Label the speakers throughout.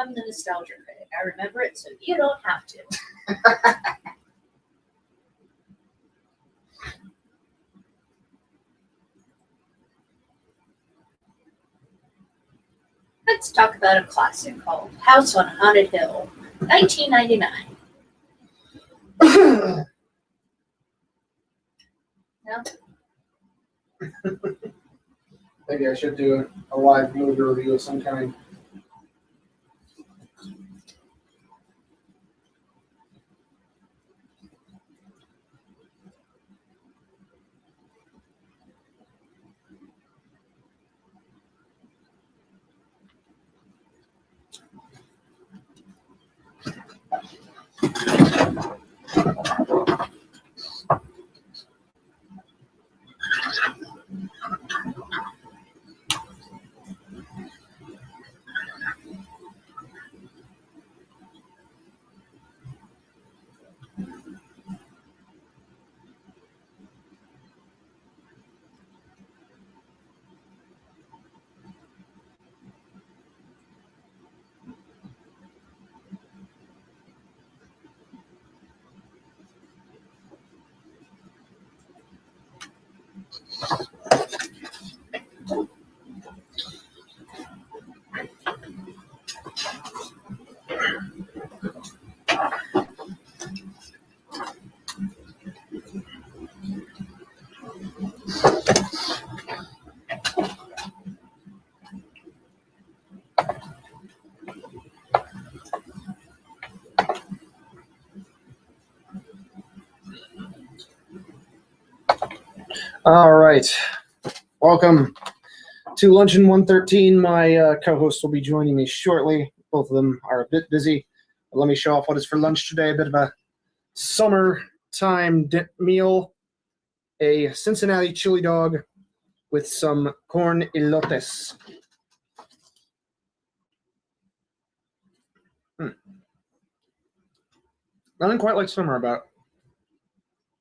Speaker 1: I'm the nostalgia critic. I remember it, so you don't have to. Let's talk about a classic called House on Haunted Hill, 1999. No?
Speaker 2: Maybe I should do a live movie review of some kind. All right. Welcome to Luncheon 113. My co-hosts will be joining me shortly. Both of them are a bit busy. But let me show off what is for lunch today. A bit of a summertime meal. A Cincinnati chili dog with some corn elotes. Nothing quite like summer about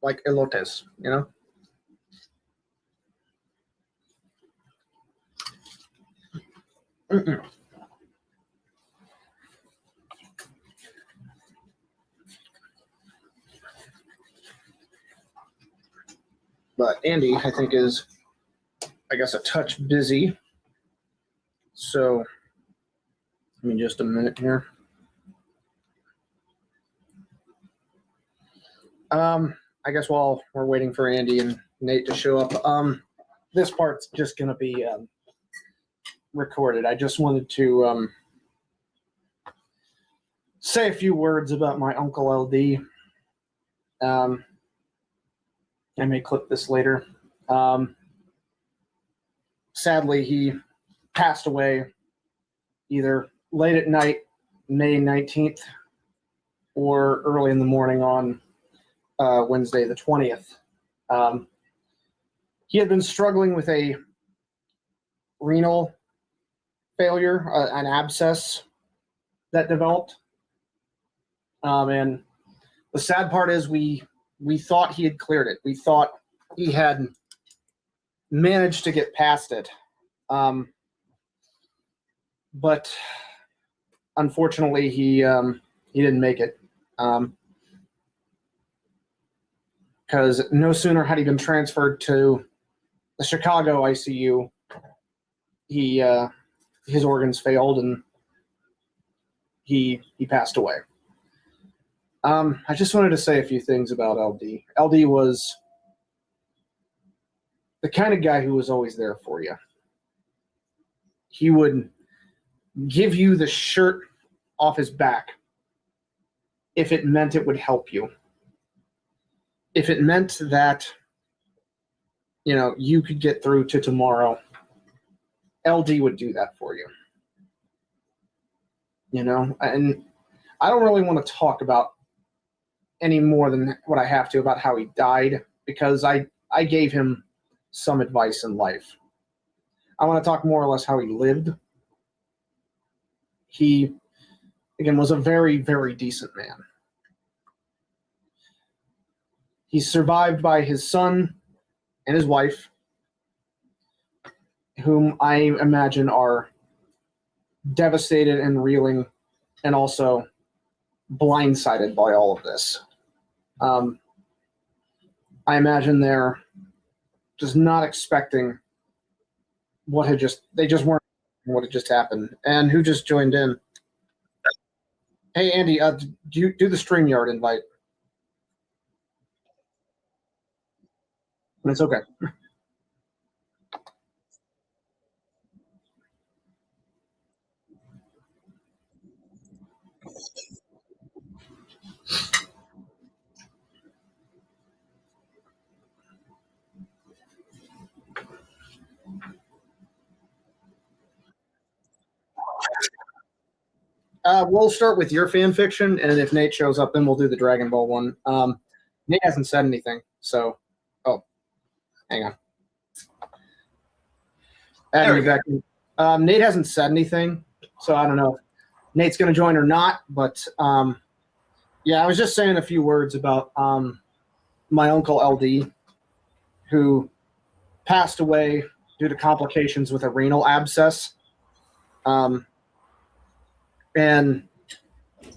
Speaker 2: like elotes, you know? Mm-mm. But Andy, I think, is, I guess, a touch busy. So, give me just a minute here. I guess while we're waiting for Andy and Nate to show up, this part's just going to be recorded. I just wanted to say a few words about my Uncle LD. I may clip this later. Sadly, he passed away either late at night, May 19th, or early in the morning on Wednesday the 20th. He had been struggling with a renal failure, an abscess that developed. And the sad part is we thought he had cleared it. We thought he had managed to get past it. But unfortunately, he didn't make it. Because no sooner had he been transferred to the Chicago ICU, his organs failed and he passed away. I just wanted to say a few things about LD. LD was the kind of guy who was always there for you. He would give you the shirt off his back if it meant it would help you. If it meant that, you could get through to tomorrow, LD would do that for you. And I don't really want to talk about any more than what I have to about how he died, because I gave him some advice in life. I want to talk more or less how he lived. He, again, was a very, very decent man. He's survived by his son and his wife, whom I imagine are devastated and reeling and also blindsided by all of this. I imagine they're just not expecting they just weren't what had just happened. And who just joined in? Hey, Andy, do the StreamYard invite. It's okay. We'll start with your fan fiction, and if Nate shows up, then we'll do the Dragon Ball one. Nate hasn't said anything, so hang on. Adding you back in. Nate hasn't said anything, so I don't know if Nate's going to join or not. But yeah, I was just saying a few words about my uncle LD, who passed away due to complications with a renal abscess. And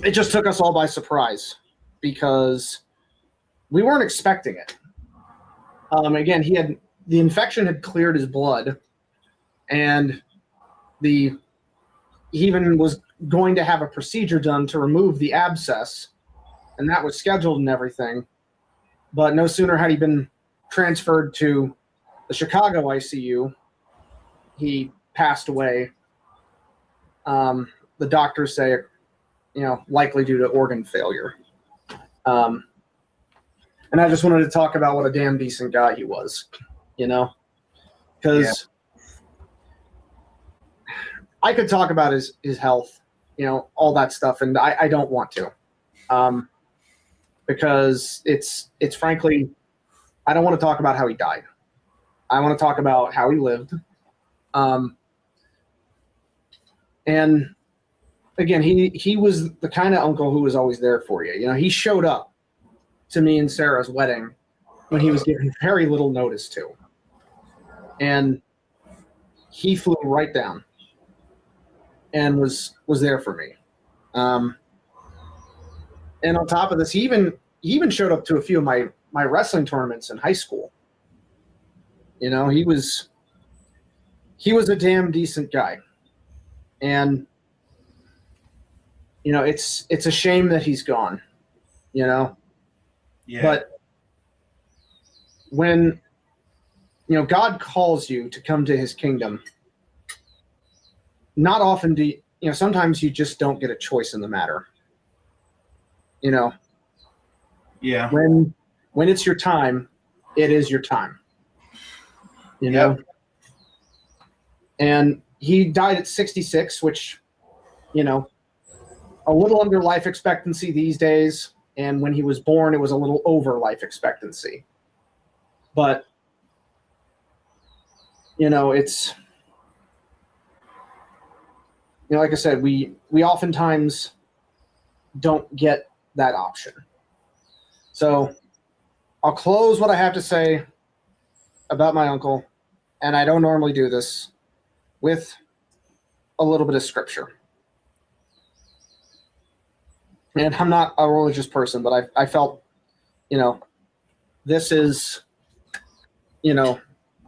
Speaker 2: it just took us all by surprise because we weren't expecting it. Again, the infection had cleared his blood, and he even was going to have a procedure done to remove the abscess, and that was scheduled and everything. But no sooner had he been transferred to the Chicago ICU, he passed away. The doctors say, likely due to organ failure. And I just wanted to talk about what a damn decent guy he was, because I could talk about his health, all that stuff, and I don't want to, because it's frankly, I don't want to talk about how he died. I want to talk about how he lived. And again, he was the kind of uncle who was always there for you. He showed up to me and Sarah's wedding when he was given very little notice to. And he flew right down and was there for me. And on top of this, he even showed up to a few of my wrestling tournaments in high school. He was a damn decent guy. And it's a shame that he's gone, Yeah. But when, God calls you to come to his kingdom, not often sometimes you just don't get a choice in the matter.
Speaker 3: Yeah.
Speaker 2: When it's your time, it is your time.
Speaker 3: Yep.
Speaker 2: And he died at 66, which, a little under life expectancy these days. And when he was born, it was a little over life expectancy. But, it's, like I said, we oftentimes don't get that option. So I'll close what I have to say about my uncle, and I don't normally do this, with a little bit of scripture. And I'm not a religious person, but I felt, this is,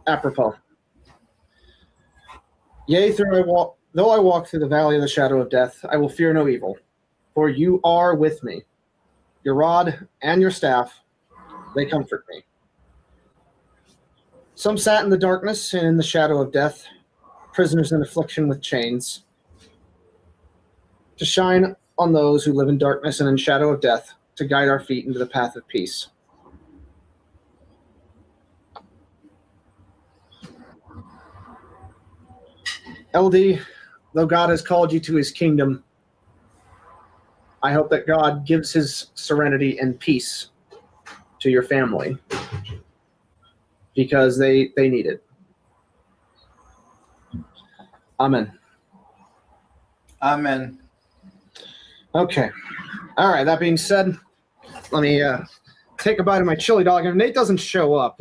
Speaker 2: apropos. Yea, though I walk through the valley of the shadow of death, I will fear no evil, for you are with me. Your rod and your staff, they comfort me. Some sat in the darkness and in the shadow of death, prisoners in affliction with chains, to shine on those who live in darkness and in shadow of death, to guide our feet into the path of peace. LD, though God has called you to his kingdom, I hope that God gives his serenity and peace to your family, because they need it. Amen.
Speaker 3: Amen.
Speaker 2: Okay. All right. That being said, let me take a bite of my chili dog. If Nate doesn't show up,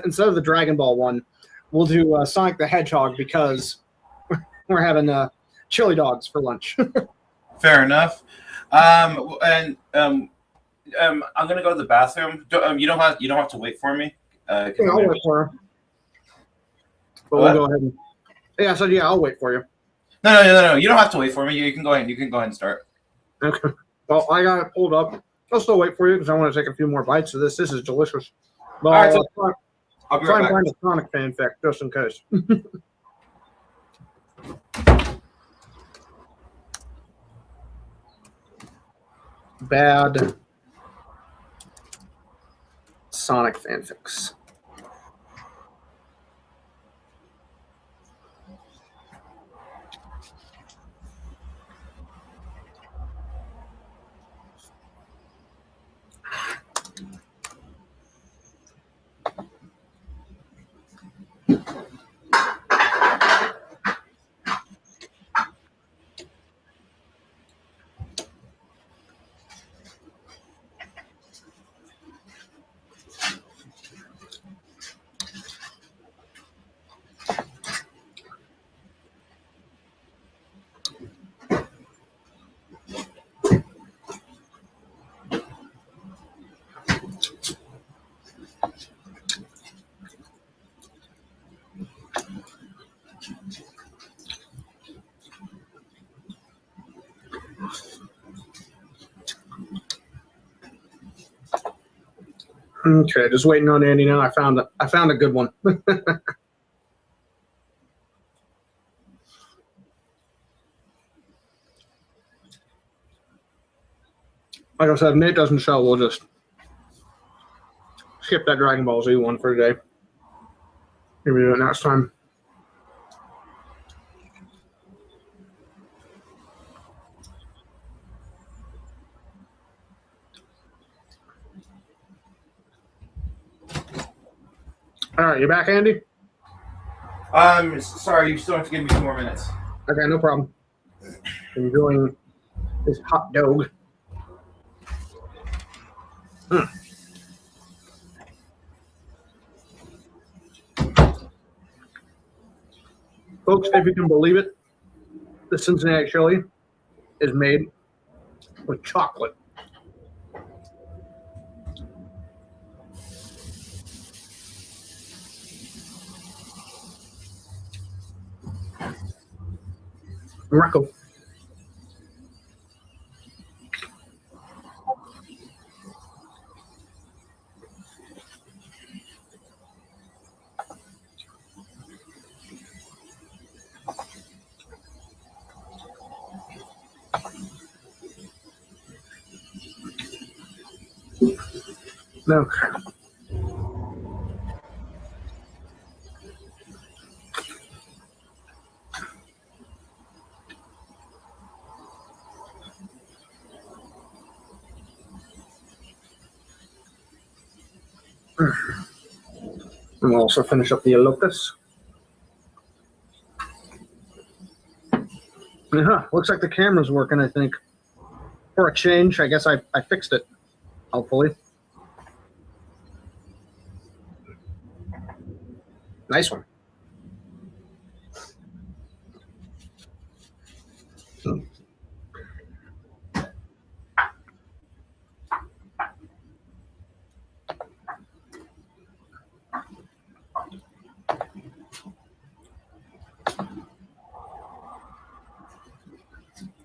Speaker 2: instead of the Dragon Ball one, we'll do Sonic the Hedgehog, because we're having chili dogs for lunch.
Speaker 4: Fair enough. And I'm gonna go to the bathroom. You don't have to wait for me. 'Cause
Speaker 2: Yeah,
Speaker 4: I'm
Speaker 2: I'll
Speaker 4: gonna-
Speaker 2: wait for her. But
Speaker 4: What?
Speaker 2: we'll go ahead and. Yeah, I said, yeah, I'll wait for you.
Speaker 4: No. You don't have to wait for me. You can go ahead. You can go ahead and start.
Speaker 2: Okay. Well, I got it pulled up. I'll still wait for you because I want to take a few more bites of this. This is delicious. But
Speaker 4: All right,
Speaker 2: I'll
Speaker 4: so I'll be
Speaker 2: try
Speaker 4: right
Speaker 2: and
Speaker 4: back.
Speaker 2: find a Sonic fanfic just in case. Bad Sonic fanfics. Okay, just waiting on Andy now. I found a good one. Like I said, if Nate doesn't show, we'll just skip that Dragon Ball Z one for today. Maybe do it next time. All right, you back, Andy?
Speaker 4: Sorry, you still have to give me 2 more minutes.
Speaker 2: Okay, no problem. Enjoying this hot dog. Folks, if you can believe it, the Cincinnati chili is made with chocolate. Morocco. Okay. And we'll also finish up the elotes. Looks like the camera's working, I think. For a change, I guess I fixed it, hopefully. Nice one.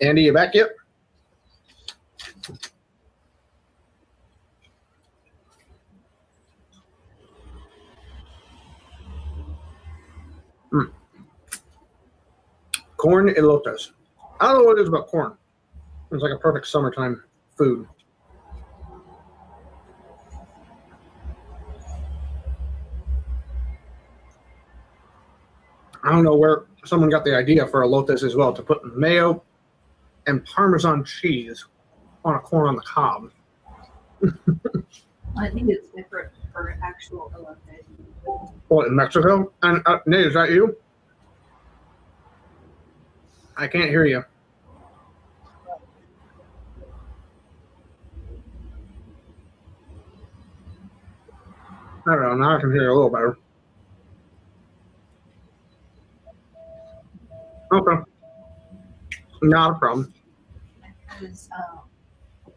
Speaker 2: Andy, you back yet? Corn elotes. I don't know what it is about corn. It's like a perfect summertime food. I don't know where someone got the idea for elotes as well, to put mayo and Parmesan cheese on a corn on the cob.
Speaker 1: I think it's different for actual elote.
Speaker 2: What, in Mexico? And Nate, is that you? I can't hear you. I don't know. Now I can hear you a little better. Okay. Not a problem.
Speaker 1: Is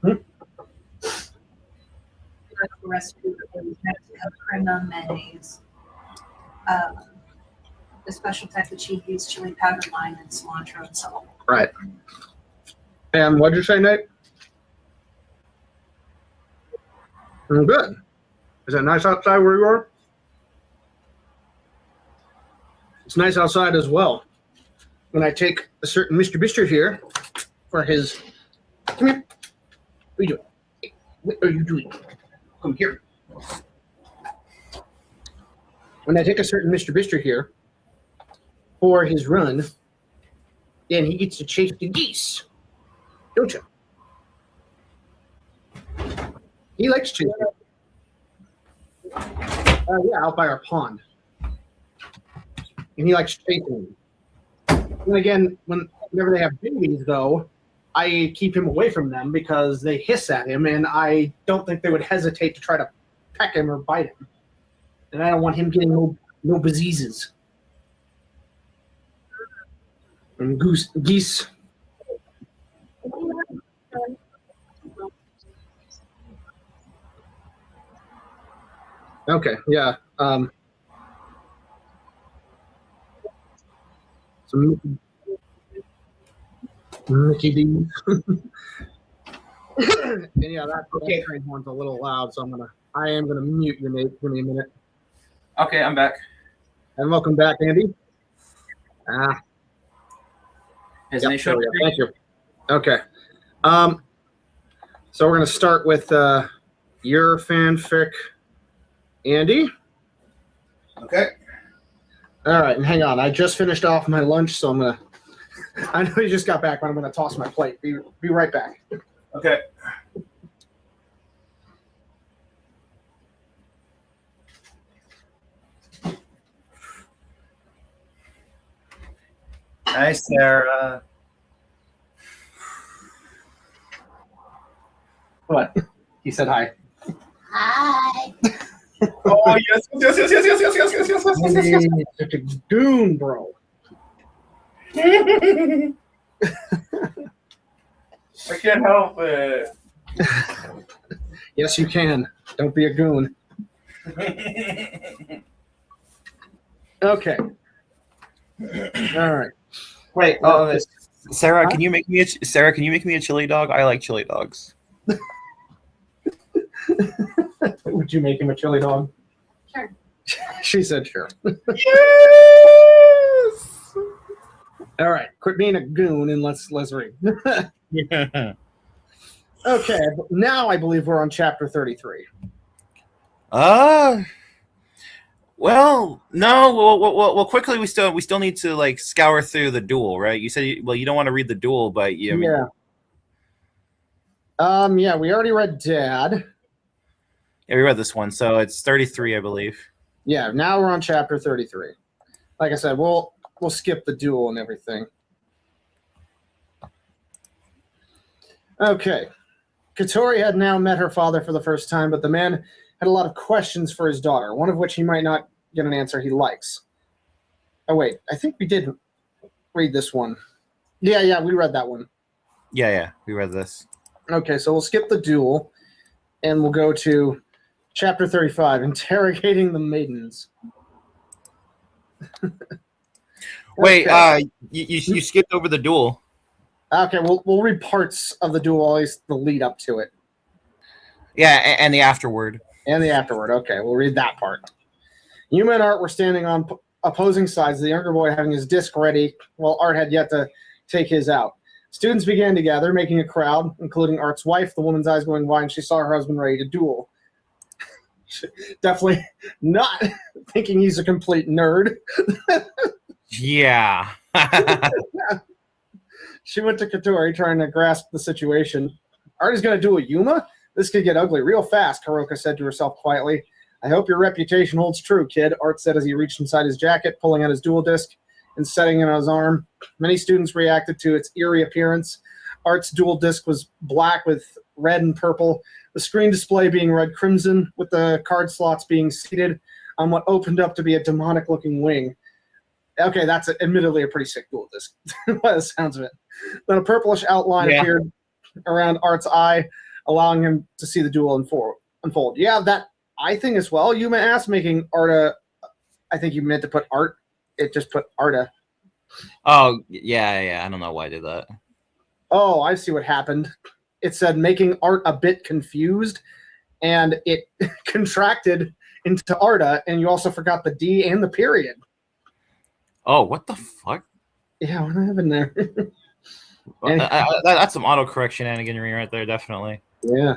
Speaker 2: Hmm?
Speaker 1: the recipe is Mexican crema mayonnaise. The special type of cheese used chili powder, lime, and cilantro and salt.
Speaker 2: Right. And what'd you say, Nate? Good. Is it nice outside where you are? It's nice outside as well. When I take a certain Mr. Bister here for his... Come here. What are you doing? What are you doing? Come here. When I take a certain Mr. Bister here for his run, then he gets to chase the geese. Don't you? He likes chasing. Yeah, out by our pond. And he likes chasing them. And again, whenever they have babies, though, I keep him away from them because they hiss at him, and I don't think they would hesitate to try to peck him or bite him. And I don't want him getting no diseases. And geese. Okay, yeah. Some Mickey D's. And yeah, that train horn's a little loud, so I am gonna mute you, Nate. Give me a minute.
Speaker 4: Okay, I'm back.
Speaker 2: And welcome back, Andy.
Speaker 4: Has
Speaker 2: Yep,
Speaker 4: Nate showed up?
Speaker 2: thank you. Okay. So we're gonna start with your fanfic, Andy.
Speaker 4: Okay.
Speaker 2: All right, and hang on. I just finished off my lunch, so I know you just got back, but I'm gonna toss my plate. Be right back.
Speaker 4: Okay. Hi, Sarah.
Speaker 2: What? He said hi.
Speaker 1: Hi.
Speaker 4: Oh yes, yes, yes, yes, yes, yes, yes, yes, yes, yes, yes, yes,
Speaker 2: Andy, such a goon, bro.
Speaker 4: yes. I can't help it.
Speaker 2: Yes, you can. Don't be a goon. Okay. All right.
Speaker 4: Wait. Sarah, can you make me a chili dog? I like chili dogs.
Speaker 2: Would you make him a chili dog?
Speaker 1: Sure.
Speaker 2: She said sure.
Speaker 4: Yes.
Speaker 2: All right. Quit being a goon and let's read.
Speaker 4: Yeah.
Speaker 2: Okay. Now I believe we're on chapter 33.
Speaker 4: Well, no. Well, quickly. We still need to like scour through the duel, right? You said, you don't want to read the duel, but yeah.
Speaker 2: Yeah, we already read Dad.
Speaker 4: Yeah, we read this one, so it's 33, I believe.
Speaker 2: Yeah, now we're on chapter 33. Like I said, we'll skip the duel and everything. Okay. Katori had now met her father for the first time, but the man had a lot of questions for his daughter, one of which he might not get an answer he likes. Oh, wait. I think we did read this one. Yeah, we read that one.
Speaker 4: Yeah, we read this.
Speaker 2: Okay, so we'll skip the duel, and we'll go to chapter 35, Interrogating the Maidens.
Speaker 4: Wait,
Speaker 2: Okay.
Speaker 4: you skipped over the duel.
Speaker 2: Okay, we'll read parts of the duel, at least the lead up to it.
Speaker 4: Yeah, and the afterword.
Speaker 2: And the afterward. Okay, we'll read that part. Yuma and Art were standing on opposing sides, the younger boy having his disc ready, while Art had yet to take his out. Students began to gather, making a crowd, including Art's wife, the woman's eyes going wide, and she saw her husband ready to duel. Definitely not thinking he's a complete nerd.
Speaker 4: Yeah.
Speaker 2: She went to Katori, trying to grasp the situation. Art is going to do a Yuma? This could get ugly real fast, Haruka said to herself quietly. I hope your reputation holds true, kid, Art said as he reached inside his jacket, pulling out his dual disc and setting it on his arm. Many students reacted to its eerie appearance. Art's dual disc was black with red and purple, the screen display being red crimson, with the card slots being seated on what opened up to be a demonic-looking wing. Okay, that's admittedly a pretty sick dual disc, by the sounds of it. Then a purplish outline appeared around Art's eye, allowing him to see the duel unfold. Yeah, that eye thing as well. Yuma asked, making Arta. I think you meant to put Art. It just put Arta.
Speaker 4: Oh, yeah. I don't know why I did that.
Speaker 2: Oh, I see what happened. It said making Art a bit confused, and it contracted into Arta, and you also forgot the D and the period.
Speaker 4: Oh, what the fuck?
Speaker 2: Yeah, what happened there?
Speaker 4: That's some autocorrect shenaniganry right there, definitely.
Speaker 2: Yeah.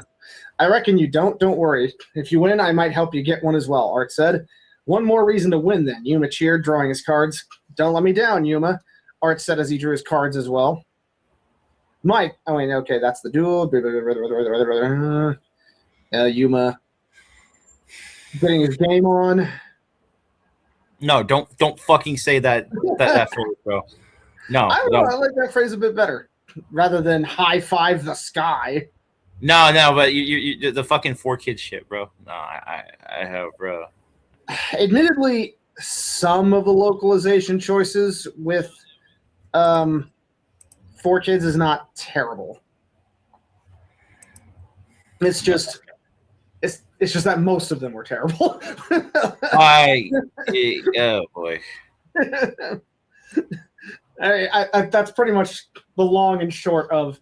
Speaker 2: I reckon you don't. Don't worry. If you win, I might help you get one as well, Art said. One more reason to win, then. Yuma cheered, drawing his cards. Don't let me down, Yuma, Art said as he drew his cards as well. Mike. Oh, wait, okay, that's the duel. Yuma getting his game on.
Speaker 4: No, don't fucking say that phrase, bro. No,
Speaker 2: I like that phrase a bit better, rather than high five the sky.
Speaker 4: No, but you the fucking 4 kids shit, bro. No, I have, bro.
Speaker 2: Admittedly, some of the localization choices with 4 kids is not terrible. It's just that most of them were terrible.
Speaker 4: Oh boy.
Speaker 2: I that's pretty much the long and short of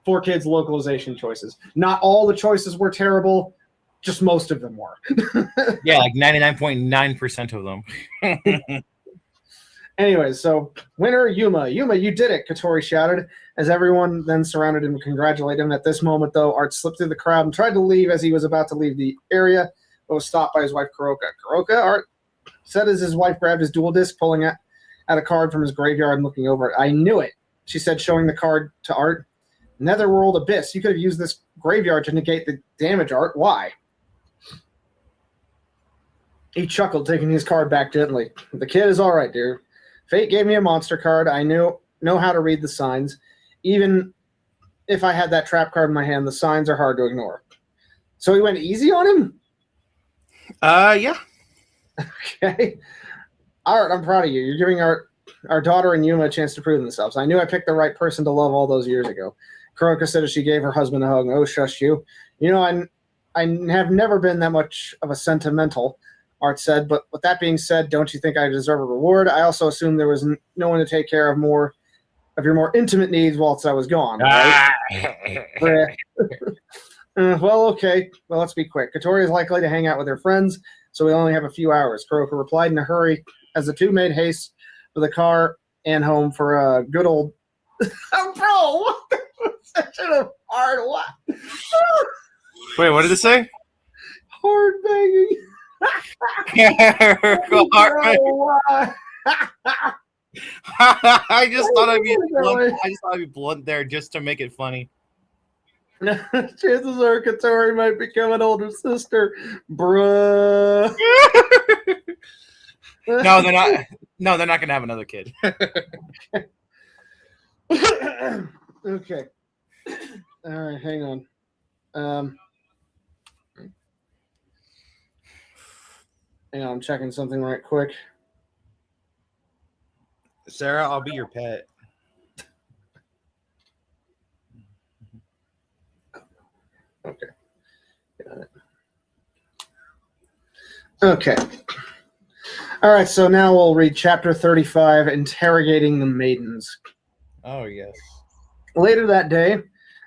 Speaker 2: 4 kids localization choices. Not all the choices were terrible, just most of them were.
Speaker 4: Yeah, like 99.9% of them.
Speaker 2: Anyways, so winner Yuma, you did it! Katori shouted as everyone then surrounded him to congratulate him. At this moment, though, Art slipped through the crowd and tried to leave as he was about to leave the area, but was stopped by his wife Kuroka. Kuroka, Art said as his wife grabbed his dual disc, pulling out a card from his graveyard and looking over it. I knew it, she said, showing the card to Art. Netherworld Abyss. You could have used this graveyard to negate the damage, Art. Why? He chuckled, taking his card back gently. The kid is all right, dear. Fate gave me a monster card. I know how to read the signs. Even if I had that trap card in my hand, the signs are hard to ignore. So he went easy on him?
Speaker 4: Yeah.
Speaker 2: Okay. Art, I'm proud of you. You're giving our daughter and Yuma a chance to prove themselves. I knew I picked the right person to love all those years ago. Kuroka said as she gave her husband a hug. Oh, shush you. You know, I have never been that much of a sentimental, Art said, but with that being said, don't you think I deserve a reward? I also assumed there was no one to take care of your more intimate needs whilst I was gone, right? Well, okay. Well, let's be quick. Katori is likely to hang out with her friends, so we only have a few hours. Kuroka replied in a hurry as the two made haste for the car and home for a good old... Bro, what the such a hard what?
Speaker 4: Wait, what did it say?
Speaker 2: Hard banging.
Speaker 4: I just thought I'd be blunt. I just thought I'd be blunt there just to make it funny.
Speaker 2: Chances are Katori might become an older sister, bruh.
Speaker 4: No, they're not. No, they're not gonna have another kid.
Speaker 2: Okay. All right, hang on. Hang on, I'm checking something right quick.
Speaker 3: Sarah, I'll be your pet.
Speaker 2: Okay. Got it. Okay. All right, so now we'll read Chapter 35, Interrogating the Maidens.
Speaker 3: Oh, yes.
Speaker 2: Later that day,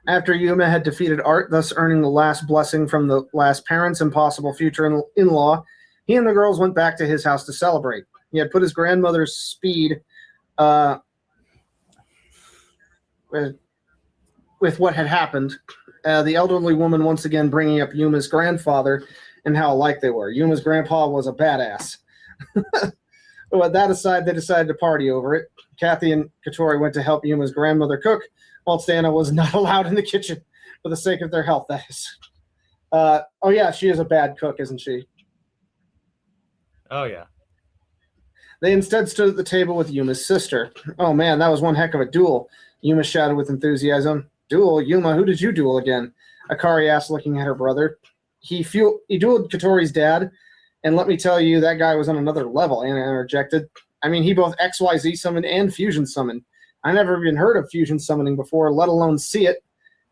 Speaker 2: after Yuma had defeated Art, thus earning the last blessing from the last parents and possible future in-law, he and the girls went back to his house to celebrate. He had put his grandmother's speed with what had happened. The elderly woman once again bringing up Yuma's grandfather and how alike they were. Yuma's grandpa was a badass. With that aside, they decided to party over it. Kathy and Katori went to help Yuma's grandmother cook, whilst Anna was not allowed in the kitchen for the sake of their health, that is. Oh, yeah, she is a bad cook, isn't she?
Speaker 3: Oh, yeah.
Speaker 2: They instead stood at the table with Yuma's sister. Oh, man, that was one heck of a duel, Yuma shouted with enthusiasm. Duel? Yuma, who did you duel again? Akari asked, looking at her brother. He dueled Katori's dad, and let me tell you, that guy was on another level, Anna interjected. I mean, he both XYZ summoned and fusion summoned. I never even heard of fusion summoning before, let alone see it.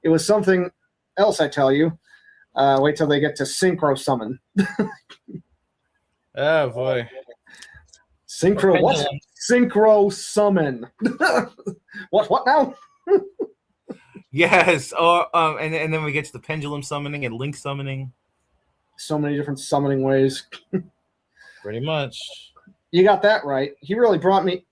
Speaker 2: It was something else, I tell you. Wait till they get to synchro summon.
Speaker 3: Oh boy.
Speaker 2: Synchro what?
Speaker 3: Pendulum.
Speaker 2: Synchro summon. What now?
Speaker 4: Yes. And then we get to the pendulum summoning and link summoning.
Speaker 2: So many different summoning ways.
Speaker 3: Pretty much.
Speaker 2: You got that right. He really brought it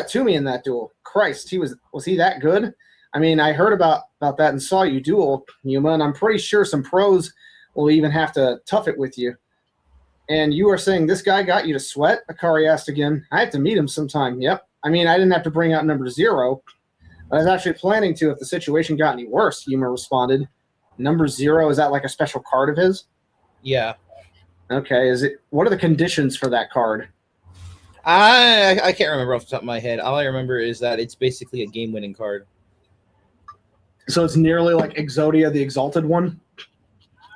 Speaker 2: to me in that duel. Christ, was he that good? I mean, I heard about that and saw you duel, Yuma, and I'm pretty sure some pros will even have to tough it with you. And you are saying this guy got you to sweat? Akari asked again. I have to meet him sometime. Yep. I mean, I didn't have to bring out number 0. I was actually planning to if the situation got any worse, Yuma responded. Number 0, is that like a special card of his?
Speaker 3: Yeah.
Speaker 2: Okay, what are the conditions for that card?
Speaker 3: I can't remember off the top of my head. All I remember is that it's basically a game-winning card.
Speaker 2: So it's nearly like Exodia, the Exalted One?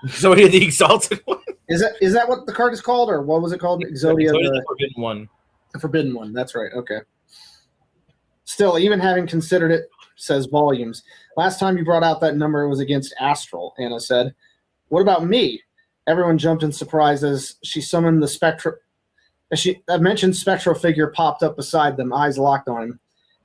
Speaker 4: Exodia the Exalted One?
Speaker 2: Is that what the card is called, or what was it called? Exodia
Speaker 4: the Forbidden One.
Speaker 2: The Forbidden One, that's right, okay. Still, even having considered it says volumes. Last time you brought out that number was against Astral, Anna said. What about me? Everyone jumped in surprise as she summoned the spectral. As she mentioned, spectral figure popped up beside them, eyes locked on him.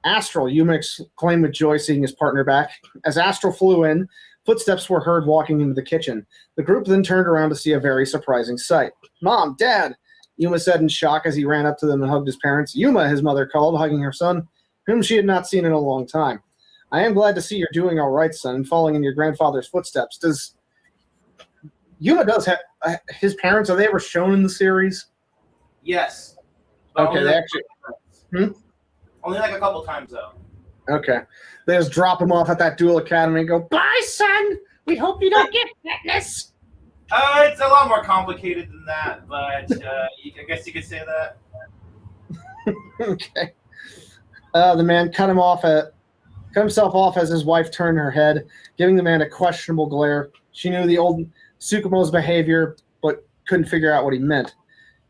Speaker 2: Astral, Yuma exclaimed with joy, seeing his partner back. As Astral flew in, footsteps were heard walking into the kitchen. The group then turned around to see a very surprising sight. Mom, Dad, Yuma said in shock as he ran up to them and hugged his parents. Yuma, his mother called, hugging her son, whom she had not seen in a long time. I am glad to see you're doing all right, son, and following in your grandfather's footsteps. Yuma does have his parents, are they ever shown in the series?
Speaker 4: Yes.
Speaker 2: Okay, they actually.
Speaker 4: Only like a couple times though.
Speaker 2: Okay. They just drop him off at that dual academy and go, bye, son. We hope you don't get tetanus.
Speaker 4: It's a lot more complicated than that, but I guess you could say that.
Speaker 2: Okay. The man cut himself off as his wife turned her head, giving the man a questionable glare. She knew the old Tsukumo's behavior, but couldn't figure out what he meant.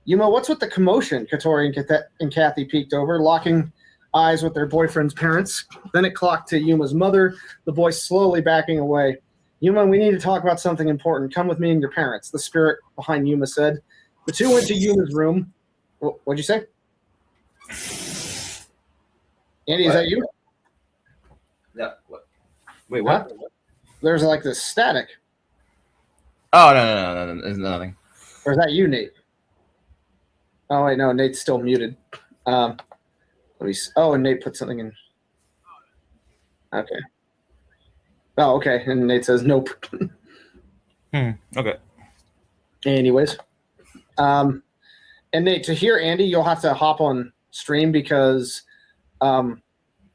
Speaker 2: Yuma, what's with the commotion? Katori and Kathy peeked over, locking eyes with their boyfriend's parents. Then it clocked to Yuma's mother, the boy slowly backing away. Yuma, we need to talk about something important. Come with me and your parents, the spirit behind Yuma said. The two went to Yuma's room. What'd you say? Andy, is that you?
Speaker 4: Yeah. What? Wait, what?
Speaker 2: There's like this static.
Speaker 4: Oh, no. There's nothing.
Speaker 2: Or is that you, Nate? Oh, wait, no, Nate's still muted. And Nate put something in. Okay. Oh, okay. And Nate says nope.
Speaker 4: Okay.
Speaker 2: Anyways. And Nate, to hear Andy, you'll have to hop on stream because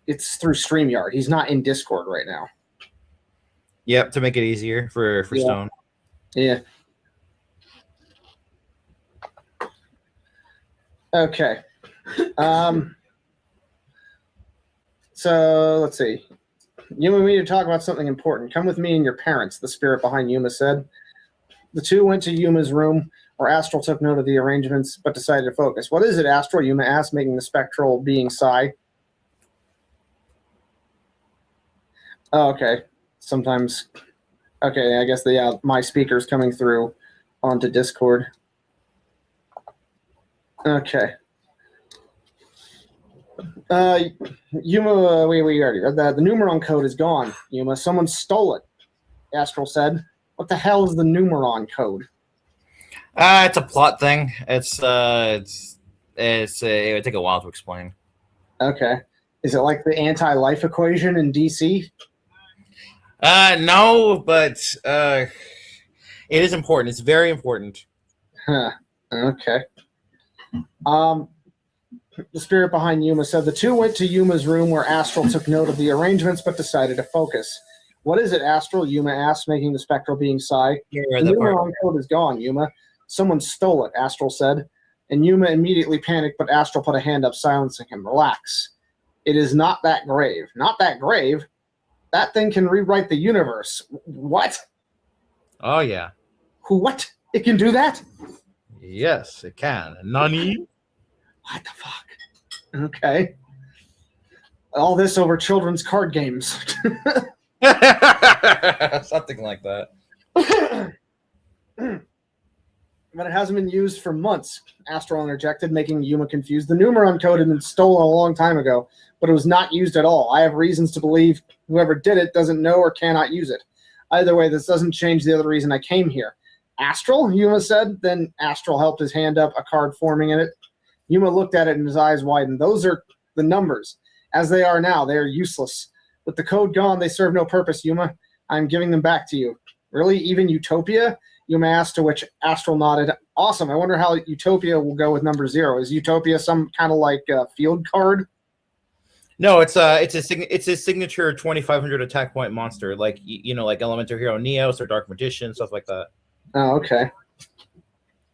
Speaker 2: it's through StreamYard. He's not in Discord right now.
Speaker 4: Yep, to make it easier for Stone.
Speaker 2: Yeah. Okay. So let's see. Yuma, we need to talk about something important. Come with me and your parents, the spirit behind Yuma said. The two went to Yuma's room, where Astral took note of the arrangements, but decided to focus. What is it, Astral? Yuma asked, making the spectral being sigh. Oh, okay. Sometimes. Okay, I guess my speaker's coming through onto Discord. Okay. Yuma, we already read that. The Numeron code is gone, Yuma. Someone stole it, Astral said. What the hell is the Numeron code?
Speaker 4: It's a plot thing. It would take a while to explain.
Speaker 2: Okay. Is it like the anti-life equation in DC?
Speaker 4: No, but it is important. It's very important.
Speaker 2: Huh. Okay. The spirit behind Yuma said the two went to Yuma's room where Astral took note of the arrangements but decided to focus. What is it, Astral? Yuma asked, making the spectral being sigh. The Numeron code is gone, Yuma. Someone stole it, Astral said. And Yuma immediately panicked, but Astral put a hand up, silencing him. Relax. It is not that grave. Not that grave? That thing can rewrite the universe. What?
Speaker 3: Oh, yeah.
Speaker 2: What? It can do that?
Speaker 3: Yes, it can. Nani?
Speaker 2: What the fuck? Okay. All this over children's card games.
Speaker 3: Something like that.
Speaker 2: But it hasn't been used for months, Astral interjected, making Yuma confused. The Numeron code had been stolen a long time ago, but it was not used at all. I have reasons to believe whoever did it doesn't know or cannot use it. Either way, this doesn't change the other reason I came here. Astral, Yuma said. Then Astral helped his hand up, a card forming in it. Yuma looked at it and his eyes widened. Those are the numbers. As they are now, they are useless. With the code gone, they serve no purpose, Yuma. I'm giving them back to you. Really? Even Utopia? Yuma asked, to which Astral nodded. Awesome. I wonder how Utopia will go with number 0. Is Utopia some kind of like field card?
Speaker 3: No, it's a signature 2500 attack point monster, like like Elemental Hero Neos or Dark Magician, stuff like that.
Speaker 2: Oh, okay.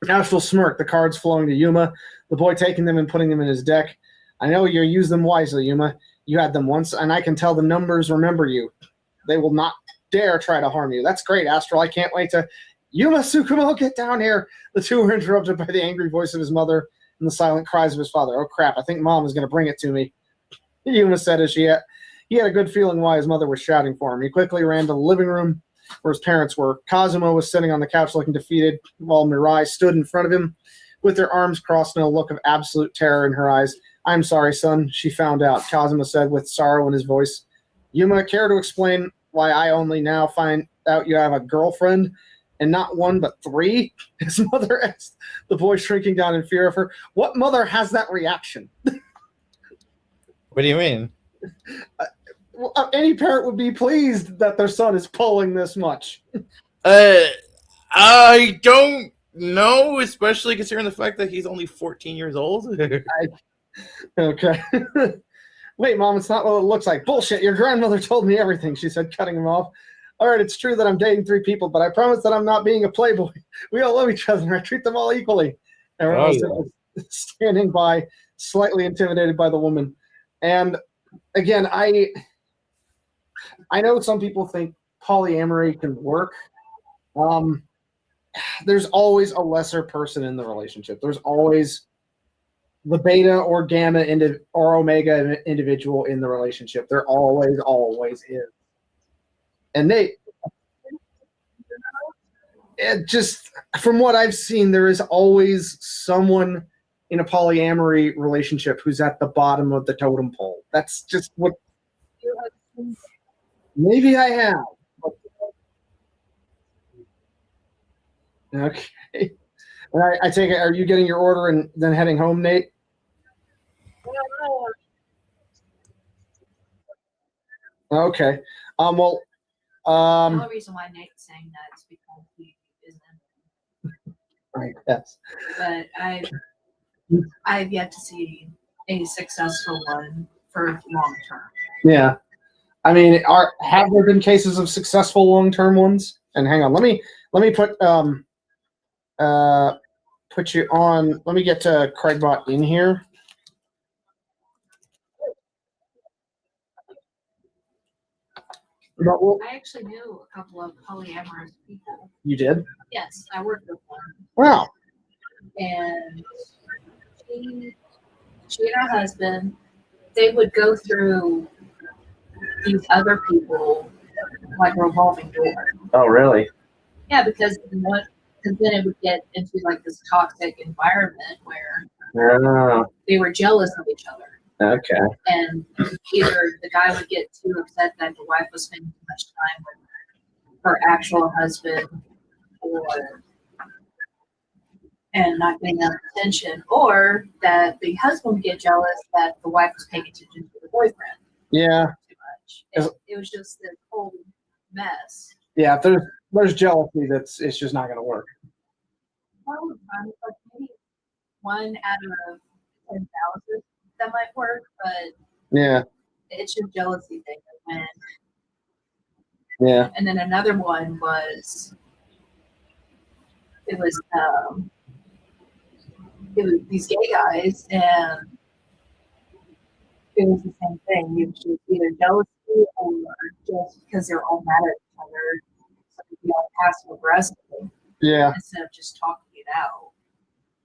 Speaker 2: Astral smirked, the cards flowing to Yuma, the boy taking them and putting them in his deck. I know you use them wisely, Yuma. You had them once, and I can tell the numbers remember you. They will not dare try to harm you. That's great, Astral. I can't wait to... Yuma, Tsukumo, get down here. The two were interrupted by the angry voice of his mother and the silent cries of his father. Oh, crap, I think Mom is going to bring it to me. Yuma said as he had a good feeling why his mother was shouting for him. He quickly ran to the living room where his parents were. Kazuma was sitting on the couch looking defeated, while Mirai stood in front of him with her arms crossed and a look of absolute terror in her eyes. I'm sorry, son, she found out, Kazuma said with sorrow in his voice. Yuma, care to explain why I only now find out you have a girlfriend? And not one, but 3? His mother asked, the boy shrinking down in fear of her. What mother has that reaction?
Speaker 3: What do you mean?
Speaker 2: Any parent would be pleased that their son is pulling this much.
Speaker 3: I don't know, especially considering the fact that he's only 14 years old.
Speaker 2: Okay. Wait, Mom, it's not what it looks like. Bullshit, your grandmother told me everything, she said, cutting him off. All right, it's true that I'm dating 3 people, but I promise that I'm not being a playboy. We all love each other, and I treat them all equally. Everyone was standing by, slightly intimidated by the woman. And again, I know some people think polyamory can work. There's always a lesser person in the relationship. There's always the beta or gamma or omega individual in the relationship. There always is. And it just, from what I've seen, there is always someone in a polyamory relationship who's at the bottom of the totem pole. That's just what. Maybe I have. Okay. And I take it, are you getting your order and then heading home, Nate? Okay. Well.
Speaker 1: The only reason why Nate's saying that is because he isn't.
Speaker 2: Right. Yes.
Speaker 1: But I've yet to see a successful one for long term.
Speaker 2: Yeah. I mean, have there been cases of successful long-term ones? And hang on, let me put you on. Let me get Craigbot in here. But
Speaker 1: I actually knew a couple of polyamorous people.
Speaker 2: You did?
Speaker 1: Yes, I worked with one.
Speaker 2: Wow.
Speaker 1: And she and her husband, they would go through these other people like a revolving door.
Speaker 2: Oh, really?
Speaker 1: Yeah, because then it would get into like this toxic environment where they were jealous of each other.
Speaker 2: Okay.
Speaker 1: And either the guy would get too upset that the wife was spending too much time with her actual husband and not getting enough attention, or that the husband would get jealous that the wife was paying attention to the boyfriend.
Speaker 2: Yeah.
Speaker 1: Too much. It was just this whole mess.
Speaker 2: Yeah, if there's jealousy, it's just not going to work.
Speaker 1: Well, like maybe 1 out of 10,000 that might work, but
Speaker 2: yeah,
Speaker 1: it's just jealousy thing.
Speaker 2: Yeah.
Speaker 1: And then another one was these gay guys, and it was the same thing. It was just either jealousy or just because they're all mad at each other, so it'd be all passive aggressive.
Speaker 2: Yeah.
Speaker 1: Instead of just talking it out.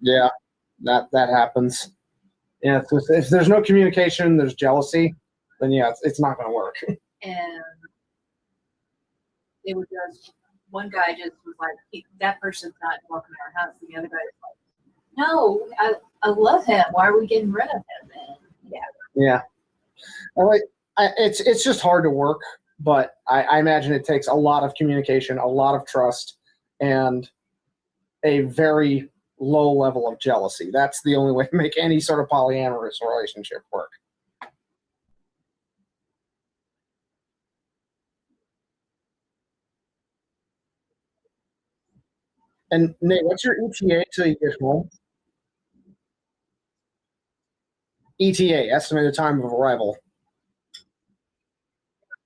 Speaker 2: Yeah, that happens. Yeah, if there's no communication, there's jealousy, then yeah, it's not going to work.
Speaker 1: And they would just, one guy just was like, that person's not welcome in our house. And the other guy was like, no, I love him. Why are we getting rid of him? And
Speaker 2: Yeah. It's just hard to work, but I imagine it takes a lot of communication, a lot of trust, and a very low level of jealousy. That's the only way to make any sort of polyamorous relationship work. And Nate, what's your ETA till you get home? ETA, estimated time of arrival.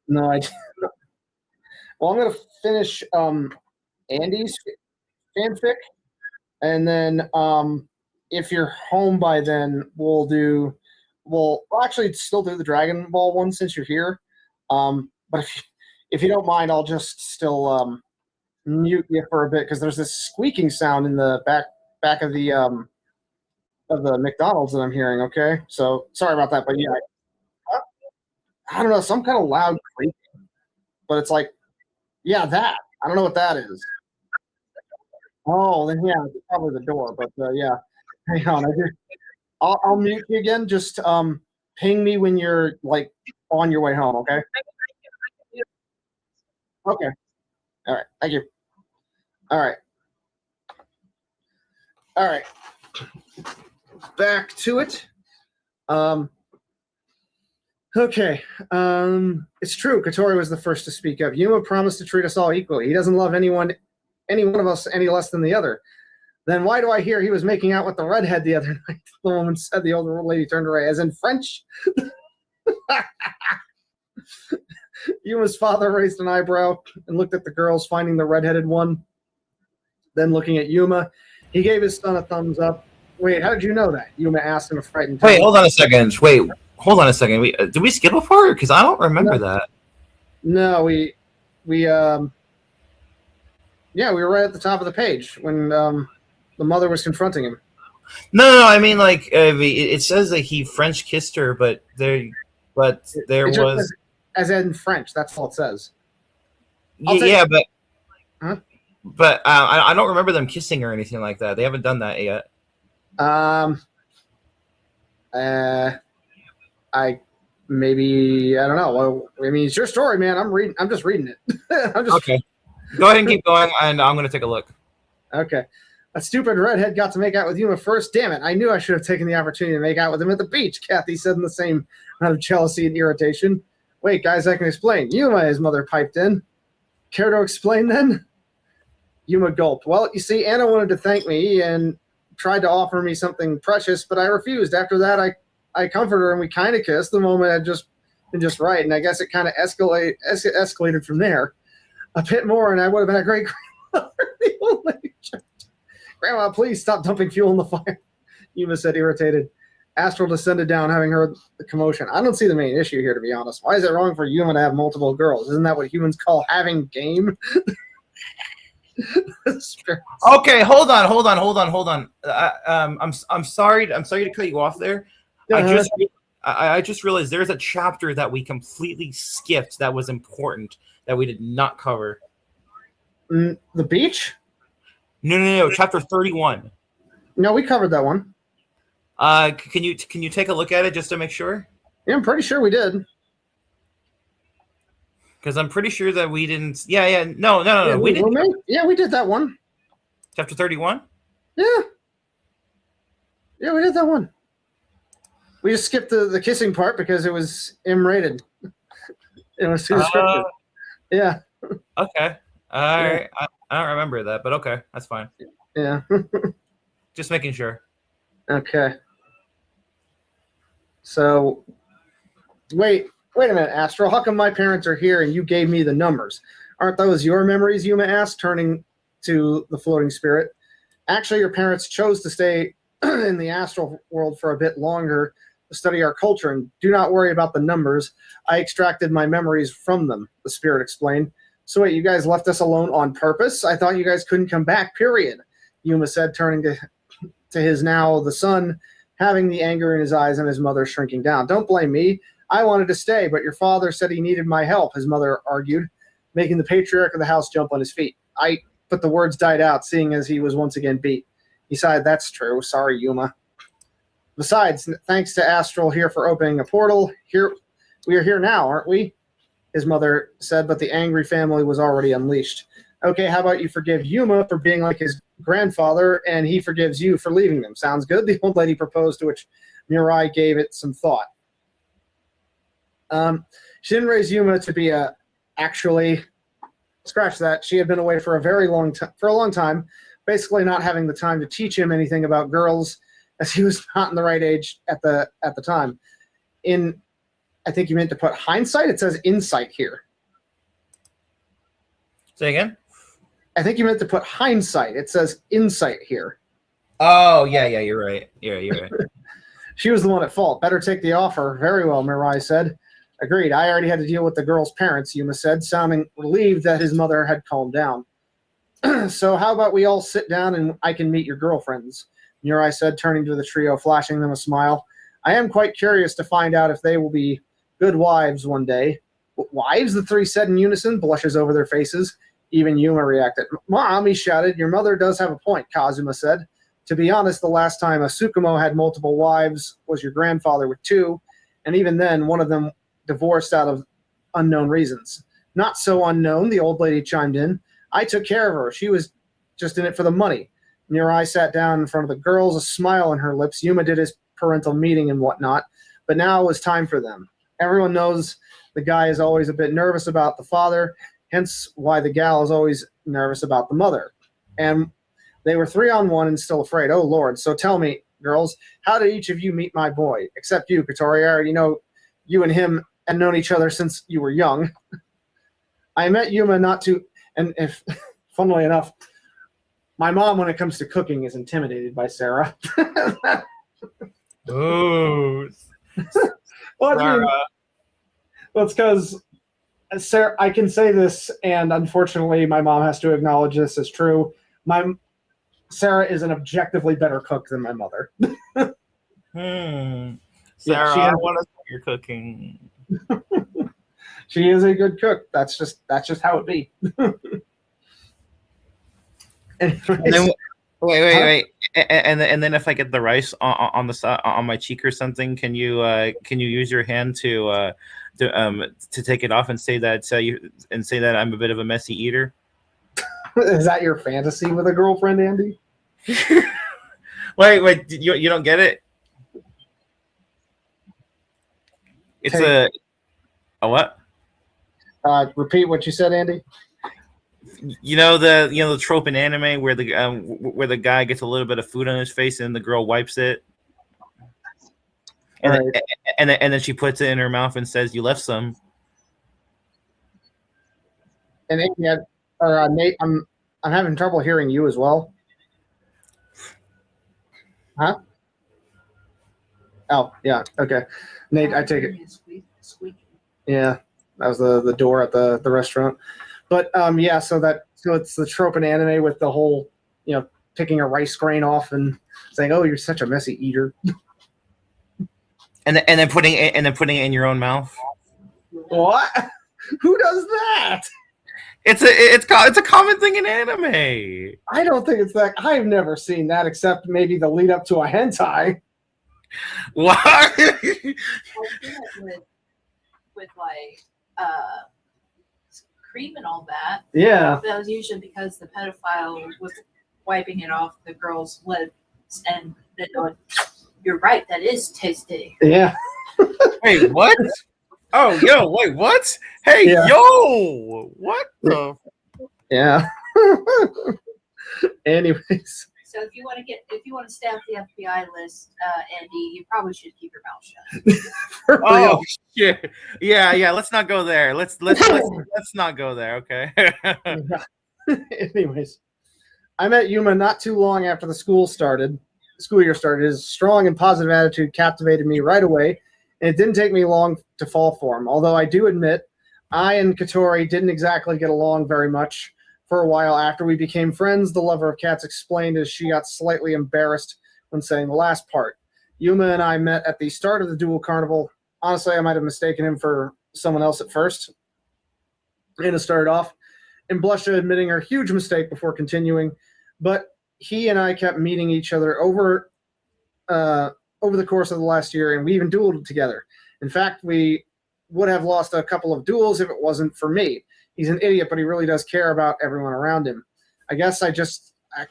Speaker 2: No idea. Well, I'm gonna finish Andy's fanfic, and then if you're home by then, we'll actually still do the Dragon Ball one since you're here. But if you don't mind, I'll just still mute you for a bit because there's this squeaking sound in the back of the McDonald's that I'm hearing. Okay, so sorry about that, but yeah, I don't know, some kind of loud creaking, but it's like, yeah, that I don't know what that is. Oh, then yeah, it's probably the door, but yeah, hang on, I'll mute you again. Just ping me when you're like on your way home. Okay. Okay. All right. Thank you. All right. All right. Back to it. Okay. It's true. Katori was the first to speak up. Yuma promised to treat us all equally. He doesn't love any one of us any less than the other. Then why do I hear he was making out with the redhead the other night? The woman said. The older lady turned away, as in French. Yuma's father raised an eyebrow and looked at the girls, finding the redheaded one. Then looking at Yuma, he gave his son a thumbs up. Wait, how did you know that? Yuma asked in a frightened tone.
Speaker 4: Wait, hold on a second. Did we skip a part? Because I don't remember that.
Speaker 2: No, we were right at the top of the page when the mother was confronting him.
Speaker 4: No, I mean, like, it says that he French kissed her, but there was
Speaker 2: as in French. That's all it says.
Speaker 4: Yeah, but
Speaker 2: huh?
Speaker 4: But I don't remember them kissing or anything like that. They haven't done that yet.
Speaker 2: I don't know. Well, I mean, it's your story, man. I'm just reading it.
Speaker 4: Okay. Go ahead and keep going, and I'm going to take a look.
Speaker 2: Okay. A stupid redhead got to make out with Yuma first. Damn it. I knew I should have taken the opportunity to make out with him at the beach, Kathy said in the same amount of jealousy and irritation. Wait, guys, I can explain. Yuma, his mother piped in. Care to explain then? Yuma gulped. Well, you see, Anna wanted to thank me and tried to offer me something precious, but I refused. After that, I comforted her and we kind of kissed. The moment had just been just right, and I guess it kind of escalated from there. A bit more, and I would have been a great grandmother. Grandma, please stop dumping fuel in the fire, Yuma said, irritated. Astral descended down, having heard the commotion. I don't see the main issue here, to be honest. Why is it wrong for Yuma to have multiple girls? Isn't that what humans call having game?
Speaker 4: Okay, hold on. I'm sorry to cut you off there. I just realized there's a chapter that we completely skipped that was important that we did not cover.
Speaker 2: The beach?
Speaker 4: No. Chapter 31.
Speaker 2: No, we covered that one.
Speaker 4: Can you take a look at it just to make sure?
Speaker 2: Yeah, I'm pretty sure we did.
Speaker 4: Because I'm pretty sure that we didn't. No. We didn't.
Speaker 2: Yeah, we did that one.
Speaker 4: Chapter 31.
Speaker 2: Yeah, we did that one. We just skipped the kissing part because it was M-rated. It was too descriptive. Yeah.
Speaker 4: Okay. All right. I don't remember that, but okay, that's fine.
Speaker 2: Yeah.
Speaker 4: Just making sure.
Speaker 2: Okay. So, wait a minute, Astral. How come my parents are here and you gave me the numbers? Aren't those your memories, Yuma asked, turning to the floating spirit. Actually, your parents chose to stay in the astral world for a bit longer to study our culture, and do not worry about the numbers. I extracted my memories from them, the spirit explained. So wait, you guys left us alone on purpose? I thought you guys couldn't come back, period, Yuma said, turning to his now the son, having the anger in his eyes and his mother shrinking down. Don't blame me. I wanted to stay, but your father said he needed my help, his mother argued. making the patriarch of the house jump on his feet. But the words died out, seeing as he was once again beat. He sighed, "That's true. Sorry, Yuma. Besides, thanks to Astral here for opening a portal, we are here now, aren't we?" His mother said, but the angry family was already unleashed. "Okay, how about you forgive Yuma for being like his grandfather, and he forgives you for leaving them? Sounds good?" The old lady proposed, to which Mirai gave it some thought. She didn't raise Yuma to be actually, scratch that. She had been away for a long time, basically not having the time to teach him anything about girls, as he was not in the right age at the time. I think you meant to put hindsight. It says insight here.
Speaker 4: Say again?
Speaker 2: I think you meant to put hindsight. It says insight here.
Speaker 4: Oh, yeah, you're right. You're right.
Speaker 2: She was the one at fault. Better take the offer. Very well, Mirai said. Agreed. I already had to deal with the girl's parents, Yuma said, sounding relieved that his mother had calmed down. So how about we all sit down and I can meet your girlfriends? Mirai said, turning to the trio, flashing them a smile. I am quite curious to find out if they will be good wives one day. Wives? The three said in unison, blushes over their faces. Even Yuma reacted. Mom, he shouted, your mother does have a point, Kazuma said. To be honest, the last time a Tsukumo had multiple wives was your grandfather with 2, and even then, one of them divorced out of unknown reasons. Not so unknown, the old lady chimed in. I took care of her. She was just in it for the money. Mirai sat down in front of the girls, a smile on her lips. Yuma did his parental meeting and whatnot, but now it was time for them. Everyone knows the guy is always a bit nervous about the father, hence why the gal is always nervous about the mother. And they were 3-on-1 and still afraid. Oh, Lord. So tell me, girls, how did each of you meet my boy? Except you, Katori. I already know you and him had known each other since you were young. I met Yuma funnily enough, my mom, when it comes to cooking, is intimidated by Sarah.
Speaker 4: Ooh.
Speaker 2: Well, it's because Sarah, I can say this, and unfortunately, my mom has to acknowledge this as true. Sarah is an objectively better cook than my mother.
Speaker 4: Sarah,
Speaker 2: Yeah,
Speaker 4: I want to see your cooking.
Speaker 2: She is a good cook. That's just how it be.
Speaker 4: Wait. And then if I get the rice on the side on my cheek or something, can you use your hand to take it off and say that I'm a bit of a messy eater?
Speaker 2: Is that your fantasy with a girlfriend, Andy?
Speaker 4: Wait, you don't get it? It's a what?
Speaker 2: Repeat what you said, Andy.
Speaker 4: You know the trope in anime where the guy gets a little bit of food on his face and the girl wipes it, and then she puts it in her mouth and says, "You left some."
Speaker 2: And Nate, I'm having trouble hearing you as well. Huh? Oh, yeah. Okay. Nate, I take it. Yeah, that was the door at the restaurant. But yeah, so it's the trope in anime with the whole, picking a rice grain off and saying, "Oh, you're such a messy eater,"
Speaker 4: and then putting it in your own mouth.
Speaker 2: What? Who does that?
Speaker 4: It's a common thing in anime.
Speaker 2: I don't think it's that. I've never seen that except maybe the lead up to a hentai.
Speaker 4: What?
Speaker 1: I've seen it with cream and all that.
Speaker 2: Yeah.
Speaker 1: That was usually because the pedophile was wiping it off the girl's lips and then going, "You're right, that is tasty."
Speaker 2: Yeah.
Speaker 4: Wait, what? Oh, yo, wait, what? Hey,
Speaker 2: Yeah.
Speaker 4: yo, what the?
Speaker 2: Yeah. Anyways.
Speaker 1: So if you want to stay off the FBI list, Andy, you probably should keep your mouth shut.
Speaker 4: Oh shit! Yeah. Let's not go there. Let's not go there. Okay.
Speaker 2: Anyways, I met Yuma not too long after the school year started. His strong and positive attitude captivated me right away, and it didn't take me long to fall for him. Although I do admit, I and Katori didn't exactly get along very much. For a while after we became friends, the lover of cats explained as she got slightly embarrassed when saying the last part. Yuma and I met at the start of the dual carnival. Honestly, I might have mistaken him for someone else at first. Anna started off and blushed at admitting her huge mistake before continuing, but he and I kept meeting each other over the course of the last year, and we even dueled together. In fact, we would have lost a couple of duels if it wasn't for me. He's an idiot, but he really does care about everyone around him. I guess I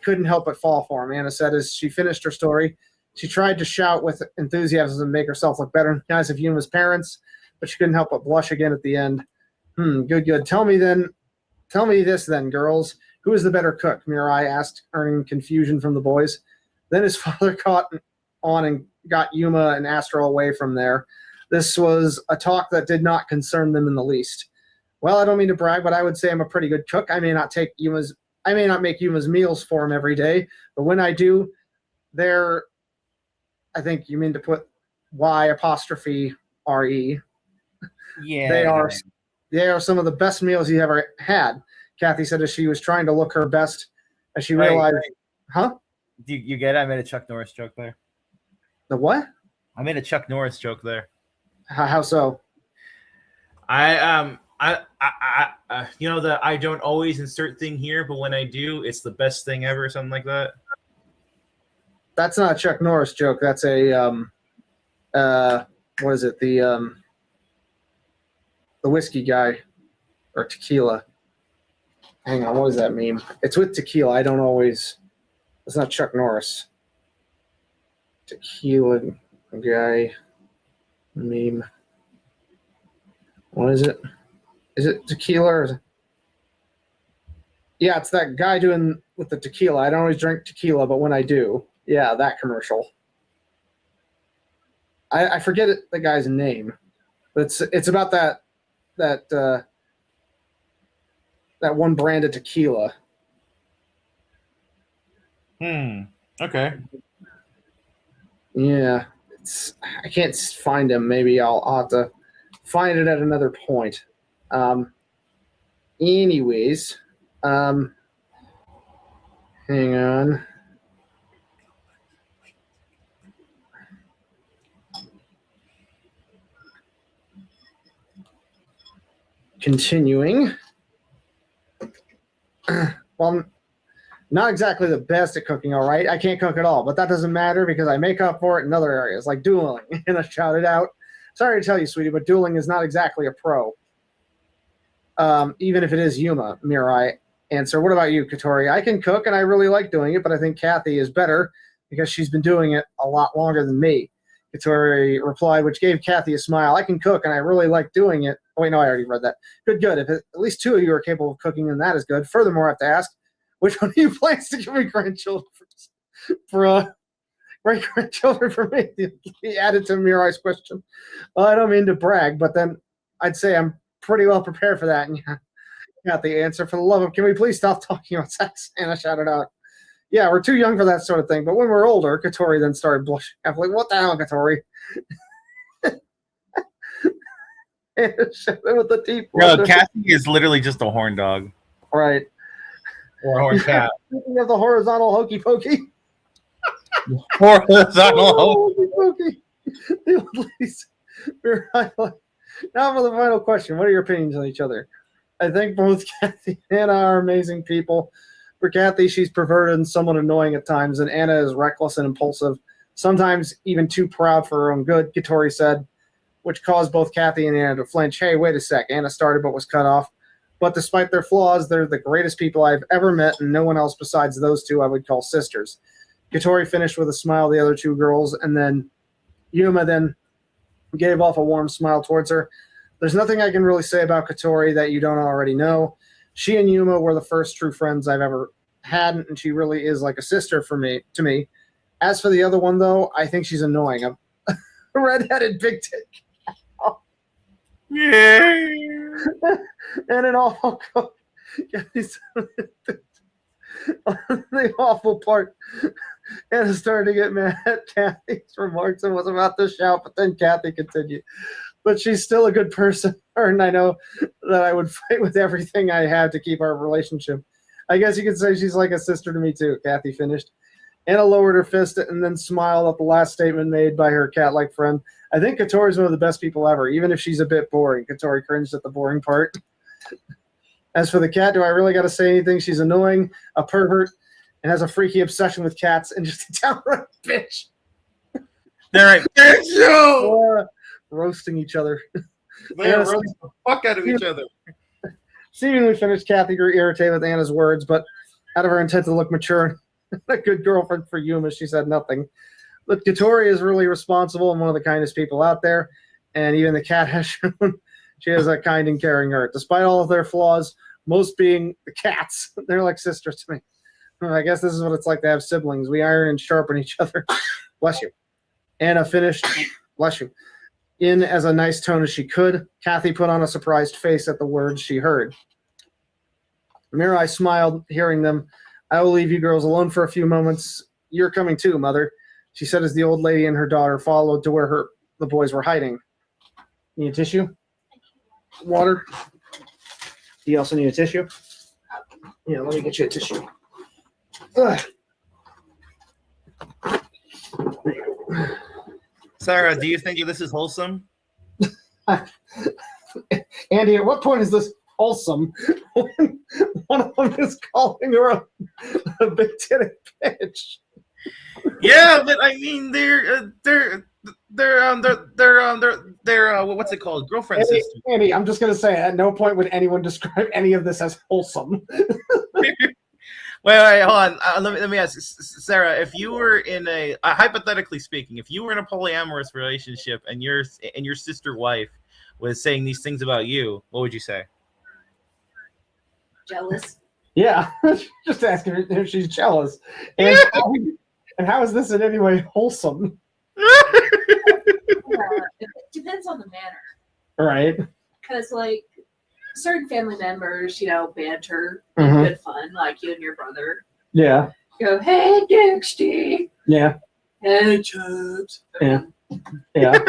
Speaker 2: couldn't help but fall for him," Anna said as she finished her story. She tried to shout with enthusiasm and make herself look better in the eyes of Yuma's parents, but she couldn't help but blush again at the end. Good. Tell me this then, girls. Who is the better cook?" Mirai asked, earning confusion from the boys. Then his father caught on and got Yuma and Astro away from there. This was a talk that did not concern them in the least. "Well, I don't mean to brag, but I would say I'm a pretty good cook. I may not make Yuma's meals for him every day, but when I do, I think you mean to put Y''RE.
Speaker 4: Yeah.
Speaker 2: They are some of the best meals he ever had," Kathy said as she was trying to look her best as she realized.
Speaker 4: Right.
Speaker 2: Huh?
Speaker 4: Do you get it? I made a Chuck Norris joke there.
Speaker 2: The what?
Speaker 4: I made a Chuck Norris joke there.
Speaker 2: How so?
Speaker 4: I I don't always insert thing here, but when I do, it's the best thing ever, something like that.
Speaker 2: That's not a Chuck Norris joke. That's a what is it? The whiskey guy or tequila. Hang on, what does that mean? It's with tequila. I don't always. It's not Chuck Norris. Tequila guy meme. What is it? Is it tequila? Or yeah, it's that guy doing with the tequila. I don't always drink tequila, but when I do, yeah, that commercial. I forget the guy's name, but it's about that one brand of tequila.
Speaker 4: Okay.
Speaker 2: Yeah, I can't find him. Maybe I'll have to find it at another point. Anyways, hang on. Continuing. Well, not exactly the best at cooking, all right? I can't cook at all, but that doesn't matter because I make up for it in other areas, like dueling. And I shouted out, "Sorry to tell you, sweetie, but dueling is not exactly a pro. Even if it is Yuma," Mirai answered. "What about you, Katori?" "I can cook, and I really like doing it, but I think Kathy is better because she's been doing it a lot longer than me," Katori replied, which gave Kathy a smile. "I can cook, and I really like doing it." Oh, wait, no, I already read that. Good. If at least two of you are capable of cooking, then that is good. Furthermore, I have to ask, which one of you plans to give me grandchildren for great-grandchildren for me? He added to Mirai's question. "Well, I don't mean to brag, but then I'd say I'm pretty well prepared for that." And yeah, got the answer. "For the love of, can we please stop talking about sex?" Anna shouted out. "Yeah, we're too young for that sort of thing, but when we're older," Katori then started blushing. I'm like, "What the hell, Katori?" With the deep
Speaker 4: Bro, Kathy is literally just a horn dog.
Speaker 2: Right.
Speaker 4: Or a horn cat.
Speaker 2: Speaking of the horizontal hokey pokey.
Speaker 4: Horizontal hokey
Speaker 2: pokey. The old ladies. Now for the final question. What are your opinions on each other? I think both Kathy and Anna are amazing people. For Kathy, she's perverted and somewhat annoying at times, and Anna is reckless and impulsive, sometimes even too proud for her own good, Katori said, which caused both Kathy and Anna to flinch. Hey, wait a sec. Anna started but was cut off. But despite their flaws, they're the greatest people I've ever met, and no one else besides those two I would call sisters. Katori finished with a smile at the other two girls, and then Yuma then gave off a warm smile towards her. There's nothing I can really say about Katori that you don't already know. She and Yuma were the first true friends I've ever had, and she really is like a sister to me. As for the other one, though, I think she's annoying. A redheaded big tit.
Speaker 4: Yeah.
Speaker 2: And an awful cook. The awful part. Anna started to get mad at Kathy's remarks and was about to shout, but then Kathy continued. But she's still a good person, and I know that I would fight with everything I have to keep our relationship. I guess you could say she's like a sister to me too, Kathy finished. Anna lowered her fist and then smiled at the last statement made by her cat-like friend. I think Katori's one of the best people ever, even if she's a bit boring. Katori cringed at the boring part. As for the cat, do I really got to say anything? She's annoying, a pervert, and has a freaky obsession with cats, and just a downright bitch.
Speaker 4: They're like, bitch, yo!
Speaker 2: Roasting each other.
Speaker 4: They're roasting the fuck out of each other.
Speaker 2: Seemingly finished, Kathy grew irritated with Anna's words, but out of her intent to look mature, a good girlfriend for Yuma, she said nothing. Look, Katori is really responsible and one of the kindest people out there, and even the cat has shown she has a kind and caring heart. Despite all of their flaws, most being the cats, they're like sisters to me. I guess this is what it's like to have siblings. We iron and sharpen each other. Bless you. Anna finished, bless you, in as a nice tone as she could. Kathy put on a surprised face at the words she heard. Mirai smiled, hearing them. I will leave you girls alone for a few moments. You're coming too, Mother, she said as the old lady and her daughter followed to where the boys were hiding. Need a tissue? Water? Do you also need a tissue? Yeah, let me get you a tissue. Ugh.
Speaker 4: Sarah, do you think this is wholesome?
Speaker 2: Andy, at what point is this wholesome? When one of them is calling her a big-titted bitch.
Speaker 4: Yeah, but I mean, they're what's it called? Girlfriend sister.
Speaker 2: Andy, I'm just gonna say, at no point would anyone describe any of this as wholesome.
Speaker 4: Wait, hold on. Let me ask, Sarah. If you were in a hypothetically speaking, if you were in a polyamorous relationship and your sister wife was saying these things about you, what would you say?
Speaker 1: Jealous.
Speaker 2: Yeah, just asking her if she's jealous. And how is this in any way wholesome?
Speaker 1: It depends on the manner.
Speaker 2: Right.
Speaker 1: Because, like, certain family members, banter,
Speaker 2: Mhm.
Speaker 1: good fun, like you and your brother.
Speaker 2: Yeah.
Speaker 1: Go, hey, Dixie.
Speaker 2: Yeah.
Speaker 1: Hey, Chubbs.
Speaker 2: Yeah. Yeah.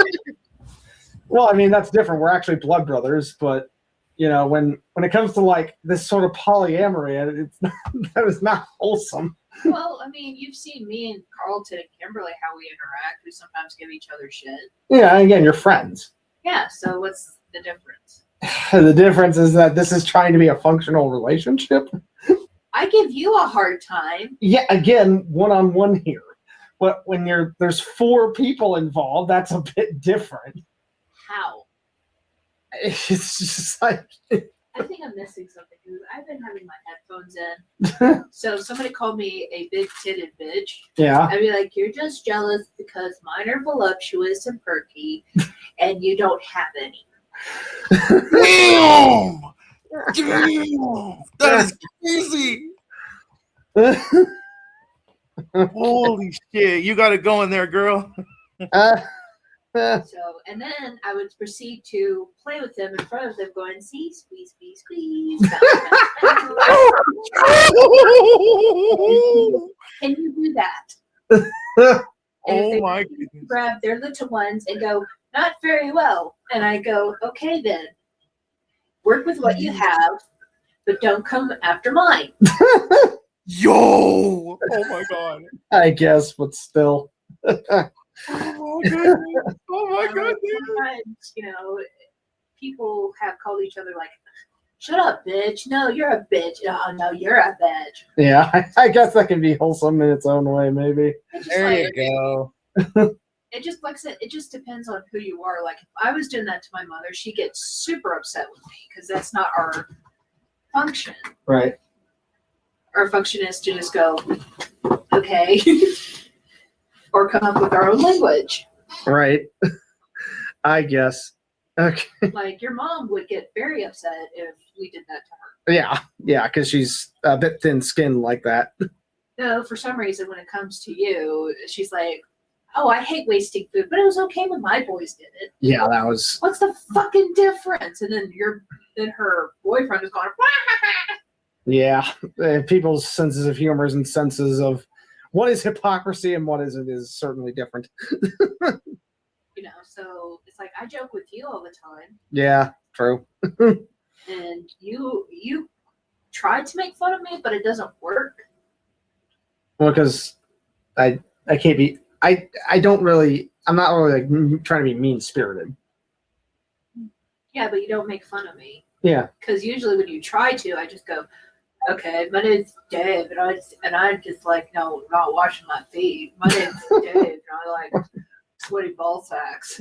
Speaker 2: Well, I mean, that's different. We're actually blood brothers, but when it comes to like this sort of polyamory, it's not, that is not wholesome.
Speaker 1: Well, I mean, you've seen me and Carlton and Kimberly, how we interact. We sometimes give each other shit.
Speaker 2: Yeah, again, you're friends.
Speaker 1: Yeah, so what's the difference?
Speaker 2: The difference is that this is trying to be a functional relationship.
Speaker 1: I give you a hard time.
Speaker 2: Yeah, again, one-on-one here. But when there's 4 people involved, that's a bit different.
Speaker 1: How?
Speaker 2: It's just like
Speaker 1: I think I'm missing something because I've been having my headphones in. So if somebody called me a big-titted bitch,
Speaker 2: yeah.
Speaker 1: I'd be like, you're just jealous because mine are voluptuous and perky, and you don't have any.
Speaker 4: Damn! Damn! That is crazy! Holy shit! You got it going there, girl.
Speaker 1: So, and then I would proceed to play with them in front of them, going, see, squeeze, squeeze, squeeze. Can you do that?
Speaker 4: Oh my goodness.
Speaker 1: Grab their little ones and go, not very well. And I go, okay then. Work with what you have, but don't come after mine.
Speaker 4: Yo! Oh my god.
Speaker 2: I guess, but still.
Speaker 4: Oh my goodness. Oh my goodness.
Speaker 1: Sometimes, people have called each other like, shut up, bitch. No, you're a bitch. Oh, no, you're a bitch.
Speaker 2: Yeah, I guess that can be wholesome in its own way, maybe.
Speaker 4: There you go.
Speaker 1: It just, like I said, it just depends on who you are. Like, if I was doing that to my mother, she gets super upset with me because that's not our function.
Speaker 2: Right.
Speaker 1: Our function is to just go, okay, or come up with our own language.
Speaker 2: Right. I guess. Okay.
Speaker 1: Like, your mom would get very upset if we did that to her.
Speaker 2: Yeah, because she's a bit thin-skinned like that.
Speaker 1: No, for some reason, when it comes to you, she's like, oh, I hate wasting food, but it was okay when my boys did it.
Speaker 2: Yeah, that was.
Speaker 1: What's the fucking difference? And then her boyfriend is going,
Speaker 2: Yeah, people's senses of humor and senses of what is hypocrisy and what isn't is certainly different.
Speaker 1: So it's like I joke with you all the time,
Speaker 2: Yeah, true.
Speaker 1: and you try to make fun of me, but it doesn't work.
Speaker 2: Well, because I can't be. I don't really. I'm not really like trying to be mean-spirited.
Speaker 1: Yeah, but you don't make fun of me.
Speaker 2: Yeah.
Speaker 1: Because usually when you try to, I just go, okay, my name's Dave, and I'm just like, no, I'm not washing my feet. My name's Dave, and I like sweaty ball sacks.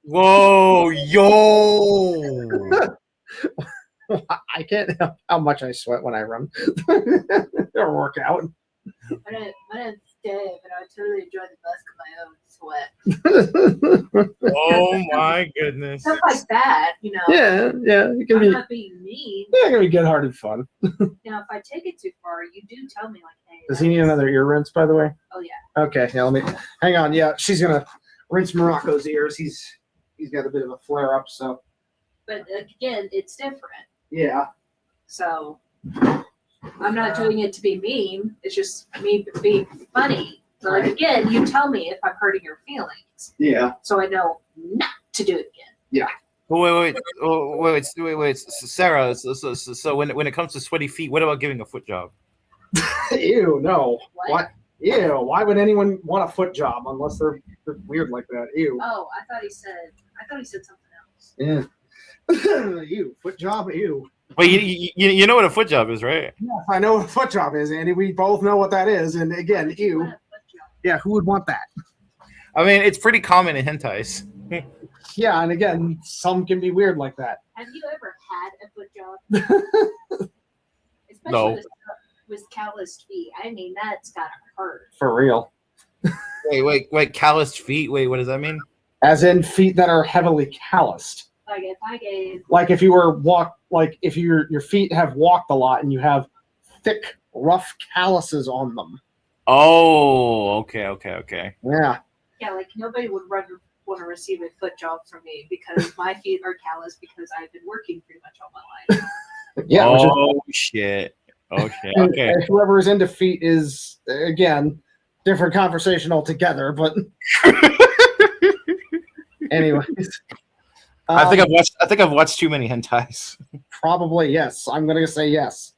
Speaker 4: Whoa, yo!
Speaker 2: I can't help how much I sweat when I run or work out.
Speaker 1: My name's Dave, and I totally enjoy the best of my own sweat.
Speaker 4: Oh my goodness!
Speaker 1: Stuff like that, you know.
Speaker 2: Yeah, it can
Speaker 1: I'm
Speaker 2: be.
Speaker 1: not being mean.
Speaker 2: Yeah, it can be good-hearted fun.
Speaker 1: Now, if I take it too far, you do tell me, like, hey.
Speaker 2: Does he need another ear rinse, by the way?
Speaker 1: Oh, yeah.
Speaker 2: Okay, yeah, let me hang on. Yeah, she's gonna rinse Morocco's ears. He's got a bit of a flare up, so
Speaker 1: But again, it's different.
Speaker 2: yeah.
Speaker 1: So I'm not doing it to be mean. It's just me being funny. So like, again, you tell me if I'm hurting your feelings,
Speaker 2: Yeah.
Speaker 1: so I know not to do it again.
Speaker 4: Wait, Sarah. So when it comes to sweaty feet, what about giving a foot job?
Speaker 2: Ew, no.
Speaker 1: What?
Speaker 2: Ew, why would anyone want a foot job unless they're weird like that? Ew.
Speaker 1: Oh, I thought he said something else.
Speaker 2: Yeah. Ew, foot job, ew.
Speaker 4: Wait, you know what a foot job is, right?
Speaker 2: Yes, I know what a foot job is, Andy. We both know what that is. And again, ew.
Speaker 1: What a foot job.
Speaker 2: Yeah, who would want that?
Speaker 4: I mean, it's pretty common in hentais.
Speaker 2: Yeah, and again, some can be weird like that.
Speaker 1: Have you ever had a foot job? Especially
Speaker 4: No.
Speaker 1: with calloused feet. I mean, that's gotta hurt.
Speaker 2: For real.
Speaker 4: Wait, calloused feet. Wait, what does that mean?
Speaker 2: As in feet that are heavily calloused.
Speaker 1: Like if I gave
Speaker 2: Like if you were if your feet have walked a lot and you have thick, rough calluses on them.
Speaker 4: Oh, okay.
Speaker 2: Yeah.
Speaker 1: Yeah, like nobody would want to receive a foot job from me because my feet are calloused because I've been working pretty much all my life.
Speaker 2: Yeah.
Speaker 4: Oh shit. Okay.
Speaker 2: And whoever is into feet is again different conversation altogether. But anyways,
Speaker 4: I think I've watched too many hentais.
Speaker 2: probably yes. I'm gonna say yes.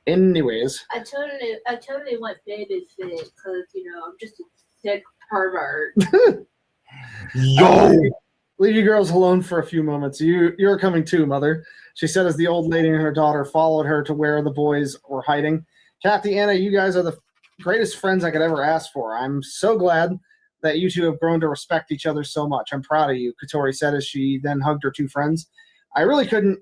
Speaker 2: Anyways,
Speaker 1: I totally want baby feet because I'm just a sick pervert.
Speaker 4: Yo.
Speaker 2: Leave you girls alone for a few moments. You're coming too, Mother. She said as the old lady and her daughter followed her to where the boys were hiding. Kathy, Anna, you guys are the greatest friends I could ever ask for. I'm so glad that you two have grown to respect each other so much. I'm proud of you, Katori said as she then hugged her two friends. I really couldn't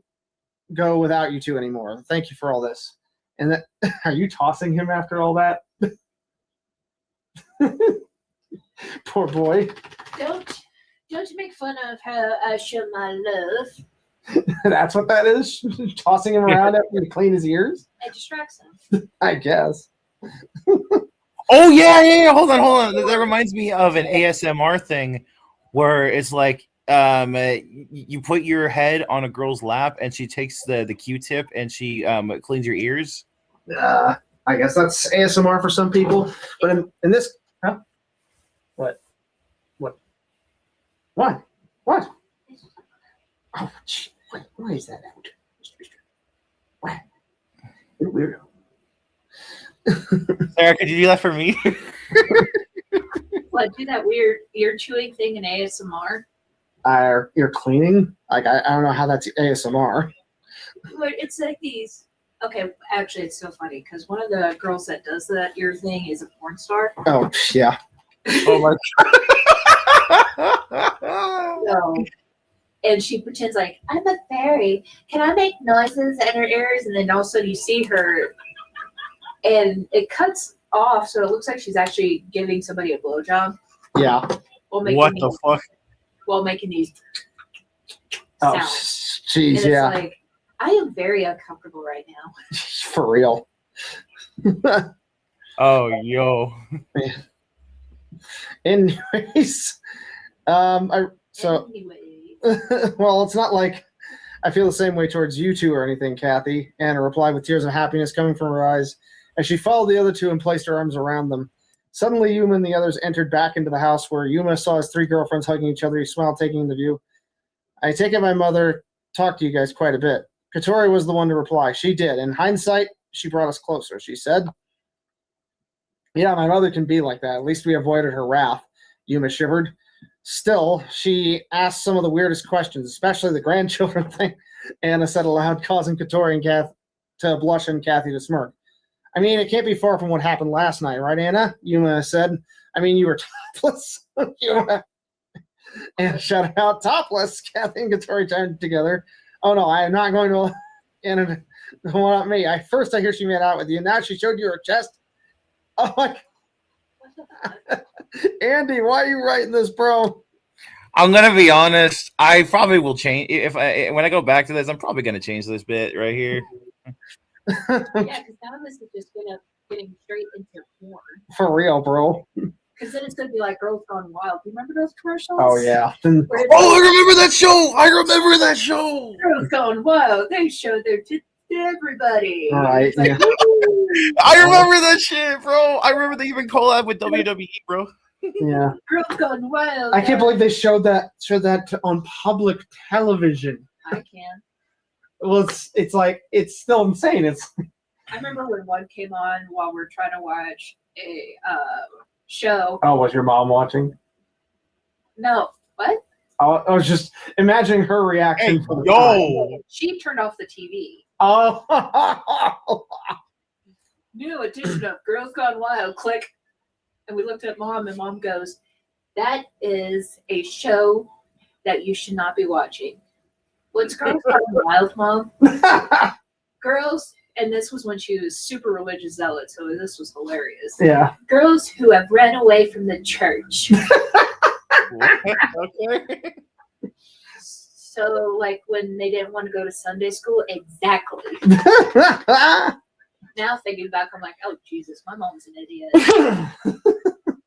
Speaker 2: go without you two anymore. Thank you for all this. And that, are you tossing him after all that? Poor boy.
Speaker 1: Don't make fun of how I show my love.
Speaker 2: That's what that is? Tossing him around after you clean his ears?
Speaker 1: It distracts him.
Speaker 2: I guess.
Speaker 4: Oh yeah. Hold on. That reminds me of an ASMR thing where it's like you put your head on a girl's lap and she takes the Q-tip and she cleans your ears.
Speaker 2: I guess that's ASMR for some people, but in this, huh? What? Oh, gee, why is that out? What? You weirdo.
Speaker 4: Sarah, could you do that for me?
Speaker 1: What, do that weird ear chewing thing in ASMR?
Speaker 2: Ear cleaning? Like I don't know how that's ASMR.
Speaker 1: But it's like these. Okay, actually, it's so funny because one of the girls that does that ear thing is a porn star.
Speaker 2: Oh yeah.
Speaker 4: Oh my god.
Speaker 1: So, and she pretends like, I'm a fairy. Can I make noises in her ears? And then all of a sudden you see her and it cuts off so it looks like she's actually giving somebody a blowjob.
Speaker 2: Yeah.
Speaker 4: What the fuck?
Speaker 1: While making these
Speaker 2: Oh
Speaker 1: sounds.
Speaker 2: jeez,
Speaker 1: And it's
Speaker 2: yeah.
Speaker 1: like, I am very uncomfortable right now.
Speaker 2: For real.
Speaker 4: Oh yo.
Speaker 2: Anyways,
Speaker 1: Anyways.
Speaker 2: well, it's not like I feel the same way towards you two or anything, Kathy. Anna replied with tears of happiness coming from her eyes as she followed the other two and placed her arms around them. Suddenly, Yuma and the others entered back into the house where Yuma saw his three girlfriends hugging each other. He smiled, taking the view. I take it my mother talked to you guys quite a bit. Katori was the one to reply. She did. In hindsight, she brought us closer, she said. Yeah, my mother can be like that. At least we avoided her wrath. Yuma shivered. Still, she asked some of the weirdest questions, especially the grandchildren thing. Anna said aloud, causing Katori and Kath to blush and Kathy to smirk. I mean, it can't be far from what happened last night, right, Anna? Yuma said. I mean, you were topless. Yuma. And shout out, topless. Kathy and Katori chimed together. Oh, no, I am not going to. Anna, one on me. First, I hear she made out with you. Now she showed you her chest. Oh, my God. Andy, why are you writing this, bro?
Speaker 4: I'm gonna be honest. I probably will change when I go back to this. I'm probably gonna change this bit right here.
Speaker 1: Yeah, because now this is just getting straight into porn.
Speaker 2: For real, bro.
Speaker 1: Because then it's gonna be like Girls Gone Wild. Do you remember those commercials?
Speaker 2: Oh yeah.
Speaker 4: Oh, I remember that show. I remember that show.
Speaker 1: Girls Gone Wild. They showed their tits to everybody.
Speaker 2: All right.
Speaker 1: It's like,
Speaker 2: Yeah.
Speaker 1: woo!
Speaker 4: I remember that shit, bro. I remember they even collab with WWE, bro.
Speaker 2: Yeah.
Speaker 1: Girls Gone Wild.
Speaker 2: I can't believe they showed that on public television.
Speaker 1: I can.
Speaker 2: Well, it's like it's still insane. It's
Speaker 1: I remember when one came on while we're trying to watch a show.
Speaker 2: oh, was your mom watching?
Speaker 1: No, what?
Speaker 2: I was just imagining her reaction.
Speaker 4: Hey,
Speaker 2: for the
Speaker 4: yo.
Speaker 1: She turned off the TV.
Speaker 2: time. Oh,
Speaker 1: New edition of Girls Gone Wild. Click. And we looked at Mom, and Mom goes, "That is a show that you should not be watching." What's Girls Gone Wild, Mom? Girls, and this was when she was super religious zealot, so this was hilarious.
Speaker 2: yeah.
Speaker 1: Girls who have run away from the church.
Speaker 4: Okay.
Speaker 1: So, like when they didn't want to go to Sunday school, exactly. Now thinking back, I'm like, oh Jesus, my mom's an idiot.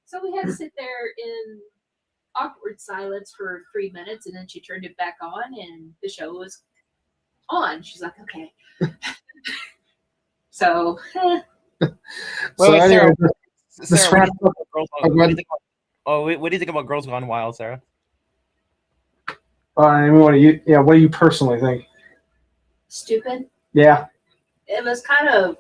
Speaker 1: So we had to sit there in awkward silence for 3 minutes, and then she turned it back on, and the show was on. She's like, okay. So,
Speaker 2: So
Speaker 4: Wait,
Speaker 2: anyway,
Speaker 4: Sarah,
Speaker 2: the
Speaker 4: what do you think about Girls Gone Wild, Sarah?
Speaker 2: I mean, what do you personally think?
Speaker 1: stupid.
Speaker 2: Yeah.
Speaker 1: It was kind of,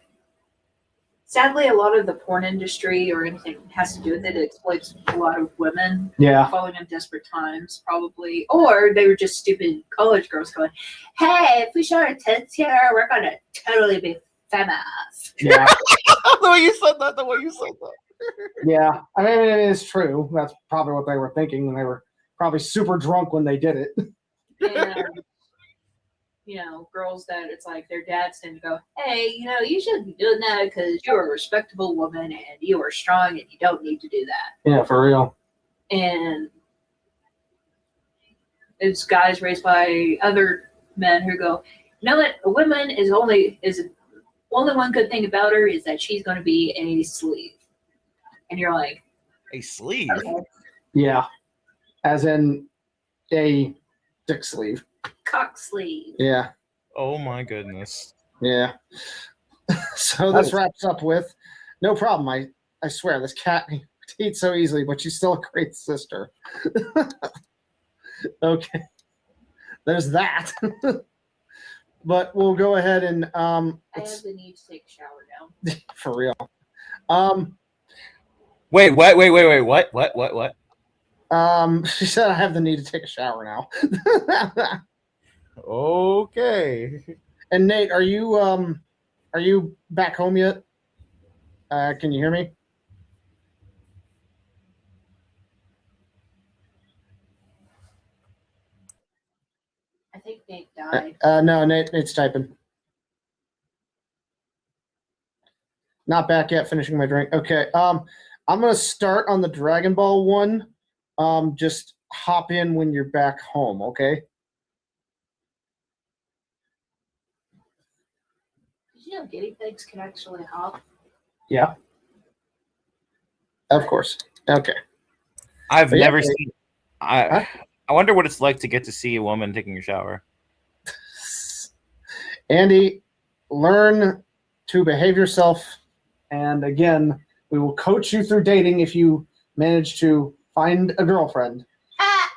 Speaker 1: sadly, a lot of the porn industry or anything has to do with it. It exploits a lot of women
Speaker 2: Yeah.
Speaker 1: falling in desperate times, probably. Or they were just stupid college girls going, hey, if we show our tits here, we're going to totally be famous.
Speaker 2: Yeah.
Speaker 4: The way you said that.
Speaker 2: Yeah. I mean, it is true. That's probably what they were thinking when they were probably super drunk when they did it.
Speaker 1: And, girls that it's like their dads tend to go, hey, you shouldn't be doing that because you're a respectable woman and you are strong and you don't need to do that.
Speaker 2: Yeah, for real.
Speaker 1: And it's guys raised by other men who go, you know what, a woman is only one good thing about her is that she's going to be a sleeve. And you're like,
Speaker 4: A sleeve.
Speaker 1: okay,
Speaker 2: Yeah. As in a dick sleeve.
Speaker 1: cock sleeve.
Speaker 2: Yeah.
Speaker 4: Oh my goodness.
Speaker 2: Yeah. So this wraps up with no problem. I swear this cat eats so easily, but she's still a great sister. Okay. There's that. But we'll go ahead and
Speaker 1: I have the need to take a shower now.
Speaker 2: for real.
Speaker 4: Wait, what?
Speaker 2: She said I have the need to take a shower now.
Speaker 4: Okay.
Speaker 2: And Nate, are you back home yet? Can you hear me?
Speaker 1: I think Nate died.
Speaker 2: No, Nate's typing. Not back yet, finishing my drink. Okay. I'm gonna start on the Dragon Ball one. Just hop in when you're back home, okay?
Speaker 1: Did you know guinea pigs can actually hop?
Speaker 2: Yeah. Of course. Okay.
Speaker 4: I've
Speaker 2: But yeah,
Speaker 4: never
Speaker 2: Nate.
Speaker 4: seen. I wonder what it's like to get to see a woman taking a shower.
Speaker 2: Andy, learn to behave yourself. And again, we will coach you through dating if you manage to find a girlfriend.
Speaker 1: Ah!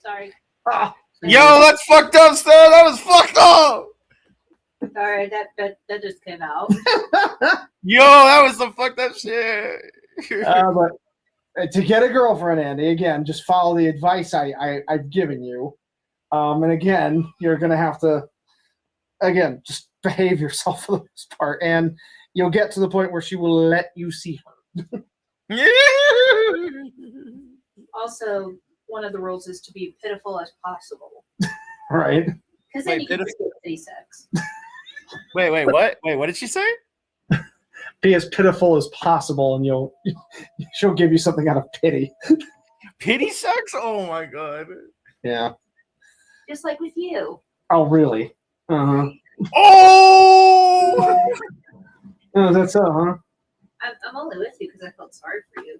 Speaker 1: Sorry.
Speaker 2: Ah,
Speaker 4: Yo, that's fucked up, Sarah. That was fucked up.
Speaker 1: Sorry, that just came out.
Speaker 4: Yo, that was some fucked up shit.
Speaker 2: but To get a girlfriend, Andy, again, just follow the advice I've given you. And again, you're going to have to, again, just behave yourself for the most part. And you'll get to the point where she will let you see her.
Speaker 1: Also, one of the rules is to be pitiful as possible.
Speaker 2: Right.
Speaker 1: Because then
Speaker 4: Wait,
Speaker 1: you can
Speaker 4: pitiful?
Speaker 1: free sex.
Speaker 4: Wait, what? Wait, what did she say?
Speaker 2: Be as pitiful as possible, and she'll give you something out of pity.
Speaker 4: Pity sex? Oh my god.
Speaker 2: Yeah.
Speaker 1: Just like with you.
Speaker 2: Oh, really? Uh-huh.
Speaker 4: Oh!
Speaker 2: Oh, that's so, huh?
Speaker 1: I'm only with you because I felt sorry for you.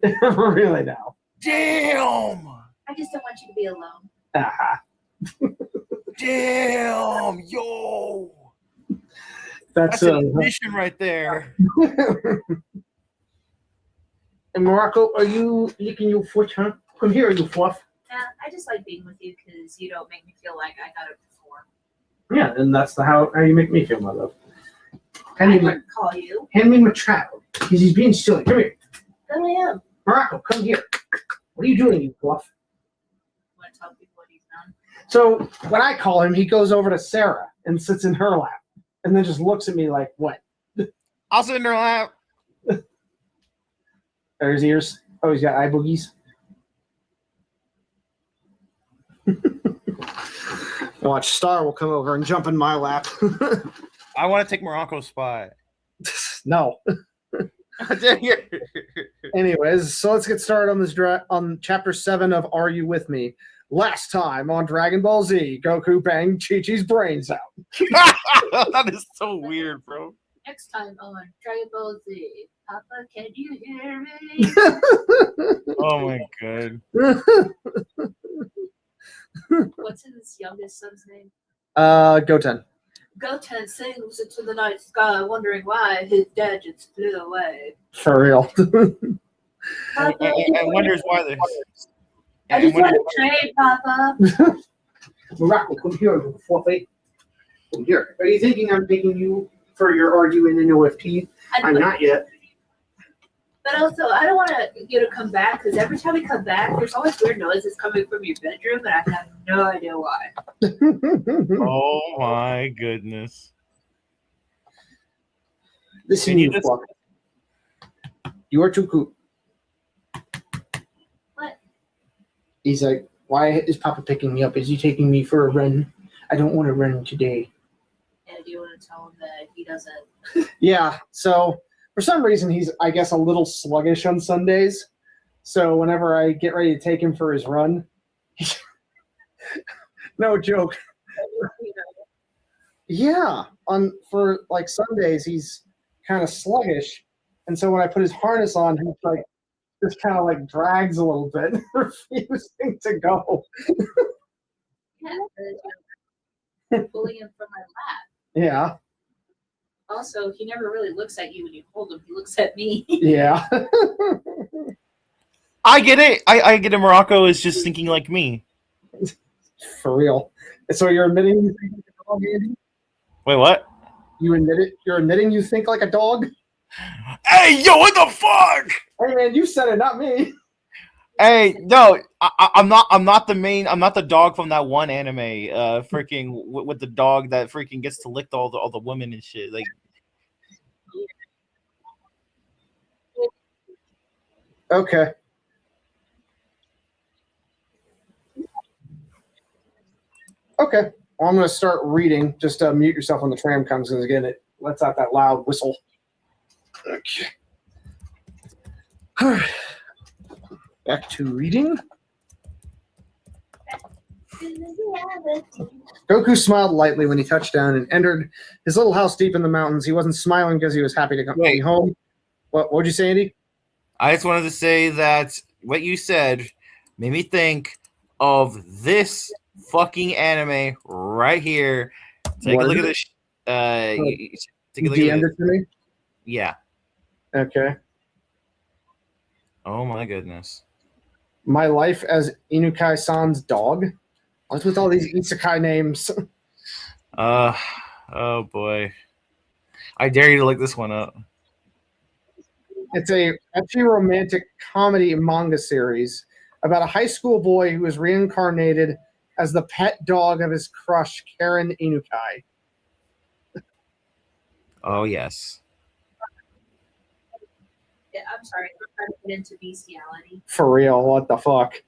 Speaker 2: Really now.
Speaker 4: Damn!
Speaker 1: I just don't want you to be alone.
Speaker 2: Ah,
Speaker 4: Damn! Yo!
Speaker 2: that's
Speaker 4: That's an admission right there.
Speaker 2: And Morocco, are you licking your foot, huh? Come here, you fluff.
Speaker 1: Yeah, I just like being with you because you don't make me feel like I gotta perform.
Speaker 2: Yeah, and that's how you make me feel, my love.
Speaker 1: I
Speaker 2: Hand me my,
Speaker 1: didn't call you.
Speaker 2: hand me my child, because he's being silly. Come here.
Speaker 1: Then I am.
Speaker 2: Morocco, come here. What are you doing, you fluff?
Speaker 1: Want to tell people what he's done?
Speaker 2: So when I call him, he goes over to Sarah and sits in her lap, and then just looks at me like, what?
Speaker 4: I'll sit in her lap.
Speaker 2: Are his ears? Oh, he's got eye boogies. Watch, Star will come over and jump in my lap.
Speaker 4: I want to take Morocco's spot.
Speaker 2: No. Anyways, so let's get started on this on chapter 7 of Are You With Me? Last time on Dragon Ball Z, Goku banged Chi-Chi's brains out.
Speaker 4: That is so weird, bro.
Speaker 1: Next time on Dragon Ball Z. Papa, can you hear me?
Speaker 4: Oh my god.
Speaker 1: What's his youngest son's name?
Speaker 2: Goten.
Speaker 1: Goten sings into the night sky, wondering why his dad just flew away.
Speaker 2: For real.
Speaker 1: Papa,
Speaker 4: And wonders why they're.
Speaker 1: I just want to trade, Papa.
Speaker 2: Morocco, come here, you fluffy. Come here. Are you thinking I'm taking you for your arguing in OFT? I'm not yet.
Speaker 1: But also, I don't want you to come back because every time we come back, there's always weird noises coming from your bedroom, and I have no idea why.
Speaker 4: Oh my goodness.
Speaker 2: Listen,
Speaker 4: Can you
Speaker 2: you
Speaker 4: just-
Speaker 2: fuck. You are too cool.
Speaker 1: What?
Speaker 2: He's like, why is Papa picking me up? Is he taking me for a run? I don't want to run today.
Speaker 1: And do you want to tell him that he doesn't?
Speaker 2: Yeah, so for some reason he's, I guess, a little sluggish on Sundays. So whenever I get ready to take him for his run, no joke. Yeah, for like Sundays he's kind of sluggish, and so when I put his harness on, he's like just kind of like drags a little bit, refusing to go.
Speaker 1: Yeah, pulling him from my lap.
Speaker 2: Yeah,
Speaker 1: Also, he never really looks at you when you hold him. He looks at me.
Speaker 2: yeah.
Speaker 4: I get it. I get it. Morocco is just thinking like me.
Speaker 2: For real. So you're admitting you think like a dog, Andy?
Speaker 4: Wait, what?
Speaker 2: You admit it? You're admitting you think like a dog?
Speaker 4: Hey, yo, what the fuck?
Speaker 2: Hey man, you said it, not me.
Speaker 4: Hey, no, I'm not. I'm not the main. I'm not the dog from that one anime. Freaking with the dog that freaking gets to lick all the women and shit. Like,
Speaker 2: Okay. Okay. Well, I'm going to start reading. Just mute yourself when the tram comes, because again, it lets out that loud whistle. Okay. All right. Back to reading. Goku smiled lightly when he touched down and entered his little house deep in the mountains. He wasn't smiling because he was happy to come home. What'd you say, Andy?
Speaker 4: I just wanted to say that what you said made me think of this fucking anime right here. Take
Speaker 2: What
Speaker 4: a look
Speaker 2: is
Speaker 4: at
Speaker 2: it?
Speaker 4: this. Take a
Speaker 2: You
Speaker 4: look at
Speaker 2: DM'd
Speaker 4: this.
Speaker 2: it to me?
Speaker 4: Yeah.
Speaker 2: Okay.
Speaker 4: Oh my goodness.
Speaker 2: My life as Inukai-san's dog? What's with all these isekai names?
Speaker 4: Oh boy. I dare you to look this one up.
Speaker 2: It's a ecchi romantic comedy manga series about a high school boy who is reincarnated as the pet dog of his crush, Karen Inukai.
Speaker 4: Oh yes.
Speaker 1: Yeah, I'm sorry, I'm trying to get into bestiality.
Speaker 2: For real, what the fuck?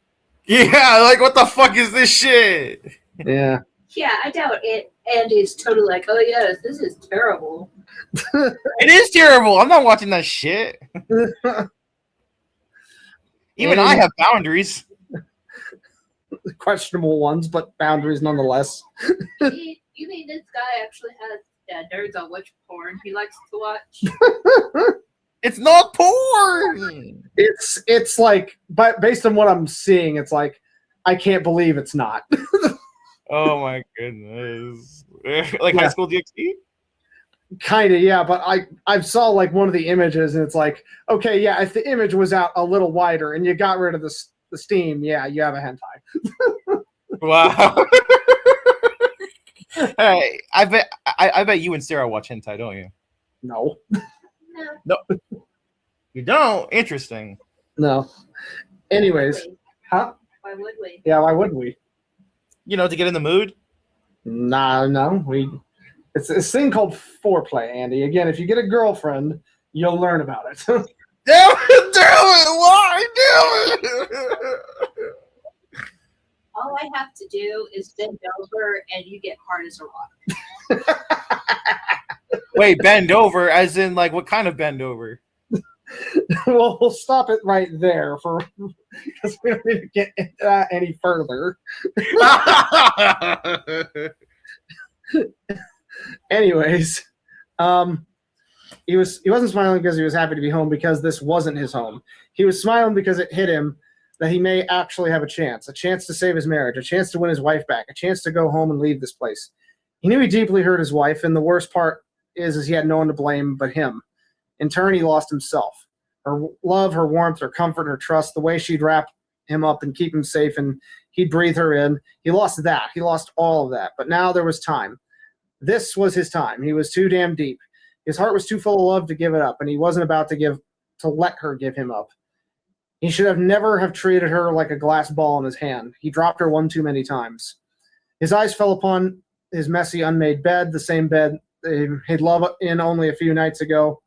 Speaker 4: Yeah, like what the fuck is this shit?
Speaker 2: Yeah.
Speaker 1: Yeah, I doubt it. Andy's totally like, oh yes, this is terrible.
Speaker 4: It is terrible. I'm not watching that shit. Even I have boundaries.
Speaker 2: Questionable ones, but boundaries nonetheless.
Speaker 1: You mean this guy actually has nerds on which porn he likes to watch?
Speaker 4: It's not porn.
Speaker 2: It's like, but based on what I'm seeing, it's like I can't believe it's not.
Speaker 4: Oh my goodness. Like High School DxD?
Speaker 2: Kind of, yeah, but I saw like one of the images and it's like, okay, yeah, if the image was out a little wider and you got rid of the steam, yeah, you have a hentai.
Speaker 4: Wow. Hey, I bet you and Sarah watch hentai, don't you?
Speaker 2: No.
Speaker 1: No.
Speaker 4: You don't? Interesting.
Speaker 2: No. Anyways, huh?
Speaker 1: Why would we?
Speaker 2: Yeah, why wouldn't we?
Speaker 4: You know, to get in the mood?
Speaker 2: No. It's this thing called foreplay, Andy. Again, if you get a girlfriend, you'll learn about it.
Speaker 4: Damn it! Why? Damn it!
Speaker 1: All I have to do is bend over and you get hard as a rock.
Speaker 4: Wait, bend over, as in like what kind of bend over?
Speaker 2: Well, we'll stop it right there because we don't need to get into that any further. Anyways, he wasn't smiling because he was happy to be home because this wasn't his home. He was smiling because it hit him that he may actually have a chance to save his marriage, a chance to win his wife back, a chance to go home and leave this place. He knew he deeply hurt his wife, and the worst part is he had no one to blame but him. In turn, he lost himself. Her love, her warmth, her comfort, her trust, the way she'd wrap him up and keep him safe, and he'd breathe her in. He lost that. He lost all of that. But now there was time. This was his time. He was too damn deep. His heart was too full of love to give it up, and he wasn't about to let her give him up. He should have never have treated her like a glass ball in his hand. He dropped her one too many times. His eyes fell upon his messy, unmade bed, the same bed he'd loved in only a few nights ago.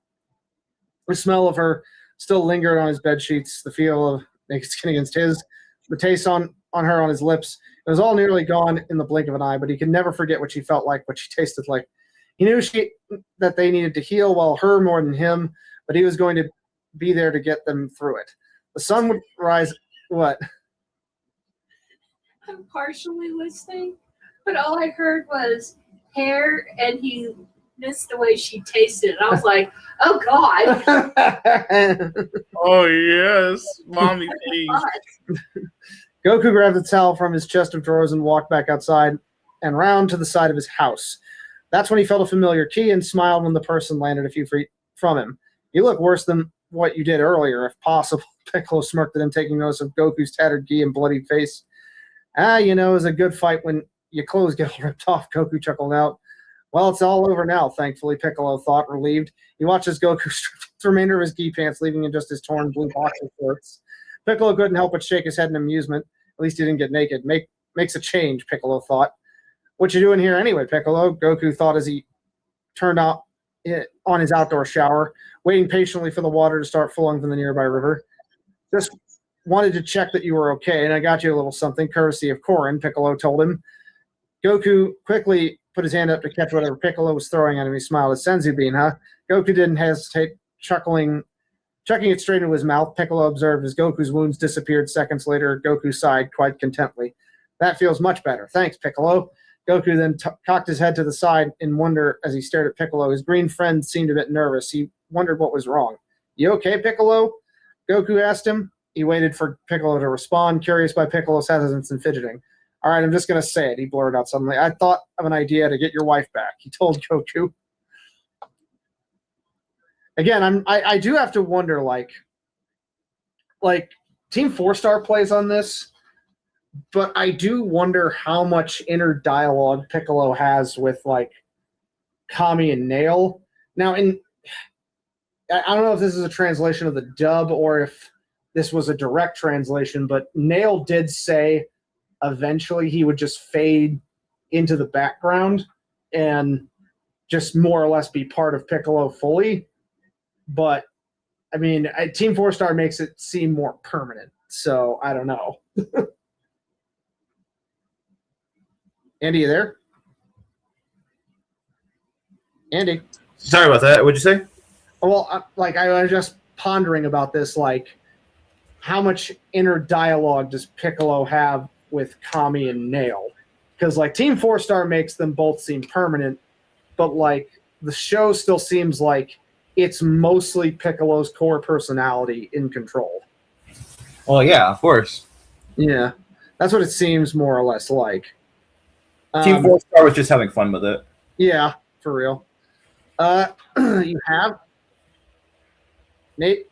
Speaker 2: The smell of her still lingered on his bed sheets, the feel of naked skin against his, the taste on her on his lips. It was all nearly gone in the blink of an eye, but he could never forget what she felt like, what she tasted like. He knew that they needed to heal, well, her more than him, but he was going to be there to get them through it. The sun would rise. What?
Speaker 1: I'm partially listening, but all I heard was hair, and he missed the way she tasted it. I was like, oh God.
Speaker 4: Oh yes, mommy, please.
Speaker 2: Goku grabbed the towel from his chest of drawers and walked back outside and round to the side of his house. That's when he felt a familiar key and smiled when the person landed a few feet from him. You look worse than what you did earlier, if possible. Piccolo smirked at him, taking notice of Goku's tattered gi and bloodied face. It was a good fight when your clothes get all ripped off, Goku chuckled out. Well, it's all over now, thankfully, Piccolo thought, relieved. He watched as Goku stripped the remainder of his gi pants, leaving in just his torn blue boxer shorts. Piccolo couldn't help but shake his head in amusement. At least he didn't get naked. Makes a change, Piccolo thought. What you doing here anyway, Piccolo? Goku thought as he turned on his outdoor shower, waiting patiently for the water to start flowing from the nearby river. Just wanted to check that you were okay, and I got you a little something, courtesy of Korin, Piccolo told him. Goku quickly put his hand up to catch whatever Piccolo was throwing at him. He smiled. A senzu bean, huh? Goku didn't hesitate, chucking it straight into his mouth. Piccolo observed as Goku's wounds disappeared seconds later. Goku sighed quite contently. That feels much better. Thanks, Piccolo. Goku then cocked his head to the side in wonder as he stared at Piccolo. His green friend seemed a bit nervous. He wondered what was wrong. You okay, Piccolo? Goku asked him. He waited for Piccolo to respond, curious by Piccolo's hesitance and fidgeting. All right, I'm just going to say it, he blurted out suddenly. I thought of an idea to get your wife back, he told Goku. Again, I do have to wonder, like Team 4-Star plays on this, but I do wonder how much inner dialogue Piccolo has with, like, Kami and Nail. Now, I don't know if this is a translation of the dub or if this was a direct translation, but Nail did say eventually he would just fade into the background and just more or less be part of Piccolo fully. But, I mean, Team 4-Star makes it seem more permanent, so I don't know. Andy, you there? Andy?
Speaker 4: Sorry about that. What'd you say?
Speaker 2: Well, I was just pondering about this, like, how much inner dialogue does Piccolo have with Kami and Nail? Because, like, Team 4-Star makes them both seem permanent, but, like, the show still seems like it's mostly Piccolo's core personality in control.
Speaker 4: Well, yeah, of course.
Speaker 2: Yeah, that's what it seems more or less like.
Speaker 4: Team 4-Star was just having fun with it.
Speaker 2: Yeah, for real. You have Nate.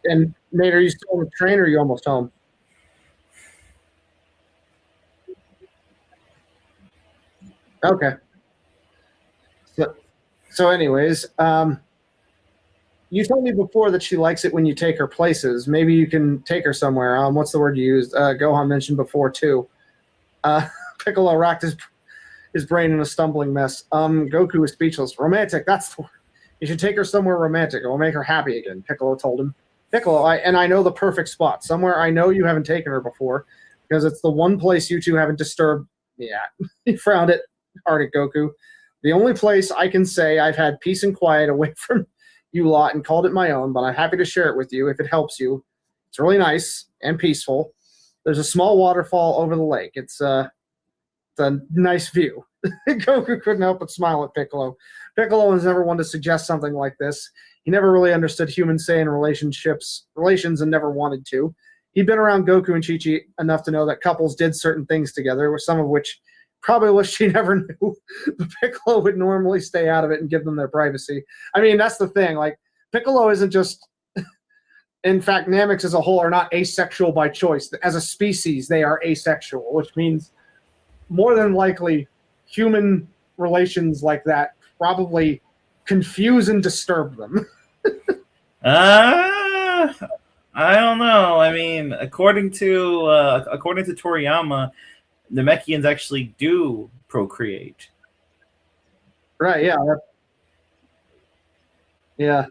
Speaker 2: And Nate, are you still on the train or are you almost home? Okay. So anyways, you told me before that she likes it when you take her places. Maybe you can take her somewhere. What's the word you used? Gohan mentioned before too. Piccolo rocked his brain in a stumbling mess. Goku was speechless. Romantic, that's the word. You should take her somewhere romantic. It will make her happy again, Piccolo told him. Piccolo, I know the perfect spot. Somewhere I know you haven't taken her before, because it's the one place you two haven't disturbed me at. He frowned hard at Goku. The only place I can say I've had peace and quiet away from you lot and called it my own, but I'm happy to share it with you if it helps you. It's really nice and peaceful. There's a small waterfall over the lake. It's a nice view. Goku couldn't help but smile at Piccolo. Piccolo was never one to suggest something like this. He never really understood human-Saiyan relations and never wanted to. He'd been around Goku and Chi-Chi enough to know that couples did certain things together, some of which probably wish he never knew. But Piccolo would normally stay out of it and give them their privacy. I mean, that's the thing. Like, Piccolo isn't just... In fact, Nameks as a whole are not asexual by choice. As a species, they are asexual, which means more than likely human relations like that probably confuse and disturb them.
Speaker 4: I don't know. I mean, according to Toriyama, Namekians actually do procreate.
Speaker 2: Right, yeah. Yeah,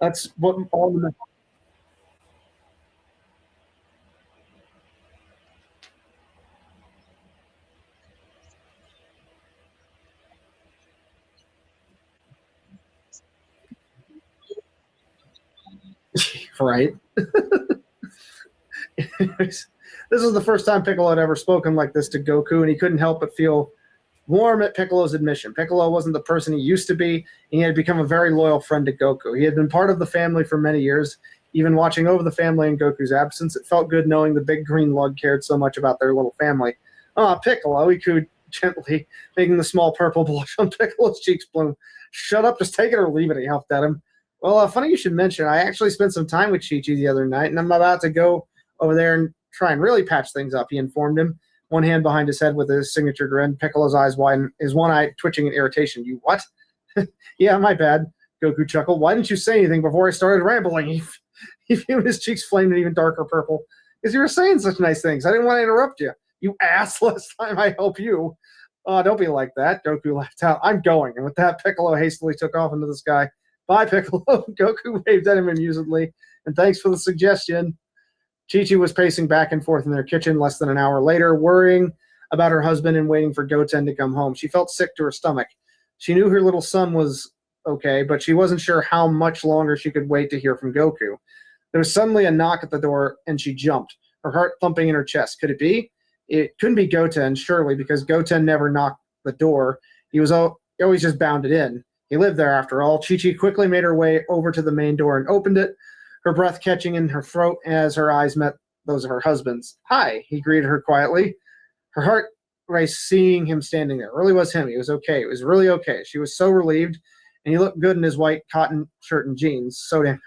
Speaker 2: that's what all the... Right. This is the first time Piccolo had ever spoken like this to Goku, and he couldn't help but feel warm at Piccolo's admission. Piccolo wasn't the person he used to be, and he had become a very loyal friend to Goku. He had been part of the family for many years, even watching over the family in Goku's absence. It felt good knowing the big green lug cared so much about their little family. Piccolo, he cooed gently, making the small purple blush on Piccolo's cheeks bloom. Shut up, just take it or leave it, he huffed at him. Well, funny you should mention, I actually spent some time with Chi-Chi the other night, and I'm about to go over there and try and really patch things up, he informed him, one hand behind his head with his signature grin. Piccolo's eyes widen, his one eye twitching in irritation. You what? Yeah, my bad, Goku chuckled. Why didn't you say anything before I started rambling? He viewed his cheeks flamed an even darker purple. Because you were saying such nice things. I didn't want to interrupt you. You ass, last time I help you. Oh, don't be like that, Goku laughed out. I'm going. And with that, Piccolo hastily took off into the sky. Bye, Piccolo. Goku waved at him amusedly. And thanks for the suggestion. Chi-Chi was pacing back and forth in their kitchen less than an hour later, worrying about her husband and waiting for Goten to come home. She felt sick to her stomach. She knew her little son was okay, but she wasn't sure how much longer she could wait to hear from Goku. There was suddenly a knock at the door, and she jumped, her heart thumping in her chest. Could it be? It couldn't be Goten, surely, because Goten never knocked the door. He was always just bounded in. He lived there, after all. Chi-Chi quickly made her way over to the main door and opened it, her breath catching in her throat as her eyes met those of her husband's. Hi, he greeted her quietly. Her heart by seeing him standing there. It really was him. He was okay. It was really okay. She was so relieved, and he looked good in his white cotton shirt and jeans. So damn.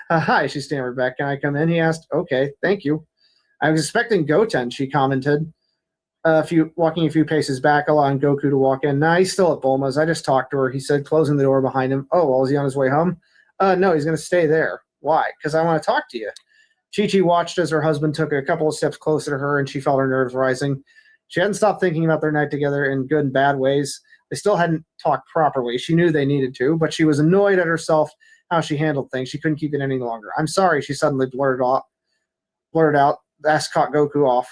Speaker 2: Hi, she stammered back. Can I come in? He asked. Okay, thank you. I was expecting Goten, she commented. Walking a few paces back, allowing Goku to walk in. Nah, he's still at Bulma's. I just talked to her, he said, closing the door behind him. Oh, well, is he on his way home? No, he's going to stay there. Why? Because I want to talk to you. Chi-Chi watched as her husband took a couple of steps closer to her, and she felt her nerves rising. She hadn't stopped thinking about their night together in good and bad ways. They still hadn't talked properly. She knew they needed to, but she was annoyed at herself how she handled things. She couldn't keep it any longer. I'm sorry, she suddenly blurted out. That caught Goku off.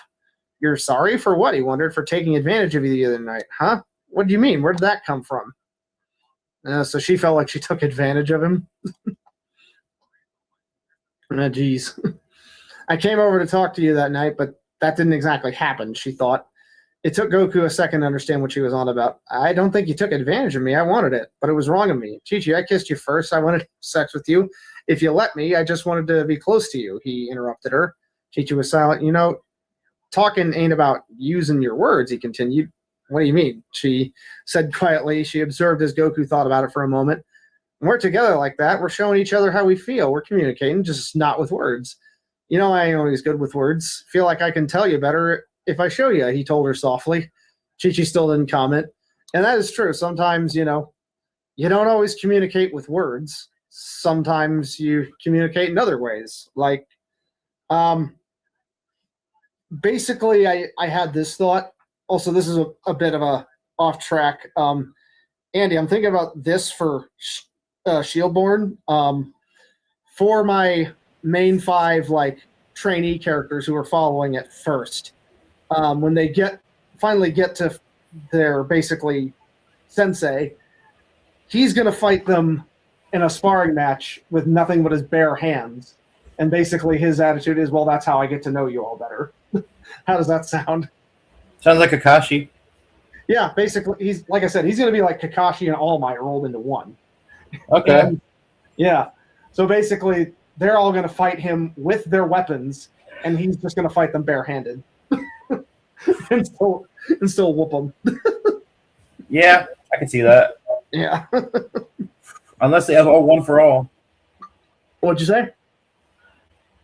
Speaker 2: You're sorry for what? He wondered. For taking advantage of you the other night. Huh? What do you mean? Where did that come from? So she felt like she took advantage of him. Geez. I came over to talk to you that night, but that didn't exactly happen, she thought. It took Goku a second to understand what she was on about. I don't think you took advantage of me. I wanted it, but it was wrong of me. Chi-Chi, I kissed you first. I wanted sex with you. If you let me, I just wanted to be close to you, he interrupted her. Chi-Chi was silent. You know, talking ain't about using your words, he continued. What do you mean? She said quietly. She observed as Goku thought about it for a moment. When we're together like that, we're showing each other how we feel. We're communicating, just not with words. You know, I ain't always good with words. Feel like I can tell you better if I show you, he told her softly. Chi-Chi still didn't comment. And that is true. Sometimes, you know, you don't always communicate with words. Sometimes you communicate in other ways. Like, basically, I had this thought. Also, this is a bit of a off track. Andy, I'm thinking about this for Shieldborn. For my main 5 like trainee characters who are following it first, when they finally get to their basically sensei, he's going to fight them in a sparring match with nothing but his bare hands. And basically his attitude is, well, that's how I get to know you all better. How does that sound?
Speaker 4: Sounds like Kakashi.
Speaker 2: Yeah, basically, he's like I said, he's going to be like Kakashi and All Might rolled into one.
Speaker 4: Okay.
Speaker 2: And, yeah. So basically, they're all going to fight him with their weapons, and he's just going to fight them barehanded. and still whoop them.
Speaker 4: Yeah, I can see that.
Speaker 2: Yeah.
Speaker 4: Unless they have all one for all.
Speaker 2: What'd you say?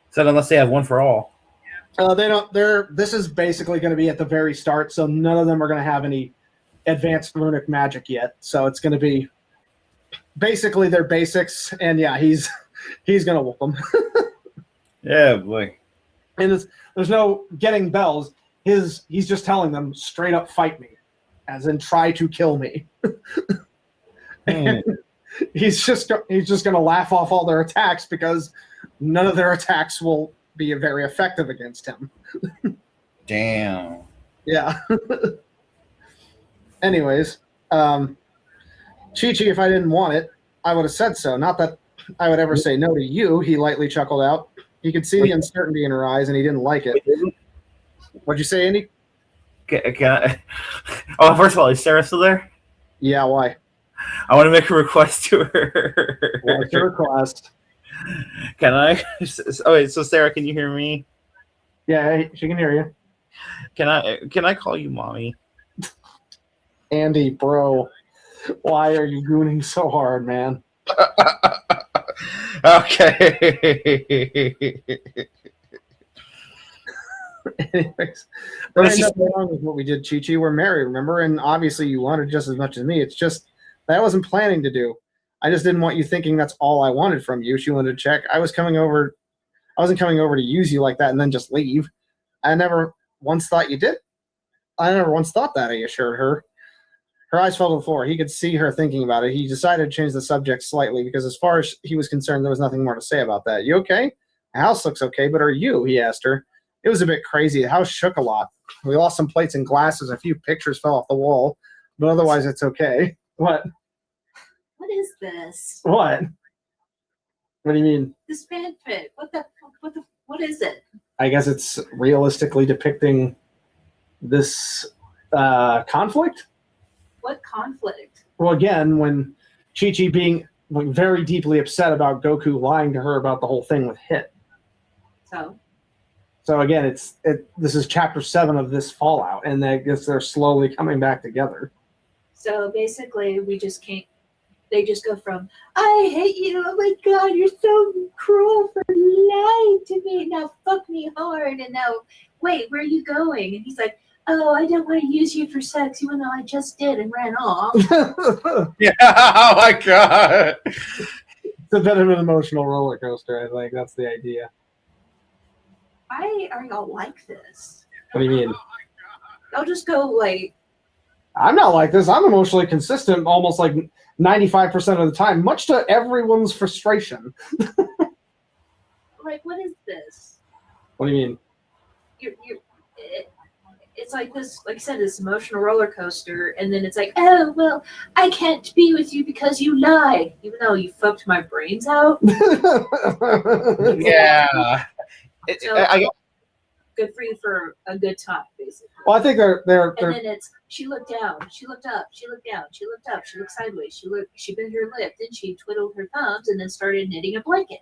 Speaker 4: Said unless they have one for all.
Speaker 2: They don't. This is basically going to be at the very start, so none of them are going to have any advanced runic magic yet. So it's going to be basically their basics, and yeah, he's going to whoop them.
Speaker 4: Yeah, boy.
Speaker 2: And there's no getting bells. He's just telling them straight up, fight me, as in try to kill me. And he's just going to laugh off all their attacks because none of their attacks will be very effective against him.
Speaker 4: Damn.
Speaker 2: Yeah. Anyways, Chi-Chi, if I didn't want it, I would have said so. Not that I would ever say no to you, he lightly chuckled out. He could see the uncertainty in her eyes, and he didn't like it. What'd you say, Andy?
Speaker 4: Can I... Oh, first of all, is Sarah still there?
Speaker 2: Yeah, why?
Speaker 4: I want to make a request to her.
Speaker 2: What's your request?
Speaker 4: Can I? Oh, wait, so Sarah, can you hear me?
Speaker 2: Yeah, she can hear you.
Speaker 4: Can I call you mommy?
Speaker 2: Andy, bro, why are you gooning so hard, man?
Speaker 4: Okay.
Speaker 2: Anyways, there's nothing wrong with what we did, Chi-Chi. We're married, remember? And obviously you wanted just as much as me. It's just that I wasn't planning to do. I just didn't want you thinking that's all I wanted from you. She wanted to check. I wasn't coming over to use you like that and then just leave. I never once thought you did. I never once thought that, I assured her. Her eyes fell to the floor. He could see her thinking about it. He decided to change the subject slightly because as far as he was concerned, there was nothing more to say about that. You okay? The house looks okay, but are you? He asked her. It was a bit crazy. The house shook a lot. We lost some plates and glasses. A few pictures fell off the wall, but otherwise it's okay. What?
Speaker 1: What is this?
Speaker 2: What? What do you mean?
Speaker 1: This fanfic. What is it?
Speaker 2: I guess it's realistically depicting this conflict.
Speaker 1: What conflict?
Speaker 2: Well, again, when Chi-Chi being very deeply upset about Goku lying to her about the whole thing with Hit.
Speaker 1: So
Speaker 2: So again, this is chapter 7 of this fallout, and I guess they're slowly coming back together.
Speaker 1: So basically, we just can't. They just go from "I hate you, oh my god, you're so cruel for lying to me. Now fuck me hard." And now, wait, where are you going? And he's like, "Oh, I don't want to use you for sex, even though I just did," and ran off.
Speaker 4: Yeah. Oh my god.
Speaker 2: It's a bit of an emotional roller coaster. I think that's the idea.
Speaker 1: Why are y'all like this?
Speaker 2: What do you mean?
Speaker 1: Y'all just go like,
Speaker 2: I'm not like this. I'm emotionally consistent almost like 95% of the time, much to everyone's frustration.
Speaker 1: what is this?
Speaker 2: What do you mean?
Speaker 1: It's like this, like I said, this emotional roller coaster, and then it's like, oh well, I can't be with you because you lied, even though you fucked my brains out.
Speaker 4: Yeah.
Speaker 1: So, good for you for a good time, basically.
Speaker 2: Well, I think they're
Speaker 1: And then it's she looked down, she looked up, she looked down, she looked up, she looked sideways, she bit her lip, then she twiddled her thumbs and then started knitting a blanket.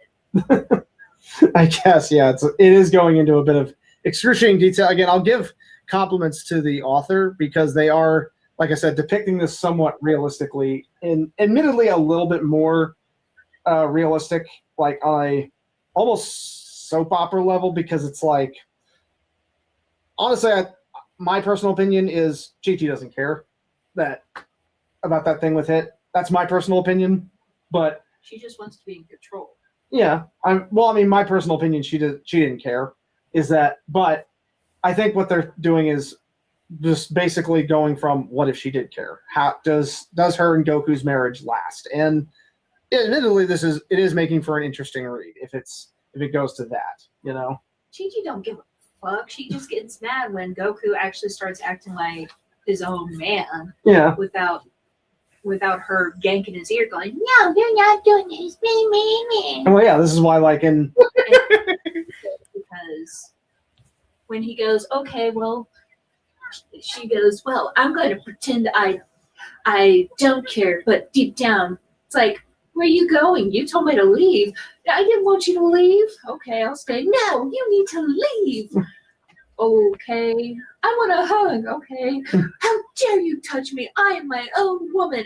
Speaker 2: I guess, yeah, it is going into a bit of excruciating detail. Again, I'll give compliments to the author because they are, like I said, depicting this somewhat realistically, and admittedly a little bit more realistic, like on a almost soap opera level, because it's like, honestly, my personal opinion is Chi-Chi doesn't care about that thing with Hit. That's my personal opinion, but
Speaker 1: she just wants to be in control.
Speaker 2: Yeah, my personal opinion, she didn't care, but I think what they're doing is just basically going from what if she did care? How does her and Goku's marriage last? And admittedly, it is making for an interesting read if it goes to that, you know.
Speaker 1: Chi-Chi don't give a fuck. She just gets mad when Goku actually starts acting like his own man.
Speaker 2: Yeah.
Speaker 1: Without her yanking his ear, going, "No, you're not doing this, me."
Speaker 2: Well, yeah, this is why, like in
Speaker 1: because when he goes, okay, well, she goes, well, I'm going to pretend I don't care, but deep down, it's like, where are you going? You told me to leave. I didn't want you to leave. Okay, I'll stay. No, you need to leave. Okay, I want a hug. Okay, how dare you touch me? I am my own woman.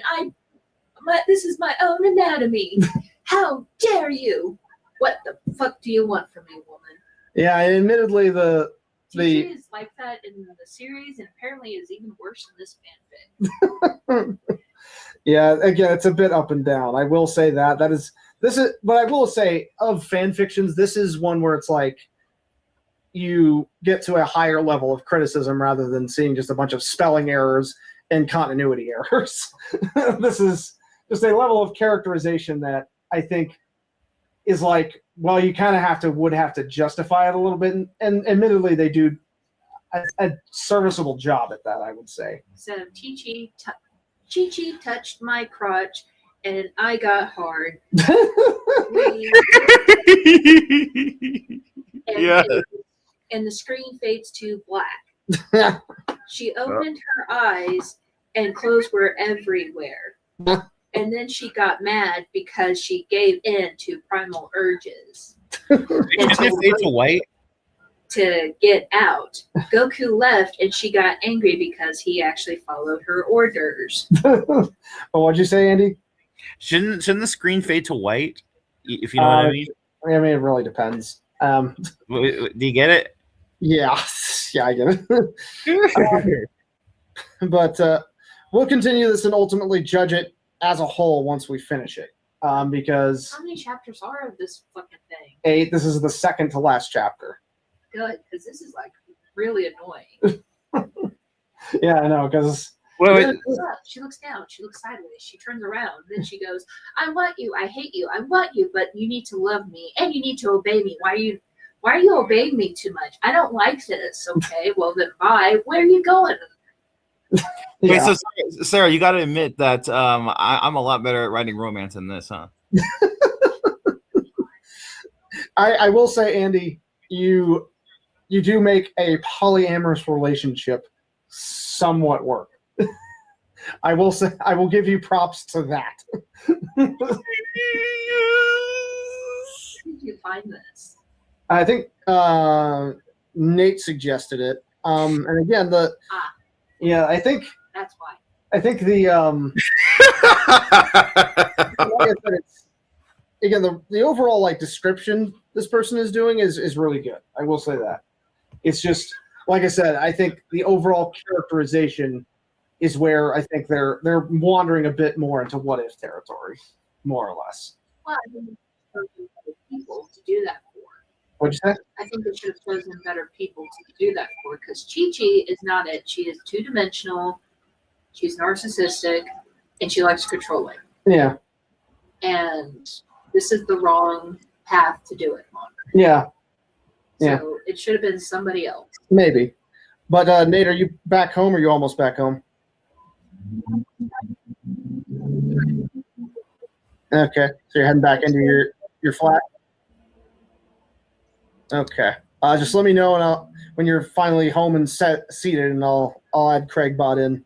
Speaker 1: This is my own anatomy. How dare you? What the fuck do you want from me, woman?
Speaker 2: Yeah, admittedly,
Speaker 1: Chi-Chi is like that in the series, and apparently is even worse in this fanfic.
Speaker 2: Yeah, again, it's a bit up and down. I will say that but I will say of fan fictions, this is one where it's like you get to a higher level of criticism rather than seeing just a bunch of spelling errors and continuity errors. This is just a level of characterization that I think is like, well, you kind of would have to justify it a little bit, and admittedly, they do a serviceable job at that, I would say.
Speaker 1: So Chi-Chi touched my crotch, and I got hard. And the screen fades to black. She opened her eyes, and clothes were everywhere. And then she got mad because she gave in to primal urges.
Speaker 3: Didn't it fade to white?
Speaker 1: To get out. Goku left, and she got angry because he actually followed her orders.
Speaker 2: Well, what'd you say, Andy?
Speaker 3: Shouldn't the screen fade to white? If you know what I mean.
Speaker 2: I mean, it really depends.
Speaker 3: Do you get it?
Speaker 2: Yeah, I get it. But we'll continue this and ultimately judge it as a whole once we finish it. Because
Speaker 1: how many chapters are of this fucking thing?
Speaker 2: 8. This is the second to last chapter.
Speaker 1: Good, because this is like really annoying.
Speaker 2: Yeah, I know. Because
Speaker 1: she looks down, she looks sideways, she turns around, then she goes, "I want you, I hate you, I want you, but you need to love me and you need to obey me. Why are you obeying me too much? I don't like this." Okay, well then bye. Where are you going?
Speaker 3: Wait, so Sarah, you got to admit that I'm a lot better at writing romance than this, huh?
Speaker 2: I will say, Andy, you do make a polyamorous relationship somewhat work. I will say, I will give you props to that.
Speaker 1: Where did you find this?
Speaker 2: I think Nate suggested it. And again, I think
Speaker 1: That's why.
Speaker 2: the like I said, it's again the overall like description this person is doing is really good. I will say that. It's just like I said, I think the overall characterization is where I think they're wandering a bit more into what if territory, more or less.
Speaker 1: Well, I think they should have chosen better people to do that for.
Speaker 2: What'd you say?
Speaker 1: I think they should have chosen better people to do that for because Chi-Chi is not it. She is two-dimensional, she's narcissistic, and she likes controlling.
Speaker 2: Yeah.
Speaker 1: And this is the wrong path to do it on.
Speaker 2: Yeah. Yeah.
Speaker 1: So it should have been somebody else.
Speaker 2: Maybe. But Nate, are you back home or are you almost back home? Okay. So you're heading back into your flat? Okay. Just let me know and when you're finally home and seated, and I'll add Craig Bot in.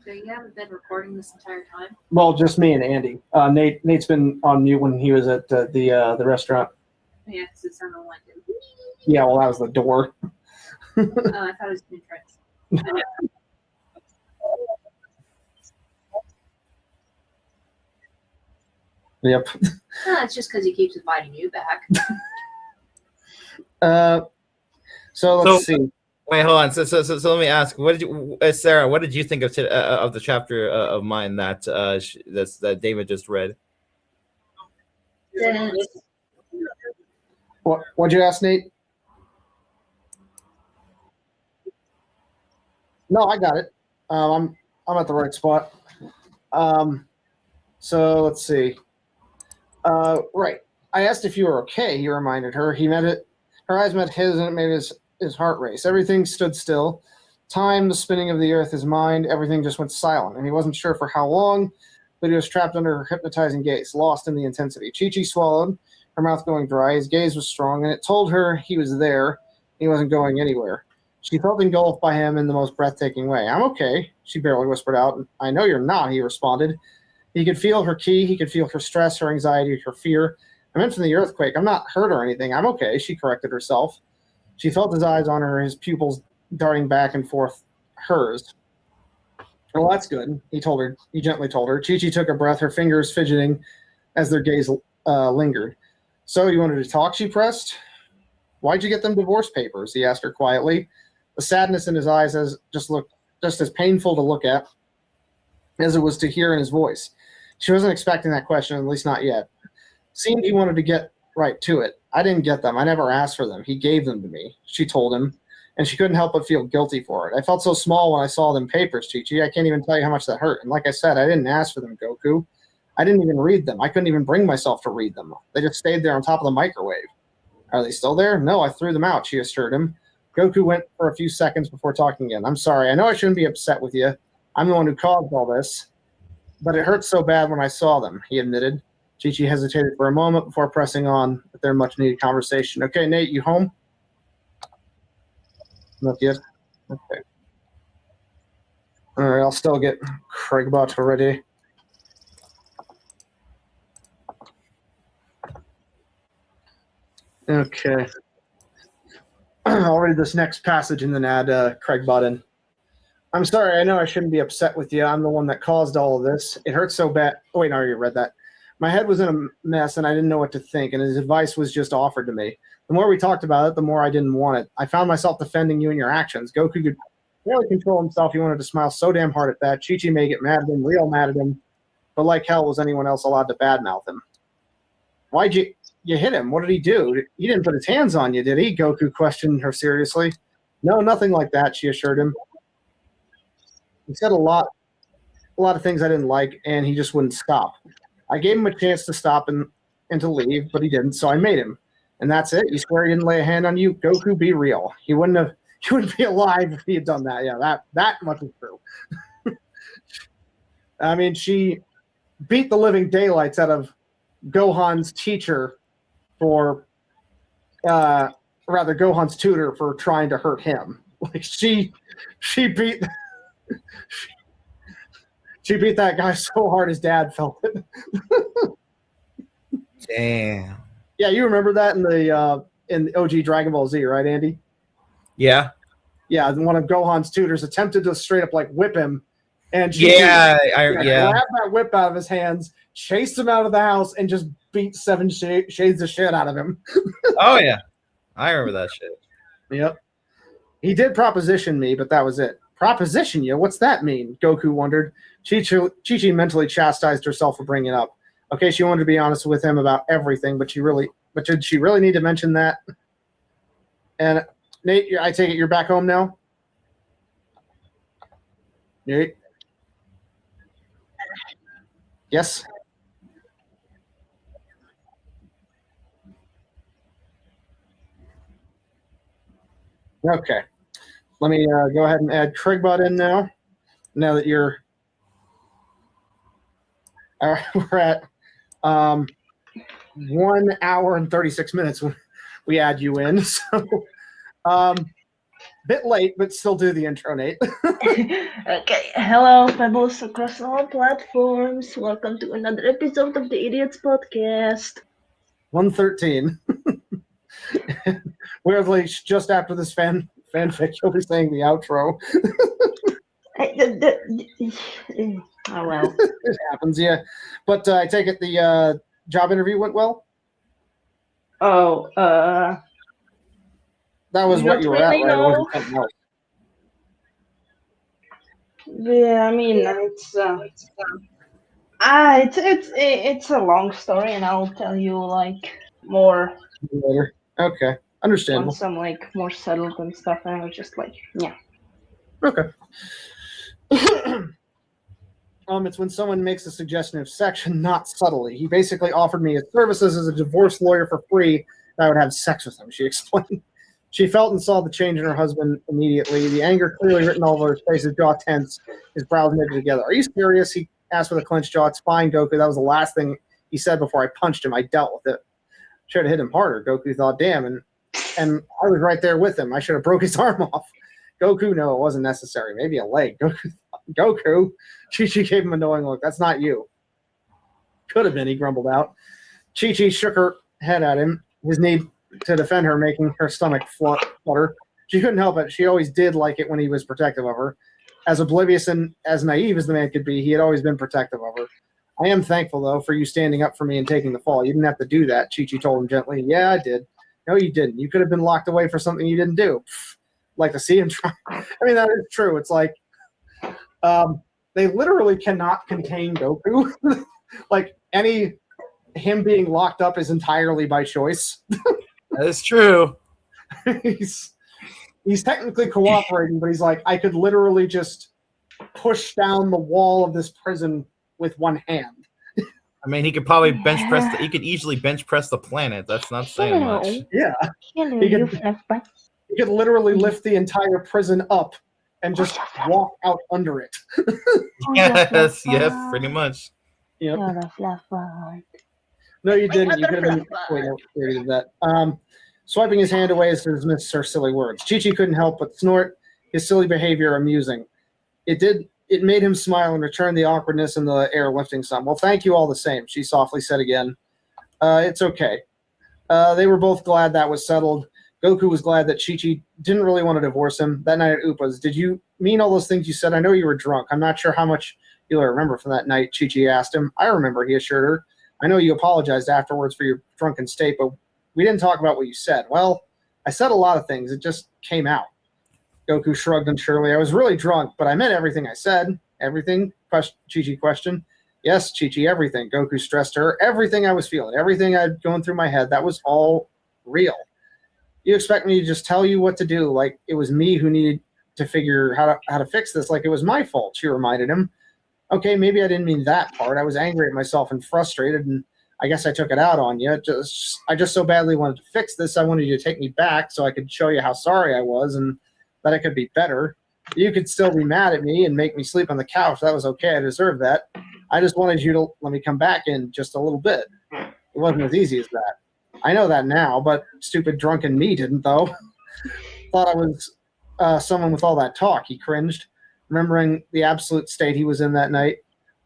Speaker 1: So you haven't been recording this entire time?
Speaker 2: Well, just me and Andy. Nate's been on mute when he was at the restaurant.
Speaker 1: Yeah, because it sounded like it.
Speaker 2: Yeah, well, that was the door.
Speaker 1: I thought it was new tricks.
Speaker 2: Yep.
Speaker 1: No, it's just because he keeps inviting you back.
Speaker 2: So let's see.
Speaker 3: Wait, hold on. So let me ask. What did you, Sarah? What did you think of the chapter of mine that David just read?
Speaker 2: What'd you ask, Nate? No, I got it. I'm at the right spot. So let's see. Right. I asked if you were okay. He reminded her. He met it. Her eyes met his, and it made his heart race. Everything stood still. Time, the spinning of the earth, his mind, everything just went silent. And he wasn't sure for how long, but he was trapped under her hypnotizing gaze, lost in the intensity. Chi-Chi swallowed, her mouth going dry. His gaze was strong, and it told her he was there. He wasn't going anywhere. She felt engulfed by him in the most breathtaking way. I'm okay, she barely whispered out. I know you're not, he responded. He could feel her key. He could feel her stress, her anxiety, her fear. I meant from the earthquake. I'm not hurt or anything. I'm okay, she corrected herself. She felt his eyes on her, his pupils darting back and forth, hers. Well, that's good, he told her. He gently told her. Chi-Chi took a breath, her fingers fidgeting as their gaze lingered. So you wanted to talk, she pressed. Why'd you get them divorce papers? He asked her quietly. The sadness in his eyes looked just as painful to look at as it was to hear in his voice. She wasn't expecting that question, at least not yet. Seemed he wanted to get right to it. I didn't get them. I never asked for them. He gave them to me, she told him, and she couldn't help but feel guilty for it. I felt so small when I saw them papers, Chi-Chi. I can't even tell you how much that hurt. And like I said, I didn't ask for them, Goku. I didn't even read them. I couldn't even bring myself to read them. They just stayed there on top of the microwave. Are they still there? No, I threw them out, she assured him. Goku went for a few seconds before talking again. I'm sorry. I know I shouldn't be upset with you. I'm the one who caused all this. But it hurt so bad when I saw them, he admitted. Chi-Chi hesitated for a moment before pressing on with their much-needed conversation. Okay, Nate, you home? Not yet. Okay. All right, I'll still get Craigbot ready. Okay. I'll read this next passage and then add Craigbot in. I'm sorry, I know I shouldn't be upset with you. I'm the one that caused all of this. It hurts so bad. Oh, wait, no, I already read that. My head was in a mess, and I didn't know what to think, and his advice was just offered to me. The more we talked about it, the more I didn't want it. I found myself defending you and your actions. Goku could barely control himself. He wanted to smile so damn hard at that. Chi-Chi may get mad at him, real mad at him, but like hell was anyone else allowed to badmouth him. Why'd you hit him? What did he do? He didn't put his hands on you, did he? Goku questioned her seriously. No, nothing like that, she assured him. He said a lot of things I didn't like, and he just wouldn't stop. I gave him a chance to stop and to leave, but he didn't, so I made him. And that's it? You swear he didn't lay a hand on you? Goku, be real. He wouldn't be alive if he had done that. Yeah, that much is true. I mean, she beat the living daylights out of Gohan's teacher Gohan's tutor for trying to hurt him. Like she beat that guy so hard his dad felt it.
Speaker 3: Damn.
Speaker 2: Yeah, you remember that in the in OG Dragon Ball Z, right, Andy?
Speaker 3: Yeah.
Speaker 2: Yeah, and one of Gohan's tutors attempted to straight up like whip him, and
Speaker 3: Yeah.
Speaker 2: grabbed that whip out of his hands, chased him out of the house, and just beat seven shades of shit out of him.
Speaker 3: Oh yeah. I remember that shit.
Speaker 2: Yep. He did proposition me, but that was it. Proposition you? What's that mean? Goku wondered. Chi-Chi mentally chastised herself for bringing it up. Okay, she wanted to be honest with him about everything, but did she really need to mention that? And Nate, I take it you're back home now? Nate? Yes? Okay. Let me go ahead and add Krigbot in now. Now that you're... All right, we're at 1 hour and 36 minutes when we add you in. So, bit late, but still do the intro, Nate.
Speaker 5: Okay, hello, pebbles across all platforms. Welcome to another episode of the Idiots Podcast.
Speaker 2: 113. Weirdly, just after this fanfic, you'll be saying the outro.
Speaker 5: Oh well.
Speaker 2: It happens, yeah. But I take it the job interview went well?
Speaker 5: Oh,
Speaker 2: That was what
Speaker 5: not
Speaker 2: you were
Speaker 5: really,
Speaker 2: at, right? It
Speaker 5: no.
Speaker 2: wasn't something else.
Speaker 5: Yeah, I mean it's a long story, and I'll tell you like more
Speaker 2: Later. Okay, understandable.
Speaker 5: once I'm like more settled and stuff. And I was just like, yeah.
Speaker 2: Okay. It's when someone makes a suggestion of section, not subtly. He basically offered me his services as a divorce lawyer for free, and I would have sex with him, she explained. She felt and saw the change in her husband immediately. The anger clearly written all over his face, his jaw tense, his brows knitted together. Are you serious? He asked with a clenched jaw. It's fine, Goku. That was the last thing he said before I punched him. I dealt with it. Should have hit him harder, Goku thought. Damn, and I was right there with him. I should have broke his arm off. Goku, no, it wasn't necessary. Maybe a leg. Goku. Chi-Chi gave him a knowing look. That's not you. Could have been, he grumbled out. Chi-Chi shook her head at him, his need to defend her, making her stomach flutter. She couldn't help it. She always did like it when he was protective of her. As oblivious and as naive as the man could be, he had always been protective of her. I am thankful, though, for you standing up for me and taking the fall. You didn't have to do that, Chi-Chi told him gently. Yeah, I did. No, you didn't. You could have been locked away for something you didn't do. Like to see him try. I mean, that is true. It's like they literally cannot contain Goku. Like him being locked up is entirely by choice.
Speaker 3: That is true.
Speaker 2: He's technically cooperating, but he's like, I could literally just push down the wall of this prison with one hand.
Speaker 3: I mean, he could probably bench press. He could easily bench press the planet. That's not saying much.
Speaker 2: Yeah.
Speaker 5: Hello,
Speaker 2: He
Speaker 5: you
Speaker 2: could-
Speaker 5: fluffbut.
Speaker 2: He could literally lift the entire prison up and just walk out under it.
Speaker 3: Yes, yes, pretty much.
Speaker 2: Yep.
Speaker 5: You're a fluffbut.
Speaker 2: No, you didn't. You
Speaker 5: other
Speaker 2: could have been.
Speaker 5: fluff.
Speaker 2: Wait, no, you already did that. Swiping his hand away as to dismiss her silly words. Chi-Chi couldn't help but snort, his silly behavior amusing. It made him smile and return the awkwardness in the air lifting some. Well, thank you all the same, she softly said again. It's okay. They were both glad that was settled. Goku was glad that Chi-Chi didn't really want to divorce him. That night at Upa's, did you mean all those things you said? I know you were drunk. I'm not sure how much you'll remember from that night, Chi-Chi asked him. I remember, he assured her. I know you apologized afterwards for your drunken state, but we didn't talk about what you said. Well, I said a lot of things. It just came out. Goku shrugged unsurely. I was really drunk, but I meant everything I said. Everything? Chi-Chi questioned. Yes, Chi-Chi, everything. Goku stressed to her. Everything I was feeling, everything I'd going through my head, that was all real. You expect me to just tell you what to do, like it was me who needed to figure how to fix this, like it was my fault, she reminded him. Okay, maybe I didn't mean that part. I was angry at myself and frustrated, and I guess I took it out on you. I just so badly wanted to fix this. I wanted you to take me back so I could show you how sorry I was and that I could be better. You could still be mad at me and make me sleep on the couch. That was okay. I deserved that. I just wanted you to let me come back in just a little bit. It wasn't as easy as that. I know that now, but stupid drunken me didn't, though. Thought I was someone with all that talk, he cringed, remembering the absolute state he was in that night.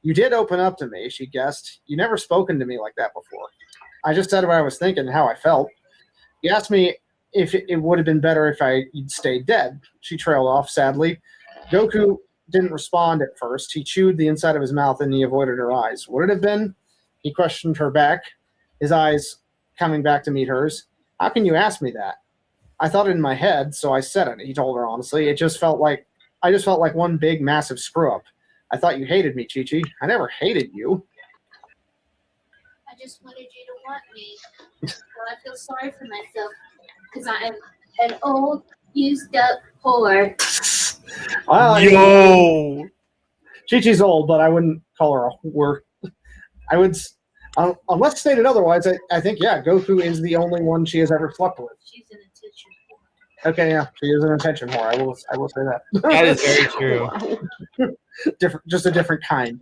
Speaker 2: You did open up to me, she guessed. You never spoken to me like that before. I just said what I was thinking and how I felt. He asked me if it would have been better if you'd stayed dead. She trailed off sadly. Goku didn't respond at first. He chewed the inside of his mouth and he avoided her eyes. Would it have been? He questioned her back, his eyes coming back to meet hers. How can you ask me that? I thought it in my head, so I said it, he told her honestly. I just felt like one big, massive screw-up. I thought you hated me, Chi-Chi. I never hated you.
Speaker 1: I just wanted you to want me. So I feel sorry for myself because I am an old, used-up whore.
Speaker 3: Yo.
Speaker 2: Chi-Chi's old, but I wouldn't call her a whore. I would, unless stated otherwise, I think, yeah, Goku is the only one she has ever slept with.
Speaker 1: She's an attention whore.
Speaker 2: Okay, yeah, she is an attention whore. I will say that.
Speaker 3: That is very true.
Speaker 2: Different, just a different kind.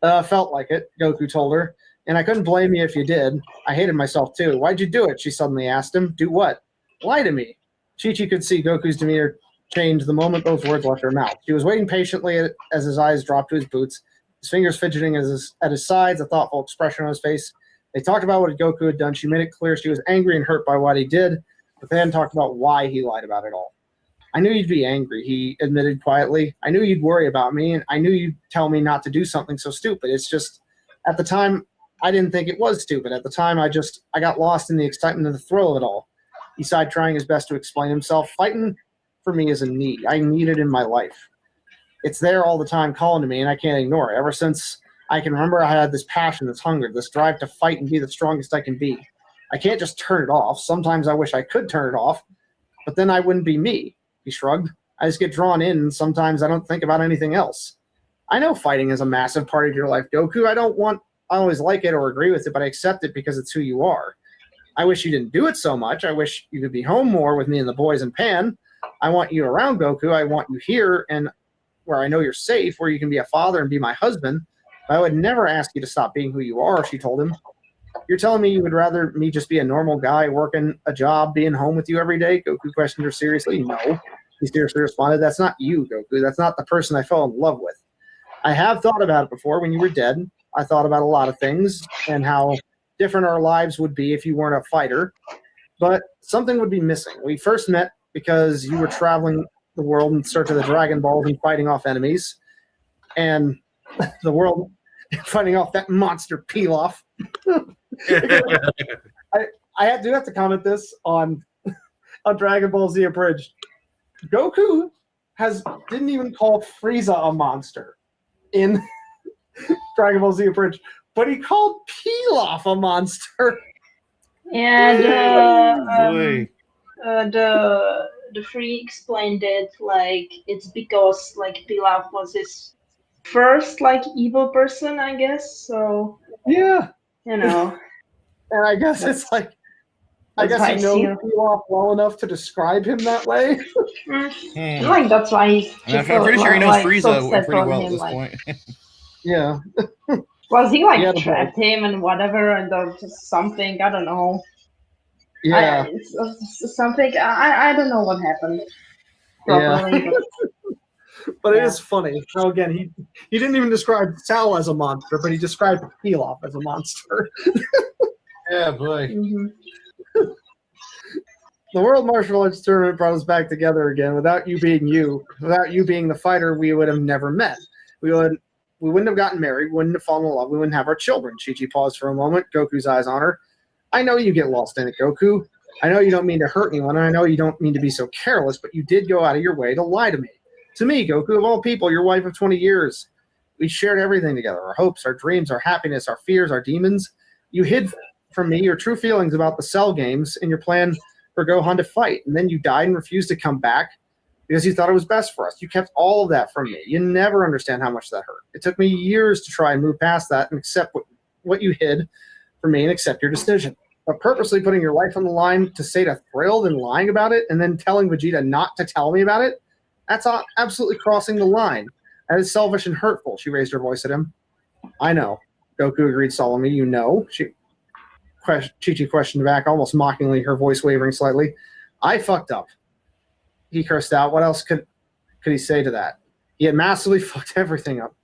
Speaker 2: Felt like it, Goku told her, and I couldn't blame you if you did. I hated myself too. Why'd you do it? She suddenly asked him. Do what? Lie to me. Chi-Chi could see Goku's demeanor change the moment those words left her mouth. She was waiting patiently as his eyes dropped to his boots, his fingers fidgeting at his sides, a thoughtful expression on his face. They talked about what Goku had done. She made it clear she was angry and hurt by what he did, but they hadn't talked about why he lied about it all. I knew you'd be angry, he admitted quietly. I knew you'd worry about me, and I knew you'd tell me not to do something so stupid. It's just, at the time, I didn't think it was stupid. At the time, I got lost in the excitement and the thrill of it all. He sighed, trying his best to explain himself. Fighting, for me, is a need. I need it in my life. It's there all the time calling to me, and I can't ignore it. Ever since I can remember, I had this passion, this hunger, this drive to fight and be the strongest I can be. I can't just turn it off. Sometimes I wish I could turn it off, but then I wouldn't be me. He shrugged. I just get drawn in, and sometimes I don't think about anything else. I know fighting is a massive part of your life, Goku. I don't always like it or agree with it, but I accept it because it's who you are. I wish you didn't do it so much. I wish you could be home more with me and the boys and Pan. I want you around, Goku. I want you here and where I know you're safe, where you can be a father and be my husband. But I would never ask you to stop being who you are, she told him. You're telling me you would rather me just be a normal guy working a job, being home with you every day? Goku questioned her seriously. No. He seriously responded, that's not you, Goku. That's not the person I fell in love with. I have thought about it before when you were dead. I thought about a lot of things and how different our lives would be if you weren't a fighter. But something would be missing. We first met because you were traveling the world in search of the Dragonballs and fighting off enemies. And the world fighting off that monster Pilaf. I do have to comment this on Dragon Ball Z Abridged. Goku didn't even call Frieza a monster in Dragon Ball Z Abridged, but he called Pilaf a monster.
Speaker 5: And the Free explained it like it's because like Pilaf was his first like evil person, I guess. So
Speaker 2: Yeah,
Speaker 5: you know.
Speaker 2: and I guess it's like I guess he knows Pilaf well enough to describe him that way.
Speaker 5: Like that's why he's.
Speaker 3: I'm pretty sure he knows Frieza pretty well at this
Speaker 5: like,
Speaker 3: point.
Speaker 2: Yeah.
Speaker 5: Was he like
Speaker 2: Yeah,
Speaker 5: trapped him and whatever, and just something? I don't know.
Speaker 2: Yeah.
Speaker 5: It's something. I don't know what happened. Properly,
Speaker 2: Yeah. But it is funny how again he didn't even describe Sal as a monster, but he described Pilaf as a monster.
Speaker 3: Yeah, boy.
Speaker 5: Mm-hmm.
Speaker 2: The World Martial Arts Tournament brought us back together again. Without you being the fighter, we would have never met. We wouldn't have gotten married, we wouldn't have fallen in love, we wouldn't have our children. Chi-Chi paused for a moment, Goku's eyes on her. I know you get lost in it, Goku. I know you don't mean to hurt anyone, and I know you don't mean to be so careless, but you did go out of your way to lie to me. To me, Goku, of all people, your wife of 20 years. We shared everything together, our hopes, our dreams, our happiness, our fears, our demons. You hid from me your true feelings about the Cell games and your plan for Gohan to fight, and then you died and refused to come back because you thought it was best for us. You kept all of that from me. You never understand how much that hurt. It took me years to try and move past that and accept what you hid from me and accept your decision. But purposely putting your life on the line to Seta thrilled and lying about it and then telling Vegeta not to tell me about it, that's absolutely crossing the line. That is selfish and hurtful. She raised her voice at him. I know. Goku agreed solemnly. You know. Chi-Chi questioned back, almost mockingly, her voice wavering slightly. I fucked up. He cursed out. What else could he say to that? He had massively fucked everything up.